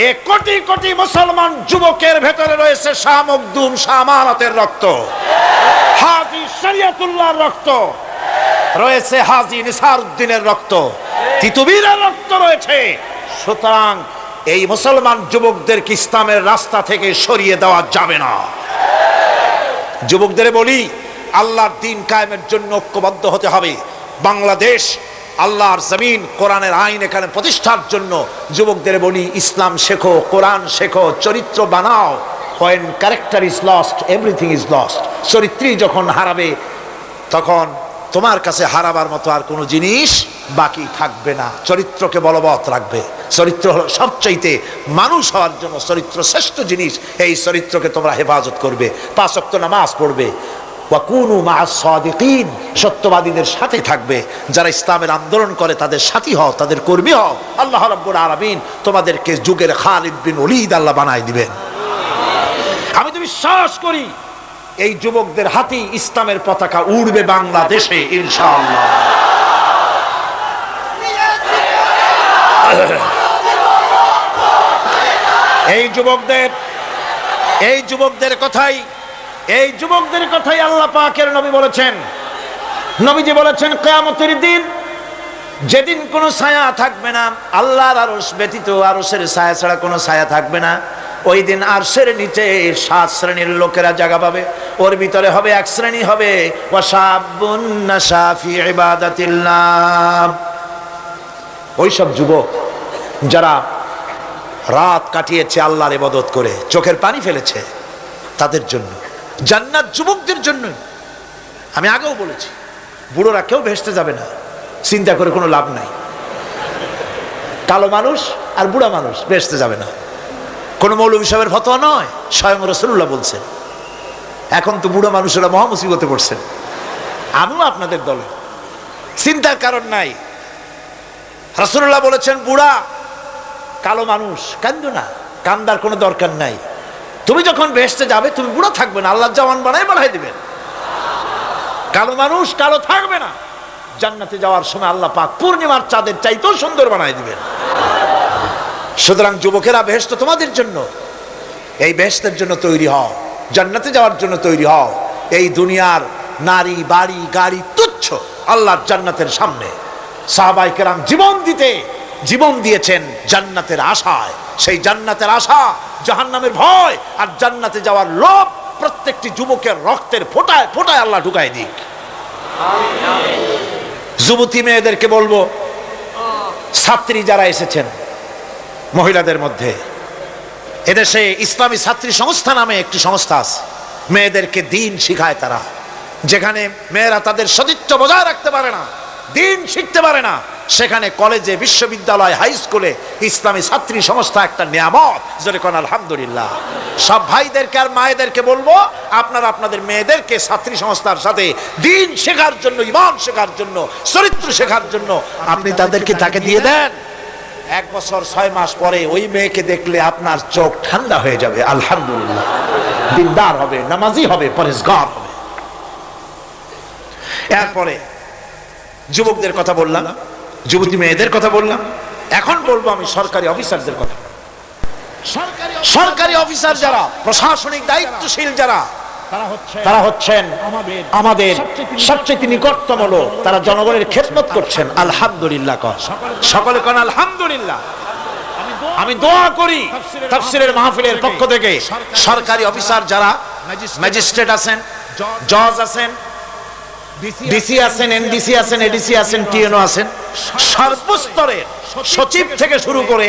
এ কোটি কোটি মুসলমান যুবকের ভেতরে রয়েছে শাহ মখদুম, শাহ আমানতের রক্ত, হাজী শরিয়তুল্লাহর রক্ত রয়েছে, হাজী নিসারউদ্দিনের রক্ত, তিতুমীরের রক্ত রয়েছে। সুতরাং এই মুসলমান যুবকদেরকে ইসলামের রাস্তা থেকে সরিয়ে দেওয়া যাবে না। যুবকদের বলি, আল্লাহর দ্বীন কায়েমের জন্য ঐক্যবদ্ধ হতে হবে। বাংলাদেশ আল্লাহর জমিন, কোরআনের আইন এখানে প্রতিষ্ঠার জন্য যুবকদের বলি, ইসলাম শেখো, কোরআন শেখো, চরিত্র বানাও। When character is lost, everything is lost. চরিত্রই যখন হারাবে, তখন তোমার কাছে হারাবার মতো আর কোনো জিনিস বাকি থাকবে না। চরিত্রকে বলবৎ রাখবে। চরিত্র হলো সবচাইতে মানুষ হওয়ার জন্য চরিত্র শ্রেষ্ঠ জিনিস। এই চরিত্রকে তোমরা হেফাজত করবে, 5 ওয়াক্ত নামাজ পড়বে, ওয়াকুনু মা'আস সাদিকিন, সত্যবাদীদের সাথে থাকবে। যারা ইসলামের আন্দোলন করে তাদের সাথী হও, তাদের কর্মী হও। আল্লাহ রাব্বুল আলামিন তোমাদেরকে যুগের খালিদ বিন ওলীদ আল্লাহ বানায় দিবেন। আমি তো বিশ্বাস করি এই যুবকদের হাতে ইসলামের পতাকা উড়বে বাংলাদেশে ইনশাআল্লাহ। এই যুবকদের কথাই আল্লাহ পাকের নবী বলেছেন। নবীজি বলেছেন, কিয়ামতের দিন যেদিন কোনো ছায়া থাকবে না, আল্লাহর আরশ ব্যতীত আরশের ছায়া ছাড়া কোনো ছায়া থাকবে না, ওই দিন আরশের নিচে 7 শ্রেণীর লোকেরা জায়গা পাবে। ওর ভিতরে হবে এক শ্রেণী হবে ওয়াশাবুন নাশা ফি ইবাদাতিল্লাহ, ওই সব যুবক যারা রাত কাটিয়েছে আল্লাহর ইবাদত করে, চোখের পানি ফেলেছে, তাদের জন্য জান্নাত যুবকদের জন্য। আমি আগেও বলেছি, বুড়োরা কেউ ভেস্তে যাবে না, চিন্তা করে কোনো লাভ নাই। কালো মানুষ আর বুড়া মানুষ ভেস্তে যাবে না, কোন মৌলভী সাহেবের ফতোয়া নয়, স্বয়ং রাসূলুল্লাহ বলছেন। এখন তো বুড়ো মানুষেরা মহা মুসিবতে পড়ছেন, আমিও আপনাদের দলে, চিন্তার কারণ নাই। রাসূলুল্লাহ বলেছেন, বুড়া কালো মানুষ কান্দো না, কান্দার কোনো দরকার নাই। তুমি যখন বেহেশতে যাবে তুমি বুড়ো থাকবে না, আল্লাহ জওয়ান বানাই দিবেন। কালো মানুষ কালো থাকবে না, জান্নাতে যাওয়ার সময় আল্লাহ পাক পূর্ণিমার চাঁদের চাইতেও সুন্দর বানাই দিবেন। সুতরাং যুবকেরা, বেহেশত তোমাদের জন্য, এই বেহেশতের জন্য তৈরি হও, জান্নাতে যাওয়ার জন্য তৈরি হও। এই দুনিয়ার নারী বাড়ি গাড়ি তুচ্ছ আল্লাহর জান্নাতের সামনে। সাহাবায়ে কেরাম জীবন দিয়েছেন জান্নাতের আশায়। সেই জান্নাতের আশা, জাহান্নামের ভয় আর জান্নাতে যাওয়ার লোভ প্রত্যেকটি যুবকের রক্তের ফোঁটায় ফোঁটায় আল্লাহ ঢুকায় দিক। যুবতী মেয়েদেরকে বলবো, ছাত্রী যারা এসেছেন মহিলাদের মধ্যে, এদেশে ইসলামী ছাত্রী সংস্থা নামে একটি সংস্থা আছে, মেয়েদেরকে দিন শিখায় তারা। যেখানে মেয়েরা তাদের সতীত্ব বজায় রাখতে পারে না, দিন শিখতে পারে না, সেখানে কলেজে, বিশ্ববিদ্যালয়, হাই স্কুলে ইসলামী ছাত্রী সংস্থা একটা নিয়ামত। জোরে কোন আলহামদুলিল্লাহ। সব ভাইদেরকে আর মায়েদেরকে বলবো, আপনারা আপনাদের মেয়েদেরকে ছাত্রী সংস্থার সাথে দিন শেখার জন্য, ঈমান শেখার জন্য, চরিত্র শেখার জন্য আপনি তাকে দিয়ে দেন। 1 বছর 6 মাস পরে ওই মেয়েকে দেখলে আপনার চোখ ঠান্ডা হয়ে যাবে। আলহামদুলিল্লাহ, দিনদার হবে, নামাজি হবে, পরেজগার হবে। এরপরে যুবকদের কথা বললাম, যুবতী মেয়েদের কথা বললাম, এখন বলবো আমি সরকারি অফিসারদের কথা। সরকারি অফিসার যারা, প্রশাসনিক দায়িত্বশীল যারা, তারা হচ্ছেন আমাদের সবচেয়ে নিকটতম লোক। তারা জনগণের খেদমত করছেন। আলহামদুলিল্লাহ কর, সকলে কোন আলহামদুলিল্লাহ। আমি দোয়া করি তাফসীরের মাহফিলের পক্ষ থেকে সরকারি অফিসার যারা, ম্যাজিস্ট্রেট আছেন, জজ আছেন, ডিসি আছেন, এনডিসি আছেন, এডিসি আছেন, টিএনও আছেন, সর্বস্তরের সচিব থেকে শুরু করে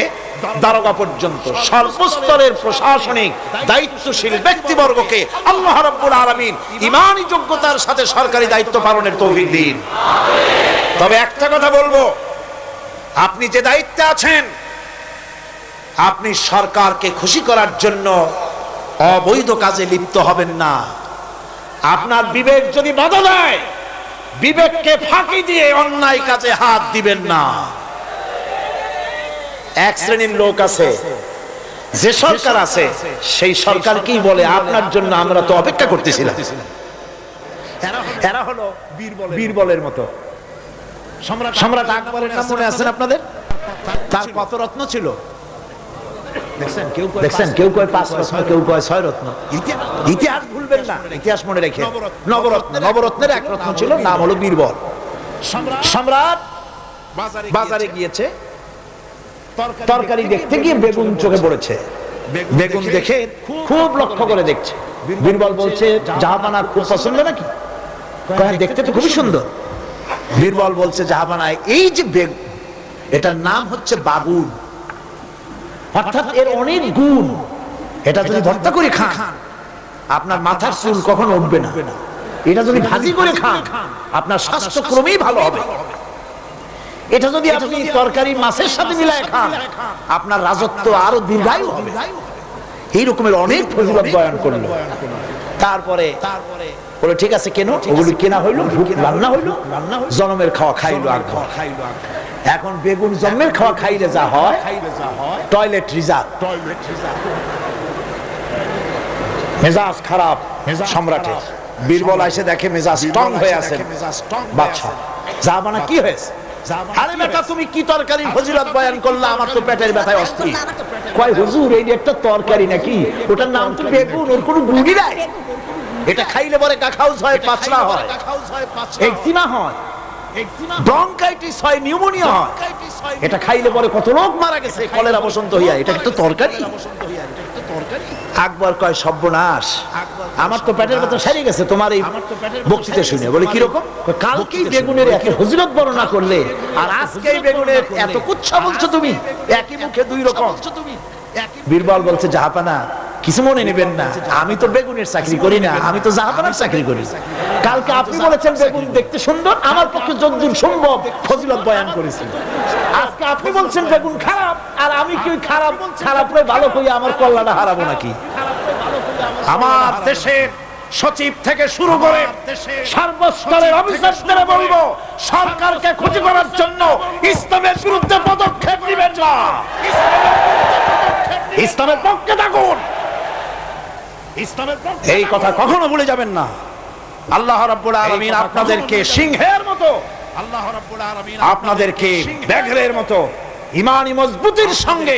দারোগা পর্যন্ত সর্বস্তরের প্রশাসনিক দায়িত্বশীল ব্যক্তিবর্গকে আল্লাহ রাব্বুল আলামিন ঈমানি যোগ্যতার সাথে সরকারি দায়িত্ব পালনের তৌফিক দিন। তবে একটা কথা বলবো, আপনি যে দায়িত্বে আছেন, আপনি সরকারকে খুশি করার জন্য অবৈধ কাজে লিপ্ত হবেন না। আপনার বিবেক যদি বাধা দেয়, বিবেককে ফাঁকি দিয়ে অন্যায় কাজে হাত দিবেন না। এক শ্রেণীর লোক আছে, যে সরকার আছে সেই সরকারকেই বলে আপনার জন্য আমরা তো অপেক্ষা করতেছিলাম। এরা হলো বীরবলের মতো। সম্রাট আকবরের নাম মনে আছেন আপনাদের? তার কত রত্ন ছিল দেখছেন? কেউ কয় 5 রত্ন, কেউ কয় 6 রত্ন। ইতিহাস ভুলবেন না, ইতিহাস মনে রেখে। নবরত্নের এক রত্ন ছিল, নাম হলো বীরবল। সম্রাট বাজারে গিয়েছে, তরকারি দেখতে গিয়ে বেগুন চোখে পড়েছে। বেগুন দেখে খুব লক্ষ্য করে দেখছে। বীরবল বলছে, জাহাপানা খুব পছন্দ নাকি? দেখতে তো খুবই সুন্দর। বীরবল বলছে, জাহাপানা এই যে বেগুন, এটার নাম হচ্ছে বাগুন, অর্থাৎ এর অনেক গুণ। এটা যদি ভর্তা করে খান, আপনার মাথার চুল কখনো উঠবে না। এটা যদি ভাজি করে খান, আপনার স্বাস্থ্য ক্রমেই ভালো হবে। এটা যদি আপনি তরকারি মাছের সাথে মিলায় খান, আপনার রাজত্ব আরো দীর্ঘায়ু হবে। এই রকমের অনেক ফজিলত বয়ান করলো। তারপরে বলে, ঠিক আছে কেন? ওগুলি কেনা হইলো, রান্না হইলো, জনমের খাওয়া খাইলো। আর এখন বেগুন জন্মের খাওয়া খাইলে যা হয়, টয়লেট রিজার্ভ। মেজাজ খারাপ সম্রাটের। বীরবল এসে দেখে মেজাজ স্ট্রং হয়ে আছে। বাদশা, জাহাপানা কি হয়েছে? আরে বেটা, তুমি কি তরকারির ফজিলত বয়ান করলা? আমার তো পেটের ব্যথায় অস্থির। কয়, হুজুর এই একটা তরকারি নাকি? ওটার নাম তো বেগুন, ওর কোনো গুণই নাই। এটা খাইলে পরে কাখাউস হয়, পাছলা হয়, একজিমা হয়, ব্রঙ্কাইটিস হয়, নিউমোনিয়া হয়। এটা খাইলে পরে কত লোক মারা গেছে কলেরা বসন্ত হইয়া। এটা তো তরকারি? আকবর কয়, সর্বনাশ, আমার তো পেটের ব্যথা সেরে গেছে তোমার এই বক্তৃতা শুনে। বলে, কিরকম? কালকেই বেগুনের এত ফজিলত বর্ণনা করলে, আর আজকেই বেগুনের এত কুচ্ছা বলছো তুমি, একই মুখে দুই রকম। বীরবল বলছে, জাহাপানা কিছু মনে নেবেন না, আমি তো বেগুনের চাকরি করি না, আমি তো জাহাপানার চাকরি করি। কালকে আপনি বলেছেন বেগুন দেখতে সুন্দর, আমার পক্ষে যতদূর সম্ভব ফজিলত বয়ান করেছি। আজকে আপনি বলছেন বেগুন খারাপ, আর আমি কি খারাপ ভালো করি আমার কল্যাণটা হারাবো নাকি? আমার দেশের সচিব থেকে শুরু করে সর্বস্তরের অফিসারদের বলবো, সরকারকে ক্ষতি করার জন্য ইসলামের বিরুদ্ধে পদক্ষেপ নেবেন না। ইসলামের পক্ষে থাকুন, এই কথা কখনো ভুলে যাবেন না। আল্লাহ রাব্বুল আলামিন আপনাদেরকে সিংহের মতো, আপনাদেরকে ব্যাঘ্রের মতো ঈমানি মজবুতির সঙ্গে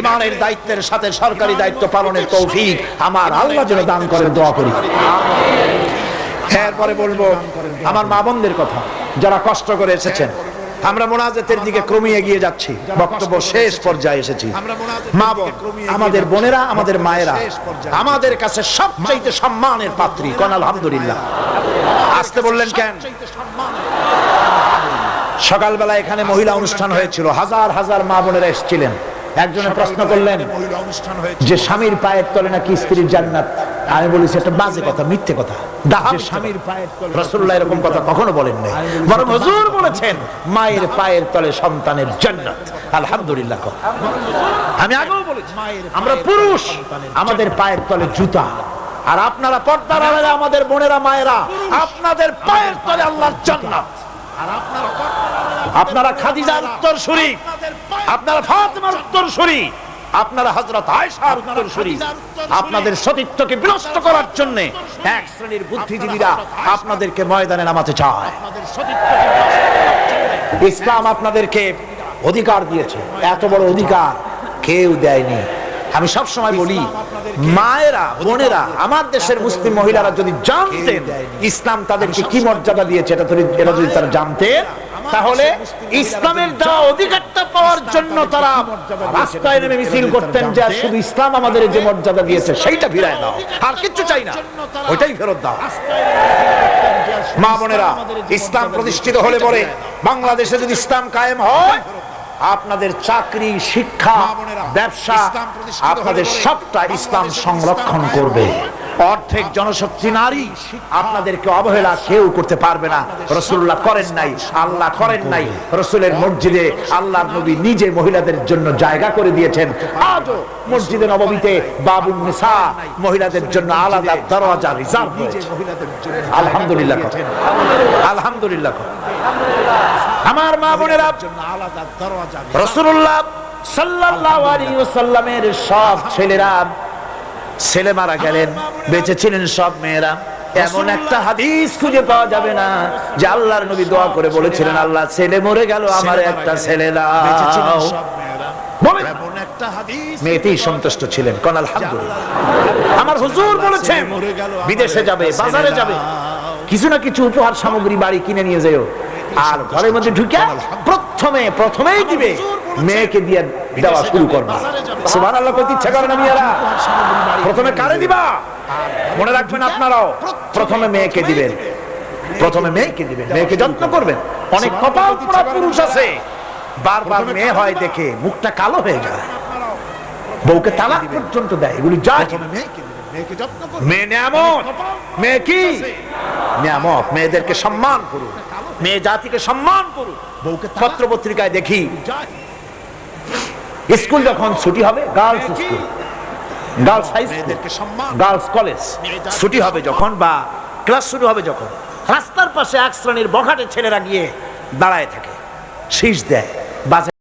ঈমানের দায়িত্বের সাথে সরকারি দায়িত্ব পালনের তৌফিক আমার আল্লাহ যেন দান করেন, দোয়া করি। এরপরে বলবো আমার মা বোনদের কথা, যারা কষ্ট করে এসেছেন। আমরা মোনাজাতের দিকে ক্রমে এগিয়ে যাচ্ছি, বক্তব্য শেষ পর্যায়ে এসেছি। মা বোন, আমাদের বোনেরা, আমাদের মায়েরা আমাদের কাছে সবচাইতে সম্মানের পাত্রী। কোন আলহামদুলিল্লাহ। আসতে বললেন কেন? সকালবেলা এখানে মহিলা অনুষ্ঠান হয়েছিল, হাজার হাজার মা বোনেরা এসেছিলেন। একজনে প্রশ্ন করলেন যে স্বামীর পায়ের তলে নাকি স্ত্রীর জান্নাত। আমি বলেছি এটা বাজে কথা, মিথ্যে কথা। স্বামীর পায়ের তলে রাসূলুল্লাহ এরকম কথা কখনো বলেন নাই, বরং হুজুর বলেছেন মায়ের পায়ের তলে সন্তানের জান্নাত। আলহামদুলিল্লাহ। আমি আগেও বলেছি আমরা পুরুষ, আমাদের পায়ের তলে জুতা, আর আপনারা পর্দার আড়ালে আমাদের বোনেরা মায়েরা, আপনাদের পায়ের তলে আল্লাহর জান্নাত। আপনারা খাদিজার উত্তরসূরি, আপনারা ফাতেমার উত্তরসূরি, আপনারা হযরত আয়েশার উত্তরসূরি। আপনাদের সতীত্বকে বিনষ্ট করার জন্য এক শ্রেণীর বুদ্ধিজীবীরা আপনাদেরকে ময়দানে নামাতে চায়। ইসলাম আপনাদেরকে অধিকার দিয়েছে, এত বড় অধিকার কেউ দেয়নি। আমি সব সময় বলি, মায়েরা বোনেরা আমার দেশের মুসলিম মহিলারা যদি জানতেন ইসলাম তাদেরকে কি মর্যাদা দিয়েছে, এটা যদি তারা জানতেন, তাহলে ইসলামের দেওয়া অধিকারটা পাওয়ার জন্য তারা রাস্তায় নেমে মিছিল করতেন যে শুধু ইসলাম আমাদের যে মর্যাদা দিয়েছে সেইটা ফিরায় দাও, আর কিচ্ছু চাই না, ওইটাই ফেরত দাও। মা বোনেরা, ইসলাম প্রতিষ্ঠিত হলে পরে বাংলাদেশে যদি ইসলাম কায়েম হয়, আপনাদের চাকরি, শিক্ষা, ব্যবসা, আপনাদের সবটা ইসলাম সংরক্ষণ করবে। অর্ধেক জনশক্তি নারী, আপনাদেরকে অবহেলা কেউ করতে পারবে না। রাসূলুল্লাহ করেন নাই, আল্লাহ করেন নাই। রাসূলের মসজিদে আল্লাহর নবী নিজে মহিলাদের জন্য জায়গা করে দিয়েছেন। আজও মসজিদে নববীতে বাবুন নিসা, মহিলাদের জন্য আলাদা দরজা রিজার্ভ হয়েছে। আলহামদুলিল্লাহ, আলহামদুলিল্লাহ। আমার মা বোনেরা, রাসূলুল্লাহ সাল্লাল্লাহু আলাইহি ওয়াসাল্লামের সব ছেলেরা, ছেলে মারা গেলেন, বেঁচে ছিলেন সব মেয়েরা। এমন একটা হাদিস খুঁজে পাওয়া যাবে না যে আল্লাহর নবী দোয়া করে বলেছিলেন আল্লাহ ছেলে মরে গেল, আমার একটা ছেলে দাও। মেয়েতেই সন্তুষ্ট ছিলেন, কোন আলহামদুলিল্লাহ। আমার হুজুর বলেছেন বিদেশে যাবে, বাজারে যাবে, কিছু না কিছু উপহার সামগ্রী বাড়ি কিনে নিয়ে যাও, আর ঘরের মধ্যে ঢুকে প্রথমেই দিবে, মেয়েকে দিয়ে দেওয়া শুরু করবে। সুবহানাল্লাহ, কত ইচ্ছা করে না মেয়েরা? প্রথমে কারে দিবা? মনে রাখবেন আপনারাও, প্রথমে মেয়েকে দিবেন, প্রথমে মেয়েকে দিবেন, মেয়েকে যত্ন করবেন। অনেক কপাল পোড়া পুরুষ আছে, বারবার মেয়ে হয় দেখে মুখটা কালো হয়ে যায়, বউকে তালাক পর্যন্ত দেয়। এগুলি যায়। মেয়ে নিয়ামত, মেয়ে কি নিয়ামত। মেয়েদেরকে সম্মান করুন, মেয়ে জাতিকে সম্মান করুন। পত্র পত্রিকায় দেখি স্কুল যখন ছুটি হবে, girls school, girls high school, girls college ছুটি হবে যখন, বা ক্লাস শুরু হবে যখন, রাস্তার পাশে এক শ্রেণীর বখাটে ছেলেরা গিয়ে দাঁড়ায় থাকে, শীষ দেয়, বাজে